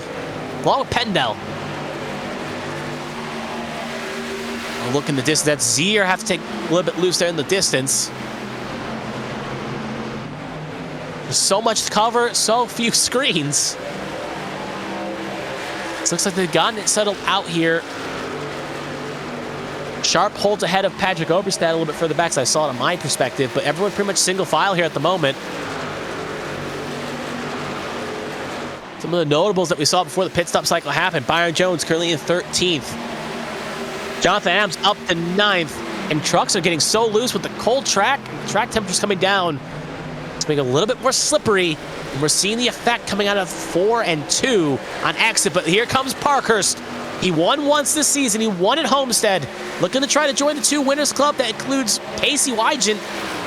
along with Pendel. Look in the distance. That's Zier have to take a little bit loose there in the distance. There's so much cover, so few screens. It looks like they've gotten it settled out here. Sharp holds ahead of Patrick Oberstadt a little bit further back, so I saw it on my perspective, but everyone pretty much single file here at the moment. Some of the notables that we saw before the pit stop cycle happened. Byron Jones currently in 13th. Jonathan Adams up to 9th, and trucks are getting so loose with the cold track. Track temperatures coming down. It's making it a little bit more slippery, and we're seeing the effect coming out of 4 and 2 on exit, but here comes Parkhurst. He won once this season. He won at Homestead. Looking to try to join the 2 winners club that includes Pacey Wygant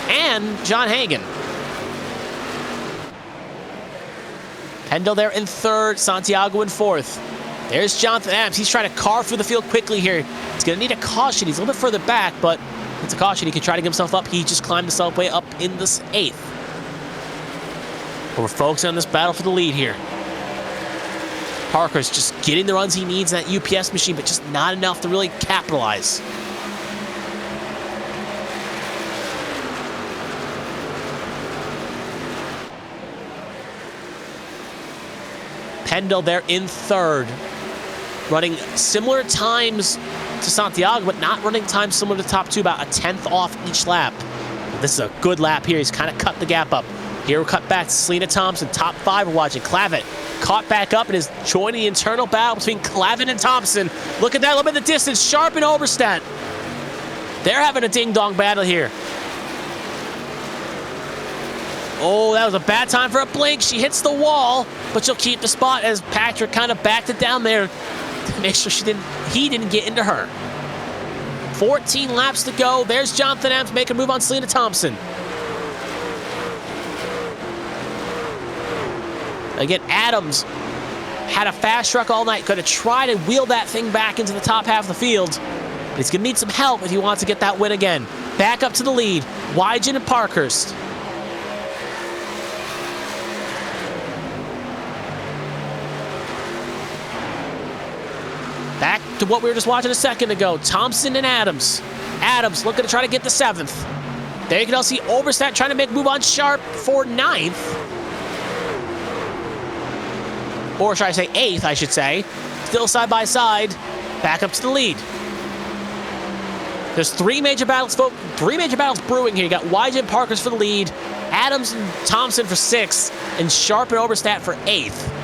and John Hagen. Pendel there in 3rd, Santiago in 4th. There's Jonathan Adams. He's trying to carve through the field quickly here. He's going to need a caution. He's a little bit further back, but it's a caution. He can try to get himself up. He just climbed himself way up in this 8th. But we're focusing on this battle for the lead here. Parker's just getting the runs he needs in that UPS machine, but just not enough to really capitalize. Pendel there in 3rd. Running similar times to Santiago, but not running times similar to the top 2, about a 10th off each lap. This is a good lap here. He's kind of cut the gap up. Here we'll cut back to Selena Thompson. Top 5 we're watching. Clavitt caught back up and is joining the internal battle between Clavitt and Thompson. Look at that, look at the distance. Sharp and Oberstadt. They're having a ding-dong battle here. Oh, that was a bad time for a blink. She hits the wall, but she'll keep the spot as Patrick kind of backed it down there to make sure he didn't get into her. 14 laps to go. There's Jonathan Adams making a move on Selena Thompson. Again, Adams had a fast truck all night. Going to try to wheel that thing back into the top half of the field. But he's going to need some help if he wants to get that win again. Back up to the lead. Wygant and Parkhurst. Back to what we were just watching a second ago. Thompson and Adams. Adams looking to try to get the 7th. There you can also see Oberstadt trying to make a move on Sharp for 9th. Or should I say 8th, I should say. Still side by side. Back up to the lead. There's 3 major battles, folks. 3 major battles brewing here. You got Wygant and Parkhurst for the lead. Adams and Thompson for 6th. And Sharp and Oberstadt for 8th.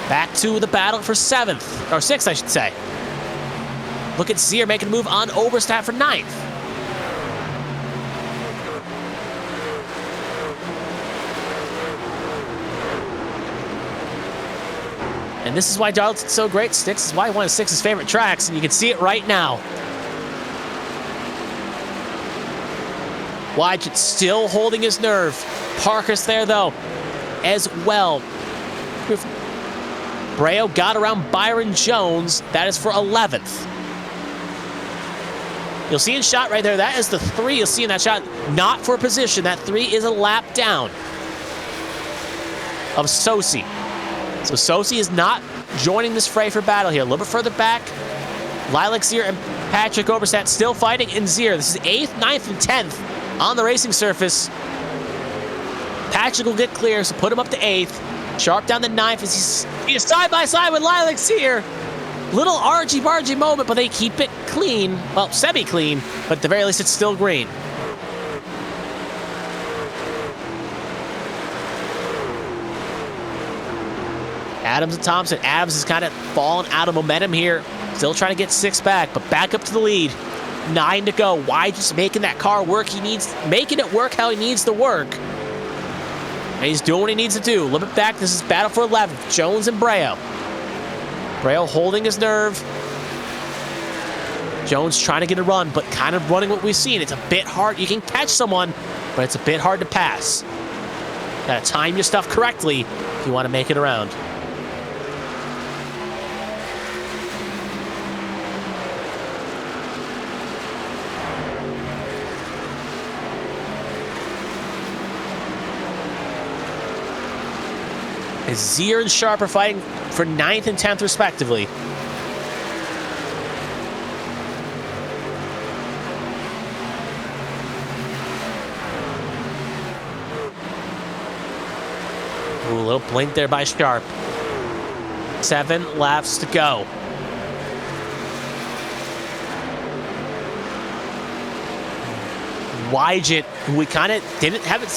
Back to the battle for 7th, or 6th, I should say. Look at Zier making a move on Oberstadt for 9th. And this is why Darlington's so great. Styx is why one of Styx's favorite tracks, and you can see it right now. Wygant still holding his nerve. Parkhurst there, though, as well. Breo got around Byron Jones. That is for 11th. You'll see in shot right there, that is the 3 you'll see in that shot. Not for position. That 3 is a lap down of Sosi. So Sosi is not joining this fray for battle here. A little bit further back, Lilac Zier and Patrick Oberstadt still fighting in Zier. This is 8th, 9th, and 10th on the racing surface. Patrick will get clear, so put him up to 8th. Sharp down the 9th as he's side by side with Lilac Zier. Little argy-bargy moment, but they keep it clean. Well, semi-clean, but at the very least it's still green. Adams and Thompson. Adams is kind of fallen out of momentum here. Still trying to get 6 back, but back up to the lead. 9 to go. Wygant's making that car work. Making it work how he needs to work. And he's doing what he needs to do. A little bit back. This is battle for 11th. Jones and Breo. Breo holding his nerve. Jones trying to get a run, but kind of running what we've seen. It's a bit hard. You can catch someone, but it's a bit hard to pass. Gotta time your stuff correctly if you want to make it around. as Zier and Sharp are fighting for 9th and 10th respectively. Ooh, a little blink there by Sharp. 7 laps to go. Wygant, who we kind of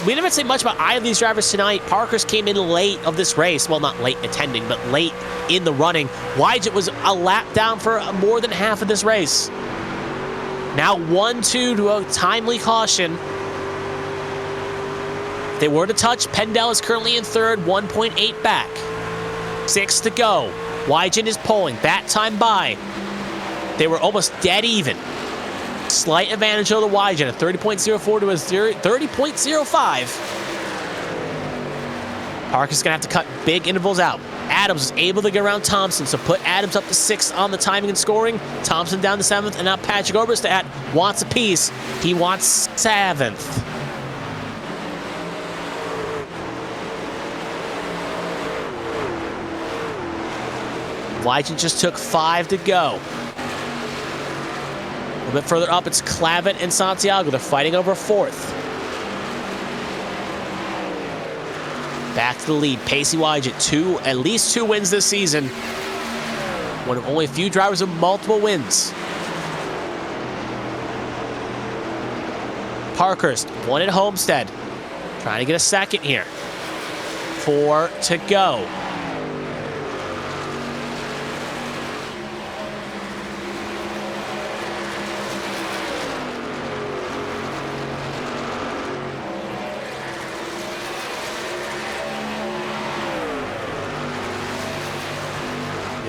we didn't say much about either of these drivers tonight. Parker's came in late of this race. Well, not late attending, but late in the running. Wygant was a lap down for more than half of this race. Now 1-2 to a timely caution. If they were to touch, Pendel is currently in 3rd, 1.8 back. 6 to go. Wygant is pulling. That time by. They were almost dead even. Slight advantage over the Wygant, a 30.04 to a 30.05. Parker's going to have to cut big intervals out. Adams is able to get around Thompson, so put Adams up to 6th on the timing and scoring. Thompson down to 7th, and now Patrick Oberstadt wants a piece. He wants 7th. Wygant just took 5 to go. A little bit further up, it's Clavitt and Santiago. They're fighting over 4th. Back to the lead. Pacey Wygant, at least 2 wins this season. One of only a few drivers with multiple wins. Parkhurst, 1 at Homestead. Trying to get a 2nd here. 4 to go.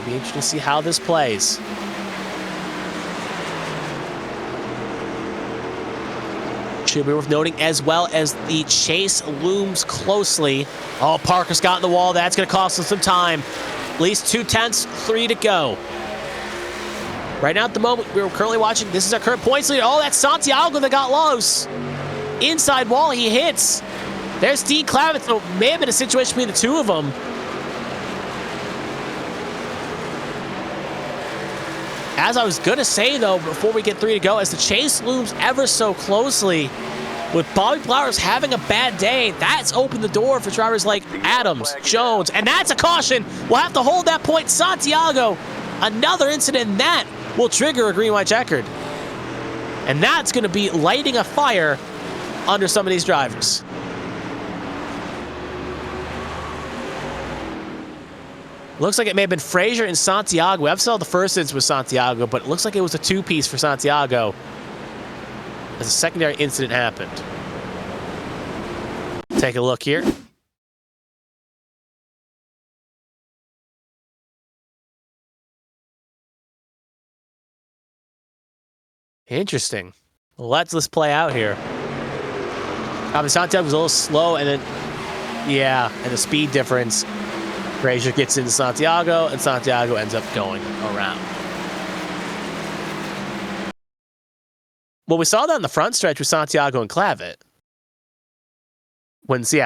Be interesting to see how this plays. Should be worth noting as well as the chase looms closely. Oh, Parker's got in the wall. That's going to cost us some time. At least 2/10, 3 to go. Right now at the moment, we're currently watching. This is our current points leader. Oh, that's Santiago that got loose. Inside wall, he hits. There's Dean Clavitt. So it may have been a situation between the two of them. As I was going to say, though, before we get 3 to go, as the chase looms ever so closely, with Bobby Flowers having a bad day, that's opened the door for drivers like Adams, Jones, and that's a caution. We'll have to hold that point. Santiago, another incident, that will trigger a green-white checkered. And that's going to be lighting a fire under some of these drivers. Looks like it may have been Frazier and Santiago. We haven't saw the first instance with Santiago, but it looks like it was a 2-piece for Santiago as a secondary incident happened. Take a look here. Interesting. Well, let's play out here. Santiago was a little slow, and then, yeah, and the speed difference. Frazier gets into Santiago, and Santiago ends up going around. Well, we saw that in the front stretch with Santiago and Clavitt. We'll see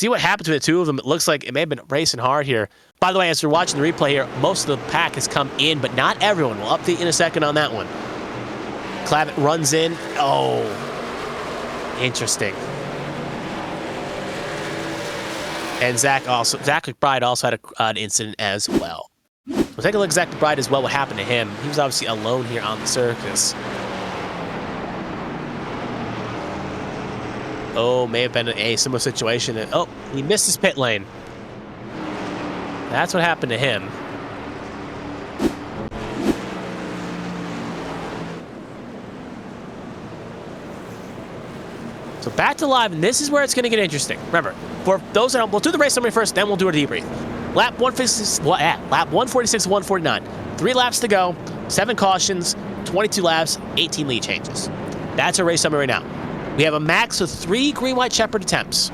what happens with the two of them. It looks like it may have been racing hard here. By the way, as you're watching the replay here, most of the pack has come in, but not everyone. We'll update in a second on that one. Clavitt runs in. Oh, interesting. And Zach McBride also had an incident as well. We'll take a look at Zach McBride as well, what happened to him. He was obviously alone here on the circus. Oh, may have been a similar situation. Oh, he missed his pit lane. That's what happened to him. So back to live, and this is where it's going to get interesting. Remember, for those that don't, we'll do the race summary first, then we'll do a debrief. Lap 146, lap 146 to 149. 3 laps to go, 7 cautions, 22 laps, 18 lead changes. That's our race summary right now. We have a max of 3 green-white checkered attempts.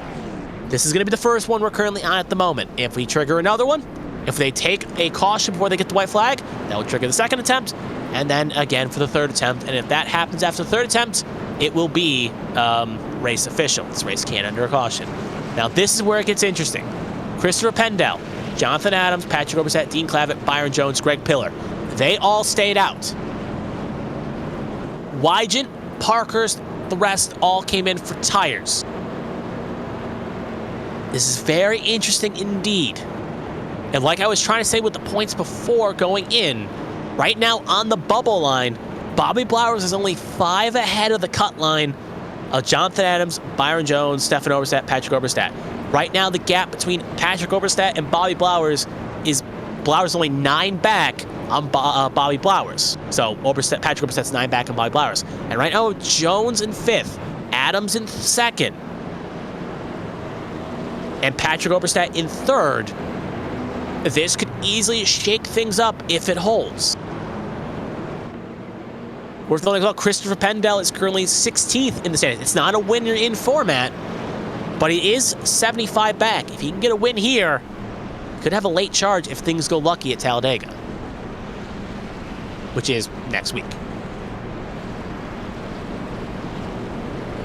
This is going to be the first one we're currently on at the moment. If we trigger another one, if they take a caution before they get the white flag, that will trigger the second attempt, and then again for the third attempt. And if that happens after the third attempt, it will be race official. This race can't under a caution. Now, this is where it gets interesting. Christopher Pendel, Jonathan Adams, Patrick Oberstadt, Dean Clavitt, Byron Jones, Greg Pillar. They all stayed out. Wygant, Parkhurst, the rest all came in for tires. This is very interesting indeed. And like I was trying to say with the points before going in, right now on the bubble line, Bobby Blowers is only 5 ahead of the cut line of Jonathan Adams, Byron Jones, Stefan Oberstadt, Patrick Oberstadt. Right now, the gap between Patrick Oberstadt and Bobby Blowers is Blowers only 9 back on Bobby Blowers. So Patrick Oberstadt's 9 back on Bobby Blowers. And right now, Jones in 5th, Adams in 2nd, and Patrick Oberstadt in 3rd. This could easily shake things up if it holds. Worth noting about Christopher Pendel is currently 16th in the standings. It's not a winner-in format, but he is 75 back. If he can get a win here, could have a late charge if things go lucky at Talladega, which is next week.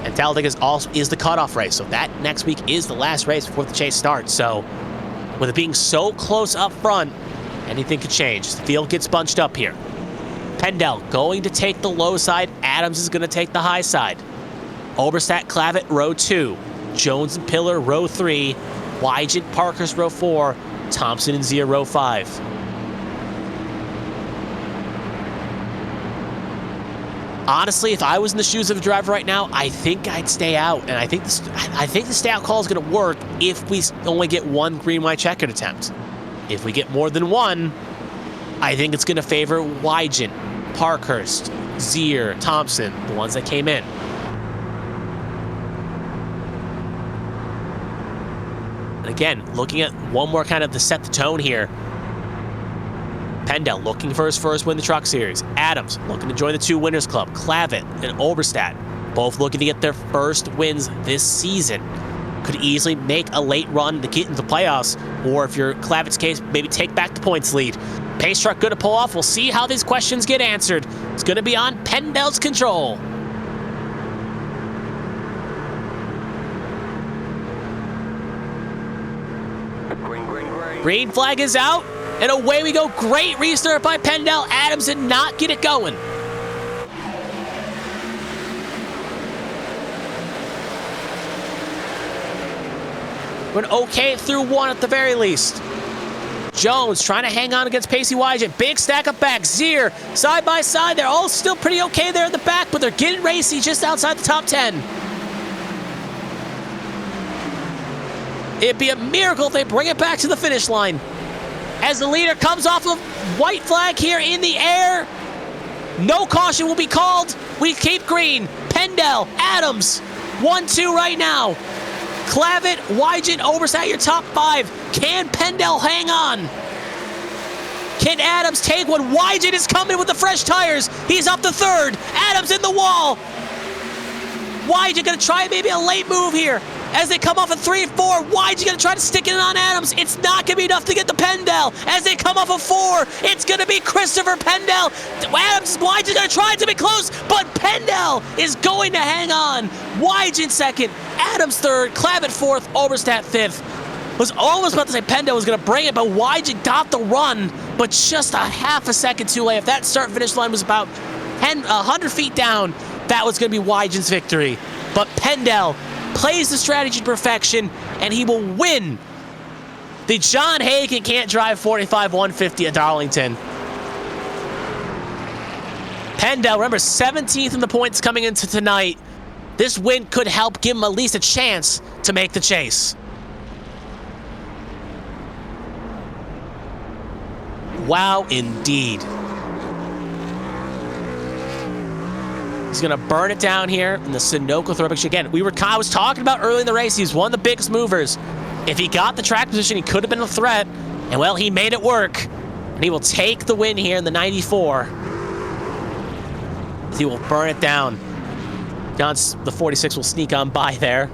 And Talladega is the cutoff race, so that next week is the last race before the chase starts. So with it being so close up front, anything could change. The field gets bunched up here. Pendel going to take the low side. Adams is going to take the high side. Oberstadt, Clavitt, row 2. Jones and Pillar, row 3. Wygant, Parkhurst, row 4. Thompson and Zier, row 5. Honestly, if I was in the shoes of a driver right now, I think I'd stay out. And I think the stay out call is going to work if we only get one green-white checkered attempt. If we get more than one, I think it's going to favor Wygant, Parkhurst, Zier, Thompson, the ones that came in. And again, looking at one more kind of to set the tone here. Pendel looking for his first win in the Truck Series. Adams looking to join the 2 Winners Club. Clavitt and Oberstadt both looking to get their first wins this season. Could easily make a late run to get into the playoffs, or if you're Clavitt's case, maybe take back the points lead. Pace truck good to pull off. We'll see how these questions get answered. It's going to be on Pendel's control. Green flag is out, and away we go. Great restart by Pendel. Adams did not get it going. We're okay through 1 at the very least. Jones trying to hang on against Pacey Wygant. Big stack up back. Zier, side by side. They're all still pretty okay there in the back, but they're getting racy just outside the top 10. It'd be a miracle if they bring it back to the finish line. As the leader comes off of white flag here in the air. No caution will be called. We keep green. Pendel, Adams, 1-2 right now. Clavitt, Wygant, Oberstadt, your top 5. Can Pendel hang on? Can Adams take one? Wygant is coming with the fresh tires. He's up to 3rd. Adams in the wall. Wygant going to try maybe a late move here. As they come off of 3 and 4, Wygant going to try to stick it on Adams. It's not going to be enough to get the Pendel. As they come off of 4, it's going to be Christopher Pendel. Wygant going to try to be close, but Pendel is going to hang on. Wygant 2nd, Adams 3rd, Clavitt 4th, Oberstadt 5th. Was almost about to say Pendel was going to bring it, but Wygant got the run, but just a half a second too late. If that start-finish line was about 100 feet down, that was going to be Wygant's victory. But Pendel plays the strategy to perfection, and he will win the John Hagen Can't Drive 45 150 at Darlington. Pendel, remember, 17th in the points coming into tonight. This win could help give him at least a chance to make the chase. Wow, indeed. He's going to burn it down here in the Sunoco Thoroughbred. Again, I was talking about early in the race, he's one of the biggest movers. If he got the track position, he could have been a threat. And, well, he made it work. And he will take the win here in the 94. He will burn it down. The 46 will sneak on by there.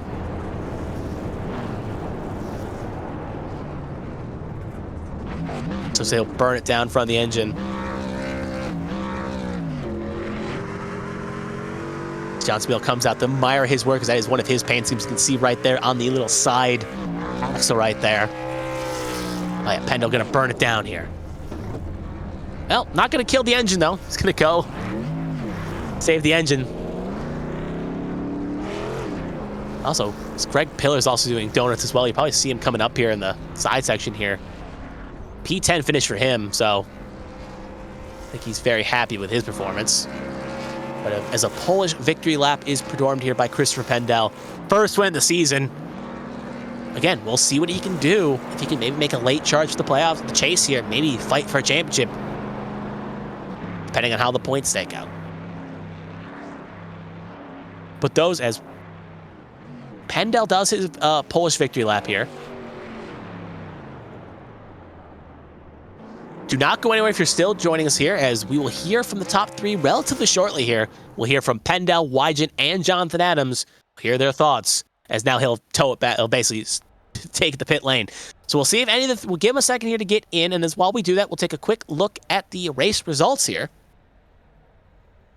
So they'll burn it down from the engine. John Spiel comes out to admire his work, because that is one of his paint schemes. You can see right there on the little side axle right there. Oh, yeah, Pendle going to burn it down here. Well, not going to kill the engine, though. He's going to go save the engine. Also, Greg Pillar's also doing donuts as well. You probably see him coming up here in the side section here. P10 finish for him, so I think he's very happy with his performance. But as a Polish victory lap is performed here by Christopher Pendle, first win of the season. Again, we'll see what he can do. If he can maybe make a late charge for the playoffs, the chase here, maybe fight for a championship, depending on how the points stake out. But those, as Pendle does his Polish victory lap here. Do not go anywhere if you're still joining us here, as we will hear from the top three relatively shortly here. We'll hear from Pendle, Wygant, and Jonathan Adams. We'll hear their thoughts, as now he'll tow it back. He'll basically take the pit lane. So we'll see if any of the... We'll give him a second here to get in, and as while we do that, we'll take a quick look at the race results here.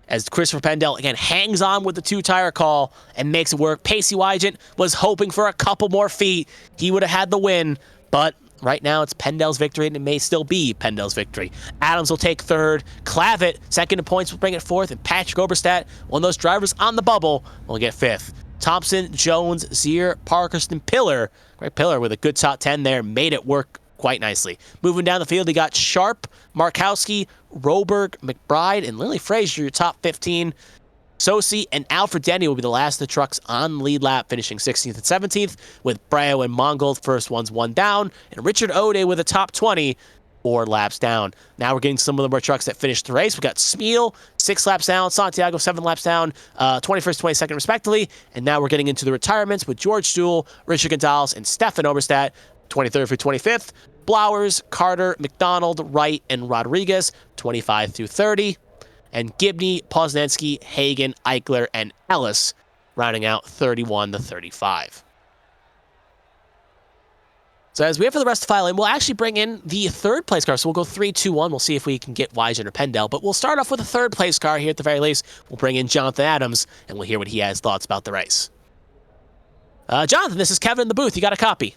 As Christopher Pendle, again, hangs on with the two-tire call and makes it work. Pacey Wygant was hoping for a couple more feet. He would have had the win, but right now it's Pendle's victory, and it may still be Pendle's victory. Adams will take third. Clavitt, second in points, will bring it fourth, and Patrick Oberstadt, one of those drivers on the bubble, will get fifth. Thompson, Jones, Zier, Parkerston, Pillar. Greg Pillar with a good top 10 there, made it work quite nicely. Moving down the field, he got Sharp, Markowski, Roberg, McBride, and Lily Frazier, your top 15. Sosi and Alfred Denny will be the last of the trucks on the lead lap, finishing 16th and 17th, with Breo and Mongold first ones one down, and Richard Ode with a top 20, 4 laps down. Now we're getting some of the more trucks that finished the race. We got Smeal, 6 laps down, Santiago, 7 laps down, 21st, 22nd respectively, and now we're getting into the retirements with George Stuhl, Richard Gonzalez, and Stefan Oberstadt, 23rd through 25th. Blowers, Carter, McDonald, Wright, and Rodriguez, 25 through 30. And Gibney, Poznanski, Hagen, Eichler, and Ellis, rounding out 31 to 35. So as we have for the rest of the file in, we'll actually bring in the third place car. So we'll go 3, 2, 1. We'll see if we can get Wygant or Pendle. But we'll start off with a third place car here at the very least. We'll bring in Jonathan Adams, and we'll hear what he has thoughts about the race. Jonathan, this is Kevin in the booth. You got a copy?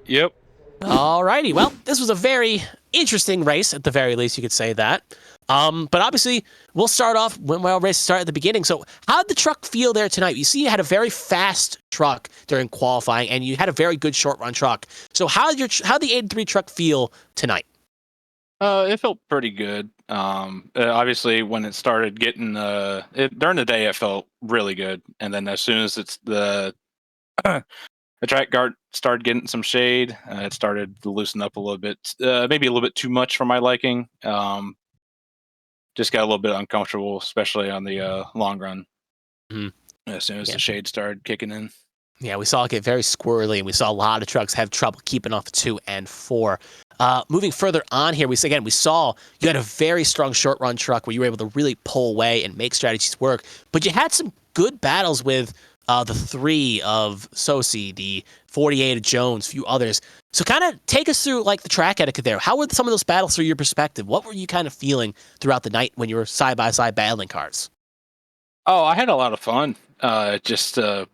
Yep. Alrighty, well, this was a very interesting race, at the very least, you could say that. But obviously, we'll start off when our race started at the beginning. So how did the truck feel there tonight? You see you had a very fast truck during qualifying, and you had a very good short-run truck. So how did the 83 truck feel tonight? It felt pretty good. Obviously, when it started getting during the day, it felt really good, and then as soon as it's the track guard started getting some shade, it started to loosen up a little bit, maybe a little bit too much for my liking. Just got a little bit uncomfortable, especially on the long run. Mm-hmm. As soon as the shade started kicking in. Yeah, we saw it get very squirrely, and we saw a lot of trucks have trouble keeping off 2 and 4. Moving further on here, we saw you had a very strong short-run truck where you were able to really pull away and make strategies work, but you had some good battles with the 3 of Sosi, the 48 of Jones, a few others. So kind of take us through like the track etiquette there. How were some of those battles through your perspective? What were you kind of feeling throughout the night when you were side-by-side battling cars? Oh, I had a lot of fun. Just to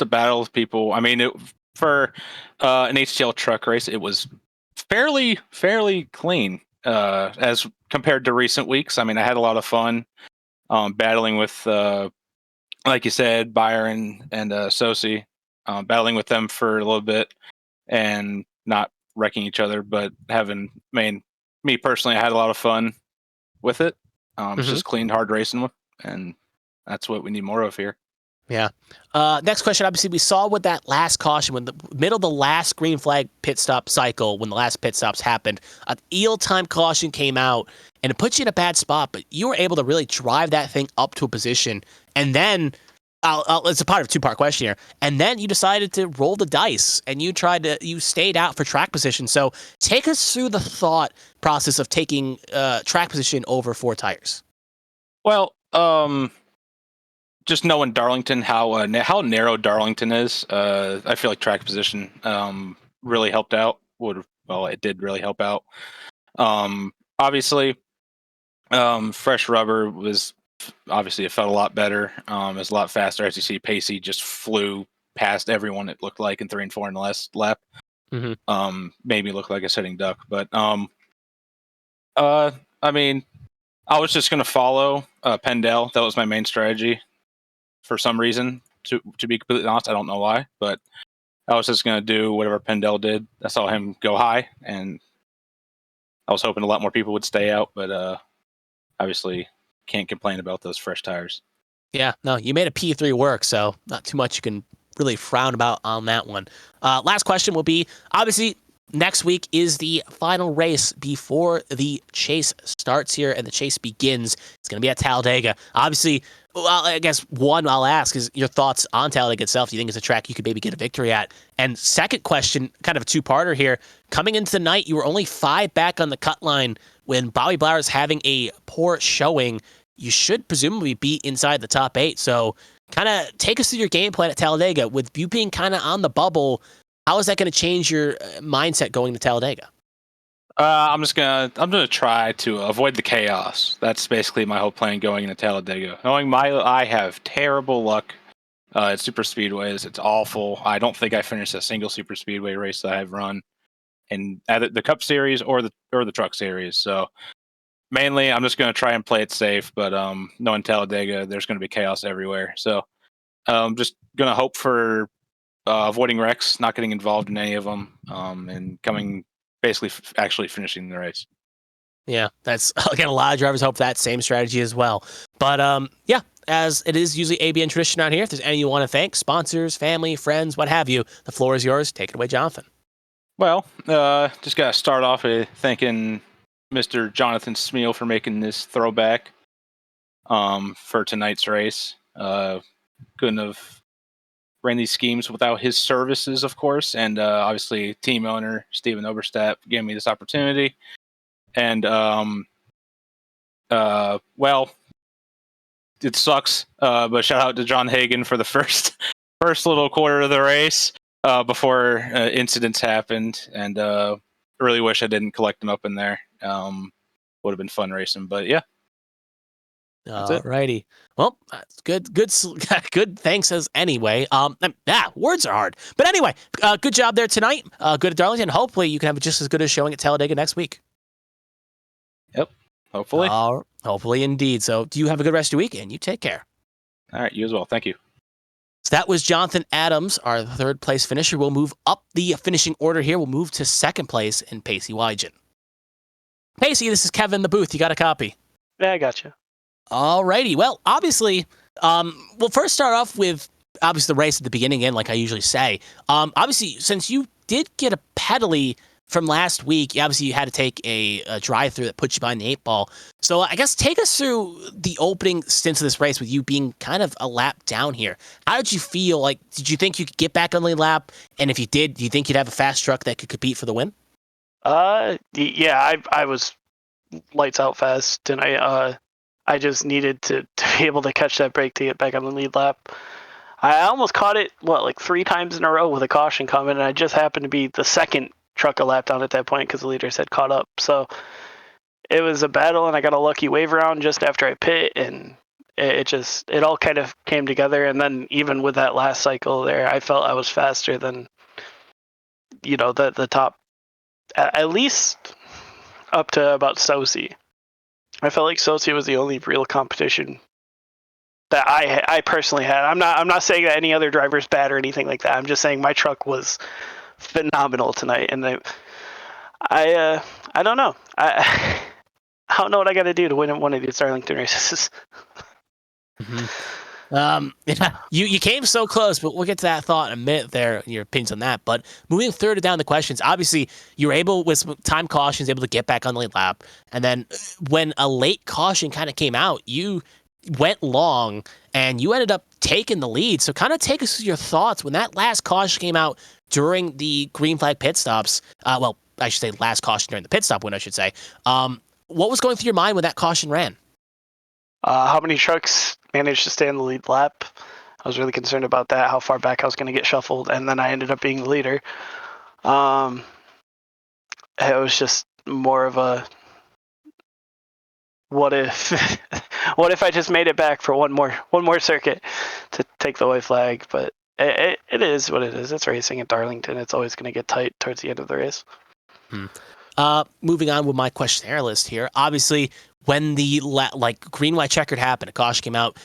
battle with people. I mean, for an HTL truck race, it was fairly clean as compared to recent weeks. I mean, I had a lot of fun battling with, like you said, Byron and Sosi, battling with them for a little bit and not wrecking each other, but me personally, I had a lot of fun with it. It's just clean, hard racing with, and that's what we need more of here. Yeah. Next question. Obviously, we saw with that last caution, when the middle of the last green flag pit stop cycle, when the last pit stops happened, an eel time caution came out, and it puts you in a bad spot, but you were able to really drive that thing up to a position, and then, it's a part of a two-part question here, and then you decided to roll the dice, and you stayed out for track position. So take us through the thought process of taking track position over 4 tires. Well, just knowing Darlington, how narrow Darlington is, I feel like track position really helped out. It did really help out. Obviously, fresh rubber was obviously it felt a lot better. It was a lot faster. As you see, Pacey just flew past everyone. It looked like in 3 and 4 in the last lap. Made me look like a sitting duck. But I mean, I was just gonna follow Pendel. That was my main strategy for some reason. To be completely honest, I don't know why, but I was just gonna do whatever Pendel did. I saw him go high, and I was hoping a lot more people would stay out, but obviously can't complain about those fresh tires. Yeah, no, you made a P3 work, so not too much you can really frown about on that one. Last question will be, obviously, next week is the final race before the chase starts here and the chase begins. It's going to be at Talladega. Obviously, well, I guess one I'll ask is your thoughts on Talladega itself. Do you think it's a track you could maybe get a victory at? And second question, kind of a two-parter here. Coming into the night, you were only 5 back on the cut line when Bobby Blauer is having a poor showing. You should presumably be inside the top 8. So kind of take us through your game plan at Talladega. With you being kind of on the bubble, how is that going to change your mindset going to Talladega? I'm gonna try to avoid the chaos. That's basically my whole plan going into Talladega. Knowing I have terrible luck at super speedways. It's awful. I don't think I finished a single super speedway race that I've run in either the Cup Series or the Truck Series. So mainly, I'm just going to try and play it safe, but knowing Talladega, there's going to be chaos everywhere. So just going to hope for avoiding wrecks, not getting involved in any of them, and coming basically actually finishing the race. Yeah, that's, again, a lot of drivers hope that same strategy as well. But yeah, as it is usually ABN tradition out here, if there's any you want to thank, sponsors, family, friends, what have you, the floor is yours. Take it away, Jonathan. Well, just got to start off with thanking Mr. Jonathan Smeal for making this throwback for tonight's race. Couldn't have ran these schemes without his services, of course, and obviously team owner Steven Oberstadt gave me this opportunity. And well, it sucks, but shout out to John Hagen for the first little quarter of the race before incidents happened, and really wish I didn't collect him up in there. Would have been fun racing, but yeah. Alrighty. Well, good. Thanks as anyway. Words are hard, but anyway, good job there tonight. Good at Darlington. Hopefully, you can have just as good a showing at Talladega next week. Yep. Hopefully. Hopefully, indeed. So, do you have a good rest of your weekend? You take care. All right. You as well. Thank you. So that was Jonathan Adams, our third place finisher. We'll move up the finishing order here. We'll move to second place in Pacey Wygen. Pacey, this is Kevin in the booth. You got a copy? Yeah, I got you. Alrighty. Well, obviously, we'll first start off with obviously the race at the beginning again, like I usually say. Obviously, since you did get a penalty from last week, obviously you had to take a drive-through that put you behind the 8 ball. So I guess take us through the opening stints of this race with you being kind of a lap down here. How did you feel? Like, did you think you could get back on the lap? And if you did, do you think you'd have a fast truck that could compete for the win? Yeah, I was lights out fast, and I just needed to be able to catch that break to get back on the lead lap. I almost caught it, like 3 times in a row with a caution coming, and I just happened to be the second truck a lap down at that point because the leaders had caught up. So it was a battle, and I got a lucky wave around just after I pit, and it all kind of came together. And then even with that last cycle there, I felt I was faster than, the top, at least up to about Sosi. I felt like Sosi was the only real competition that I personally had. I'm not saying that any other driver's bad or anything like that. I'm just saying my truck was phenomenal tonight, and I don't know. I don't know what I got to do to win one of these Darlington races. You came so close, but we'll get to that thought in a minute there, your opinions on that. But moving further down the questions, obviously you were able, with some time cautions, able to get back on the late lap. And then when a late caution kind of came out, you went long and you ended up taking the lead. So kind of take us through your thoughts when that last caution came out during the green flag pit stops. Well, I should say last caution during the pit stop win, I should say. What was going through your mind when that caution ran? How many trucks managed to stay on the lead lap? I was really concerned about that, how far back I was going to get shuffled, and then I ended up being the leader. It was just more of a what if I just made it back for one more circuit to take the white flag. But It is what it is. It's racing at Darlington. It's always going to get tight towards the end of the race. Moving on with my questionnaire list here. Obviously, when the green, white, checkered happened, a caution came out.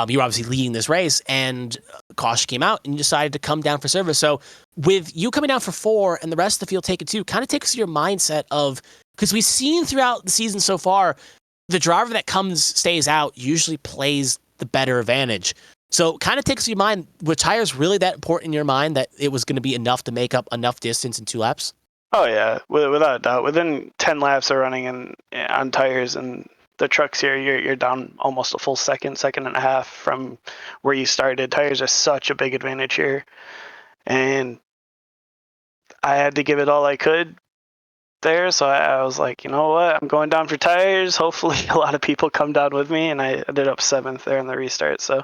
You were obviously leading this race, and a caution came out, and you decided to come down for service. So, with you coming down for 4 and the rest of the field taking 2, kind of takes your mindset of, because we've seen throughout the season so far, the driver that stays out usually plays the better advantage. So, kind of takes your mind, were tires really that important in your mind that it was going to be enough to make up enough distance in 2 laps? Oh yeah, without a doubt. Within 10 laps of running on tires and the trucks here, you're down almost a full second and a half from where you started. Tires are such a big advantage here, and I had to give it all I could there. So I was like, you know what, I'm going down for tires. Hopefully, a lot of people come down with me, and I ended up 7th there in the restart. So.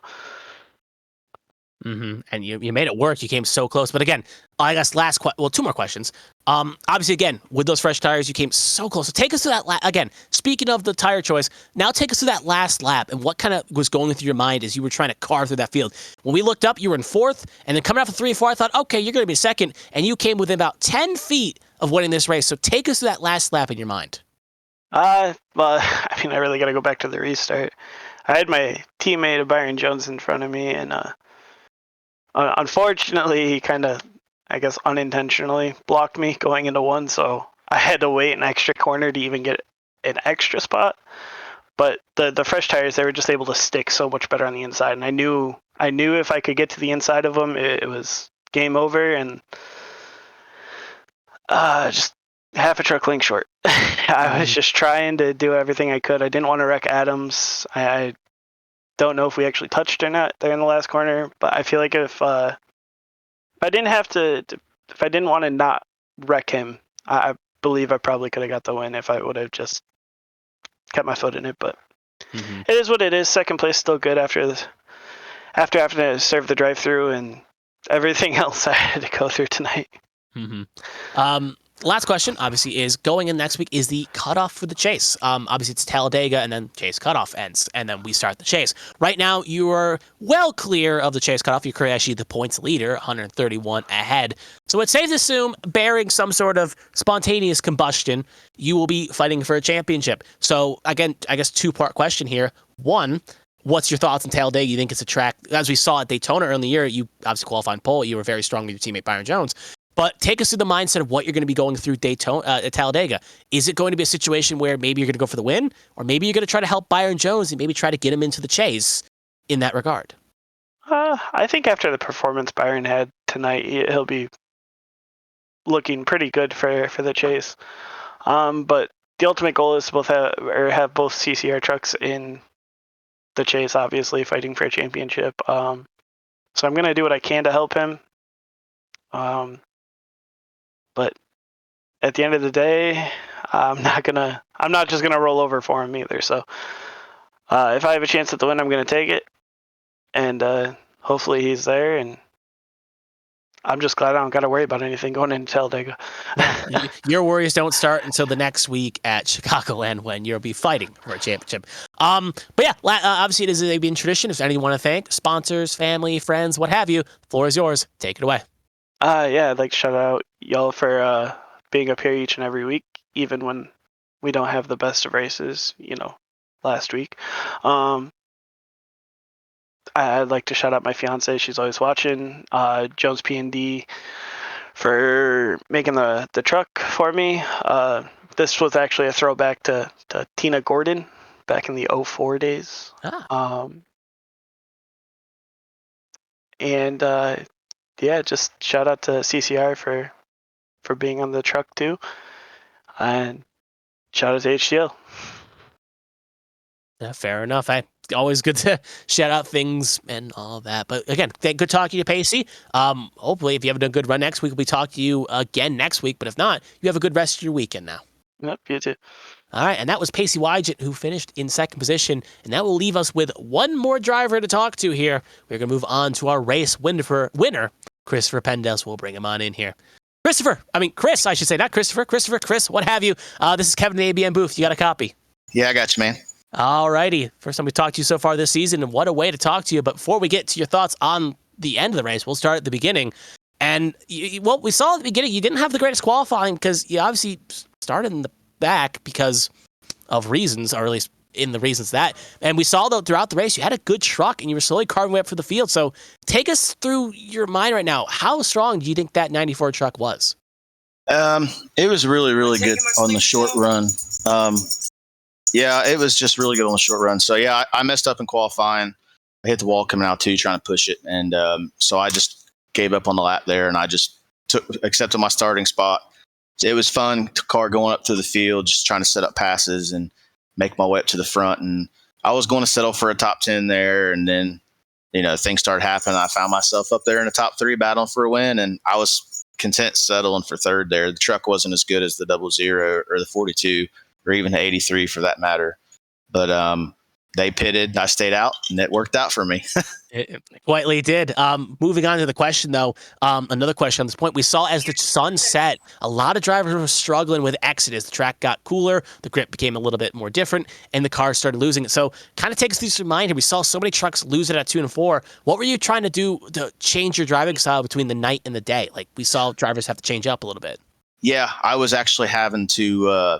And you made it work. You came so close. But again, I guess 2 more questions. Obviously, again, with those fresh tires, you came so close. So take us to that, again, speaking of the tire choice, now take us to that last lap and what kind of was going through your mind as you were trying to carve through that field. When we looked up, you were in 4th, and then coming out for 3 and 4, I thought, okay, you're going to be 2nd, and you came within about 10 feet of winning this race. So take us to that last lap in your mind. Well, I mean, I really got to go back to the restart. I had my teammate Byron Jones in front of me, and unfortunately, he kind of, I guess, unintentionally blocked me going into 1, so I had to wait an extra corner to even get an extra spot. But the fresh tires, they were just able to stick so much better on the inside, and I knew if I could get to the inside of them, it was game over, and just half a truck length short. I was just trying to do everything I could. I didn't want to wreck Adams. I don't know if we actually touched or not there in the last corner, but I feel like if I didn't want to not wreck him, I believe I probably could have got the win if I would have just kept my foot in it. But it is what it is. 2nd place still good after having to serve the drive-through and everything else I had to go through tonight. Last question, obviously, is going in next week is the cutoff for the chase. Obviously, it's Talladega, and then chase cutoff ends, and then we start the chase. Right now, you are well clear of the chase cutoff. You're actually the points leader, 131 ahead. So it's safe to assume, barring some sort of spontaneous combustion, you will be fighting for a championship. So, again, I guess 2-part question here. 1, what's your thoughts on Talladega? You think it's a track, as we saw at Daytona early in the year, you obviously qualified in pole. You were very strong with your teammate Byron Jones. But take us through the mindset of what you're going to be going through at Talladega. Is it going to be a situation where maybe you're going to go for the win, or maybe you're going to try to help Byron Jones and maybe try to get him into the chase in that regard? I think after the performance Byron had tonight, he'll be looking pretty good for the chase. But the ultimate goal is to have both CCR trucks in the chase, obviously fighting for a championship. So I'm going to do what I can to help him. But at the end of the day, I'm not just gonna roll over for him either. So if I have a chance at the win, I'm gonna take it, and hopefully he's there. And I'm just glad I don't got to worry about anything going into Talladega. Your worries don't start until the next week at Chicagoland when you'll be fighting for a championship. But yeah, obviously it is a been tradition. If anyone want to thank sponsors, family, friends, what have you, the floor is yours. Take it away. Yeah, I'd like to shout out y'all for being up here each and every week, even when we don't have the best of races, last week. I'd like to shout out my fiance. She's always watching. Jones P&D for making the truck for me. This was actually a throwback to Tina Gordon back in the 04 days. Yeah, just shout out to CCR for being on the truck too, and shout out to HTL. Yeah, fair enough. Always good to shout out things and all that. But again, good talking to Pacey. Hopefully, if you haven't done a good run next week, we'll be talking to you again next week. But if not, you have a good rest of your weekend now. Yep, you too. All right, and that was Pacey Wygant, who finished in second position, and that will leave us with one more driver to talk to here. We're going to move on to our race winner, Christopher Pendes. We'll bring him on in here. Chris, I should say, not Christopher. Christopher, Chris, what have you. This is Kevin in the ABM booth. You got a copy? Yeah, I got you, man. All righty. First time we talked to you so far this season, and what a way to talk to you. But before we get to your thoughts on the end of the race. We'll start at the beginning. And what we saw at the beginning, you didn't have the greatest qualifying because you obviously started in the back because of reasons, or at least in the reasons that. And we saw, though, throughout the race, you had a good truck and you were slowly carving your way up for the field. So take us through your mind right now. How strong do you think that 94 truck was? It was really, really good on the short run. Yeah, it was just really good on the short run. So, yeah, I messed up in qualifying. I hit the wall coming out, too, trying to push it. And so I just gave up on the lap there, and I just accepted my starting spot. It was fun, car going up through the field, just trying to set up passes and make my way up to the front. And I was going to settle for a top 10 there, and then, things started happening. I found myself up there in the top 3 battling for a win, and I was content settling for third there. The truck wasn't as good as the 00 or the 42 or even the 83 for that matter. But they pitted, I stayed out, and it worked out for me. It quietly did. Moving on to the question, though, another question on this point. We saw as the sun set, a lot of drivers were struggling with exit as the track got cooler, the grip became a little bit more different, and the cars started losing it. So kind of take us through this reminder. We saw so many trucks lose it at 2 and 4. What were you trying to do to change your driving style between the night and the day? Like, we saw drivers have to change up a little bit. Yeah, I was actually having to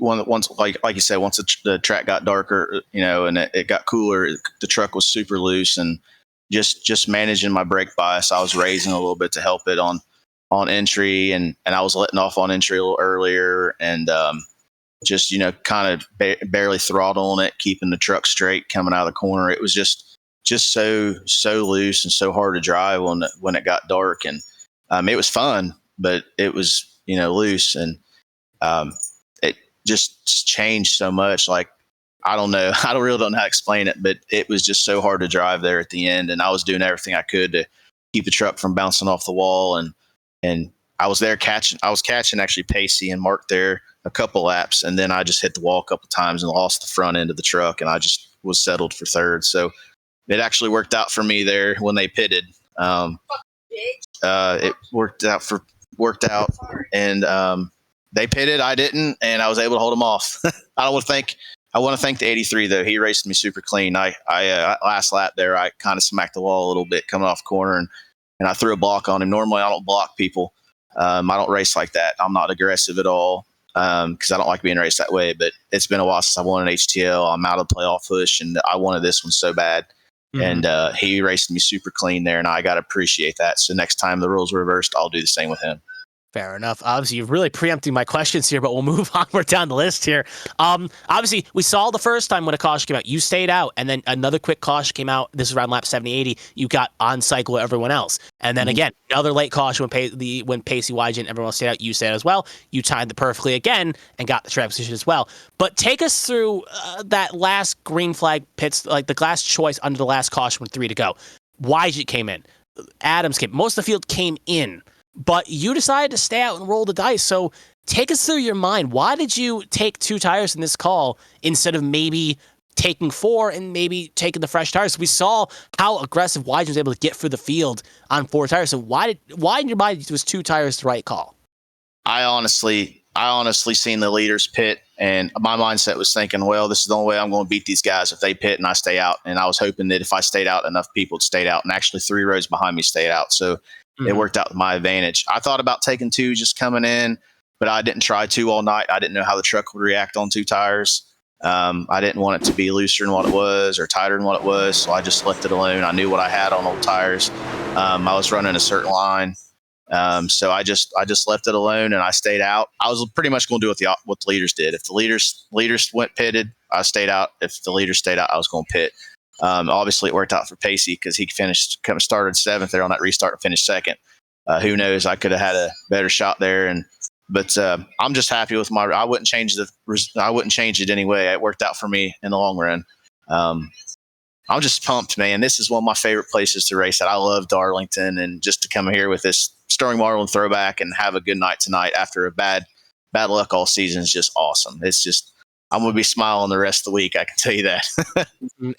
once like you said, once the track got darker, and it got cooler, the truck was super loose, and just managing my brake bias, I was raising a little bit to help it on entry, and I was letting off on entry a little earlier, and just kind of barely throttling it, keeping the truck straight coming out of the corner. It was just so loose and so hard to drive when it got dark, and it was fun, but it was loose, and it just changed so much. Like, I don't know. I really don't know how to explain it, but it was just so hard to drive there at the end. And I was doing everything I could to keep the truck from bouncing off the wall. And I was catching actually Pacey and Mark there a couple laps. And then I just hit the wall a couple times and lost the front end of the truck. And I just was settled for third. So it actually worked out for me there when they pitted. It worked out. And, they pitted, I didn't, and I was able to hold them off. I want to thank the 83 though. He raced me super clean. I last lap there, I kind of smacked the wall a little bit coming off corner, and I threw a block on him. Normally, I don't block people. I don't race like that. I'm not aggressive at all because I don't like being raced that way. But it's been a while since I won an HTL. I'm out of the playoff push, and I wanted this one so bad. Mm-hmm. And he raced me super clean there, and I got to appreciate that. So next time the rules are reversed, I'll do the same with him. Fair enough. Obviously, you're really preempting my questions here, but we'll move on. We're down the list here. Obviously, we saw the first time when a caution came out, you stayed out, and then another quick caution came out. This is around lap 70, 80. You got on cycle with everyone else. And then again, another late caution when Pacey, Wygen, and everyone else stayed out. You stayed out as well. You timed it perfectly again and got the track position as well. But take us through that last green flag pits, like the last choice under the last caution with 3 to go. Wygen came in. Adams came. Most of the field came in. But you decided to stay out and roll the dice. So take us through your mind. Why did you take 2 tires in this call instead of maybe taking 4 and maybe taking the fresh tires? We saw how aggressive Wygen was able to get through the field on 4 tires. So why in your mind was 2 tires the right call? I honestly seen the leaders pit, and my mindset was thinking, well, this is the only way I'm going to beat these guys if they pit and I stay out. And I was hoping that if I stayed out, enough people would stay out. And actually 3 rows behind me stayed out. So it worked out to my advantage. I thought about taking 2 just coming in, but I didn't try 2 all night. I didn't know how the truck would react on 2 tires. I didn't want it to be looser than what it was or tighter than what it was, so I just left it alone. I knew what I had on old tires. I was running a certain line, so I just left it alone and I stayed out. I was pretty much going to do what the leaders did. If the leaders went pitted, I stayed out. If the leaders stayed out, I was going to pit. Obviously, it worked out for Pacey because he started 7th there on that restart and finished 2nd. Who knows? I could have had a better shot there, but I'm just happy with my. I wouldn't change it anyway. It worked out for me in the long run. I'm just pumped, man. This is one of my favorite places to race at. I love Darlington, and just to come here with this Sterling Marlin throwback and have a good night tonight after a bad luck all season is just awesome. It's just. I'm going to be smiling the rest of the week. I can tell you that.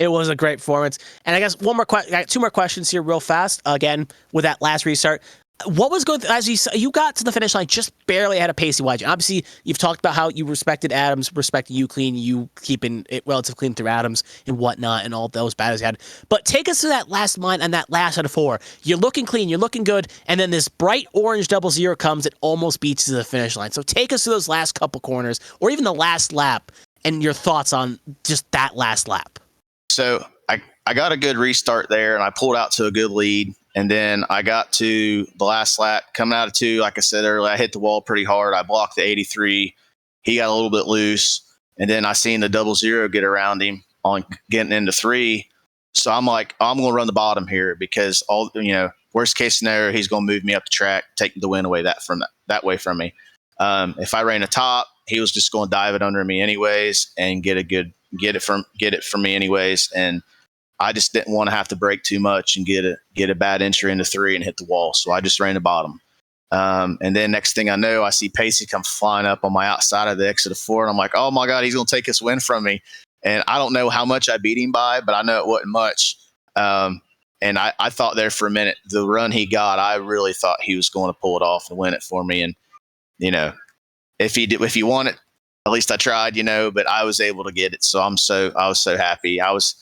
It was a great performance. And I guess I got 2 more questions here real fast. Again, with that last restart, What was going as you got to the finish line just barely ahead of Pacey Wide. Obviously, you've talked about how you respected Adams, respected you clean, you keeping it relatively clean through Adams and whatnot, and all those battles you had. But take us to that last line and that last out of 4. You're looking clean, you're looking good, and then this bright orange 00 comes. It almost beats you to the finish line. So take us to those last couple corners, or even the last lap, and your thoughts on just that last lap. So I got a good restart there, and I pulled out to a good lead. And then I got to the last lap, coming out of 2, like I said earlier, I hit the wall pretty hard. I blocked the 83. He got a little bit loose. And then I seen the 00 get around him on getting into 3. So I'm like, I'm going to run the bottom here because worst case scenario, he's going to move me up the track, take the win away that way from me. If I ran a top, he was just going to dive it under me anyways and get it from me anyways. And I just didn't want to have to brake too much and get a bad entry into 3 and hit the wall. So I just ran the bottom. And then next thing I know, I see Pacey come flying up on my outside of the exit of 4. And I'm like, oh my God, he's going to take this win from me. And I don't know how much I beat him by, but I know it wasn't much. And I thought there for a minute, the run he got, I really thought he was going to pull it off and win it for me. And, if he won it, at least I tried, but I was able to get it. So I was so happy. I was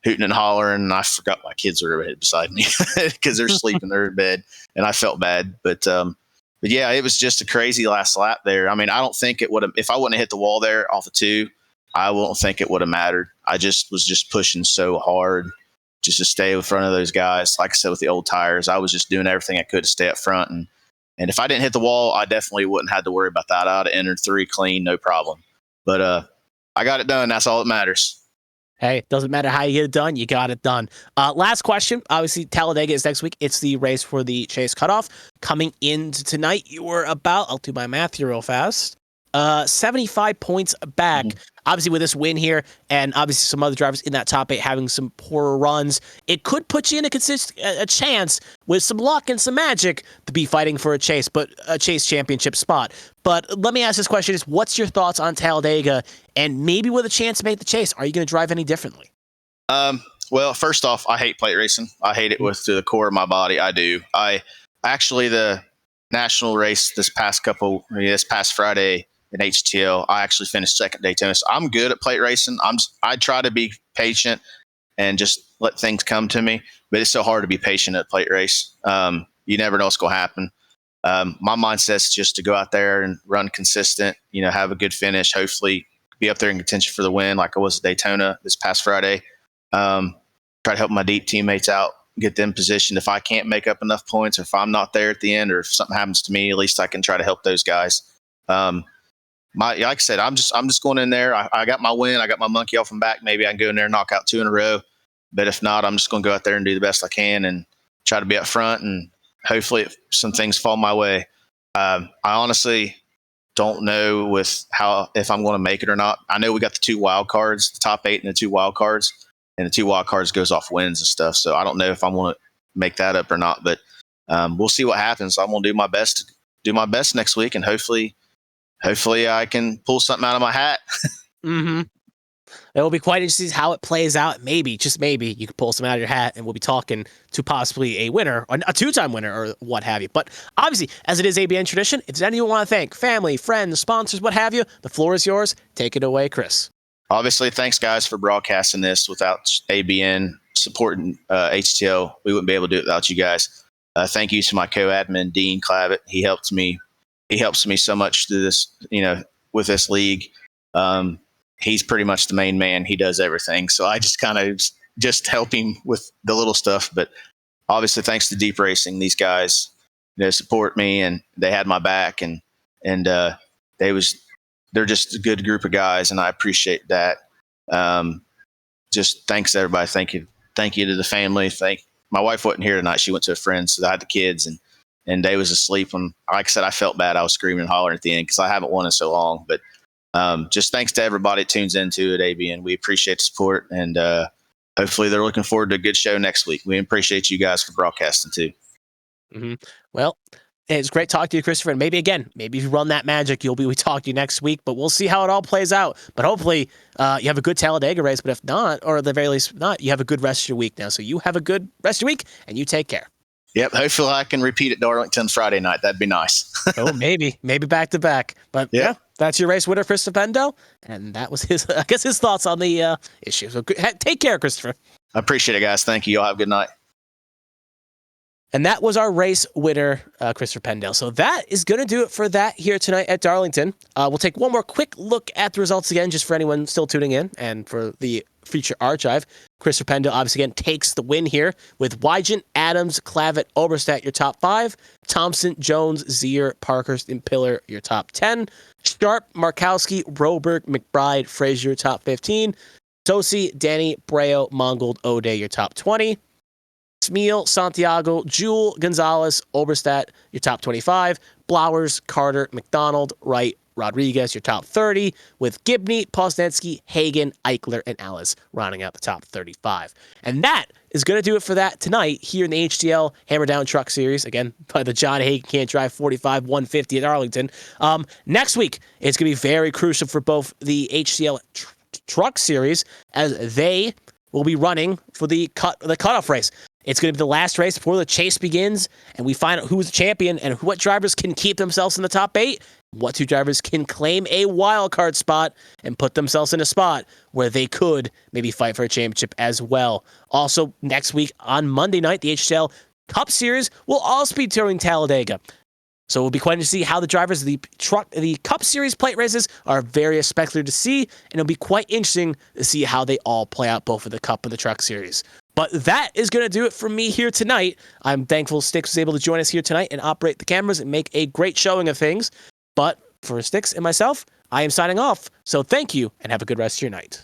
hooting and hollering, and I forgot my kids were beside me because they're sleeping, they're in bed, and I felt bad. But yeah, it was just a crazy last lap there. I mean, I don't think it would have, if I wouldn't have hit the wall there off of 2, I wouldn't think it would have mattered. I was pushing so hard just to stay in front of those guys. Like I said, with the old tires, I was just doing everything I could to stay up front. And if I didn't hit the wall, I definitely wouldn't have to worry about that. I'd have entered 3 clean, no problem. But I got it done. That's all that matters. Hey, doesn't matter how you get it done, you got it done. Last question. Obviously, Talladega is next week. It's the race for the Chase cutoff. Coming into tonight, you were about, I'll do my math here real fast, 75 points back. Mm-hmm. Obviously, with this win here, and obviously some other drivers in that top 8 having some poorer runs, it could put you in a chance with some luck and some magic to be fighting for a Chase championship spot. But let me ask this question: what's your thoughts on Talladega, and maybe with a chance to make the Chase? Are you going to drive any differently? Well, first off, I hate plate racing. I hate it to the core of my body. I do. The national race this past Friday in HTL, I actually finished second Daytona. So I'm good at plate racing. I try to be patient and just let things come to me, but it's so hard to be patient at a plate race. You never know what's going to happen. My mindset's just to go out there and run consistent, have a good finish, hopefully be up there in contention for the win like I was at Daytona this past Friday. Try to help my deep teammates out, get them positioned. If I can't make up enough points, or if I'm not there at the end, or if something happens to me, at least I can try to help those guys. Like I said, I'm just going in there. I got my win. I got my monkey off and back. Maybe I can go in there and knock out 2 in a row. But if not, I'm just going to go out there and do the best I can and try to be up front. And hopefully some things fall my way. I honestly don't know if I'm going to make it or not. I know we got the 2 wild cards, the top 8 and the 2 wild cards. And the 2 wild cards goes off wins and stuff. So I don't know if I'm going to make that up or not. But we'll see what happens. I'm going to do my best next week, and hopefully I can pull something out of my hat. Mm-hmm. It will be quite interesting how it plays out. Maybe, just maybe, you can pull some out of your hat, and we'll be talking to possibly a winner, or a 2-time winner, or what have you. But obviously, as it is ABN tradition, if there's anyone you want to thank, family, friends, sponsors, what have you, the floor is yours. Take it away, Chris. Obviously, thanks, guys, for broadcasting this. Without ABN supporting HTL, we wouldn't be able to do it without you guys. Thank you to my co-admin, Dean Clavitt. He helps me so much through this, with this league. He's pretty much the main man. He does everything. So I just kind of just help him with the little stuff. But obviously, thanks to Deep Racing, these guys, support me, and they had my back, and they're just a good group of guys, and I appreciate that. Just thanks to everybody. Thank you to the family. My wife wasn't here tonight. She went to a friend, so I had the kids, and they was asleep. And like I said, I felt bad. I was screaming and hollering at the end because I haven't won in so long. But just thanks to everybody that tunes into it, ABN. We appreciate the support, and hopefully they're looking forward to a good show next week. We appreciate you guys for broadcasting too. Mm-hmm. Well, it's great talking to you, Christopher. And maybe if you run that magic, we talk to you next week. But we'll see how it all plays out. But hopefully you have a good Talladega race. But if not, or at the very least not, you have a good rest of your week now. So you have a good rest of your week, and you take care. Yep. Hopefully I can repeat at Darlington Friday night. That'd be nice. Oh, maybe back to back. But yeah, that's your race winner, Christopher Pendo. And that was his thoughts on the issue. So take care, Christopher. I appreciate it, guys. Thank you. Y'all have a good night. And that was our race winner, Christopher Pendell. So that is going to do it for that here tonight at Darlington. We'll take one more quick look at the results again, just for anyone still tuning in and for the future archive. Christopher Pendell obviously again takes the win here with Wygant, Adams, Clavitt, Oberstadt, your top 5. Thompson, Jones, Zier, Parkhurst, and Pillar, your top 10. Sharp, Markowski, Roberg, McBride, Frazier, top 15. Tosi, Danny, Breo, Mongold, O'Day, your top 20. Smeal, Santiago, Jewell, Gonzalez, Oberstadt, your top 25. Blowers, Carter, McDonald, Wright, Rodriguez, your top 30, with Gibney, Posnanski, Hagen, Eichler, and Alice rounding out the top 35. And that is going to do it for that tonight here in the HTL Hammer Down Truck Series. Again, by the John Hagen Can't Drive 45 150 at Arlington. Next week, it's going to be very crucial for both the HTL Truck Series as they will be running for the cutoff race. It's going to be the last race before the chase begins, and we find out who's the champion and what drivers can keep themselves in the top 8, what 2 drivers can claim a wild card spot and put themselves in a spot where they could maybe fight for a championship as well. Also, next week on Monday night, the HTL Cup Series will also be touring Talladega. So it will be quite interesting to see how the drivers of the Cup Series plate races are very spectacular to see, and it'll be quite interesting to see how they all play out, both for the Cup and the Truck Series. But that is going to do it for me here tonight. I'm thankful Styx was able to join us here tonight and operate the cameras and make a great showing of things. But for Styx and myself, I am signing off. So thank you and have a good rest of your night.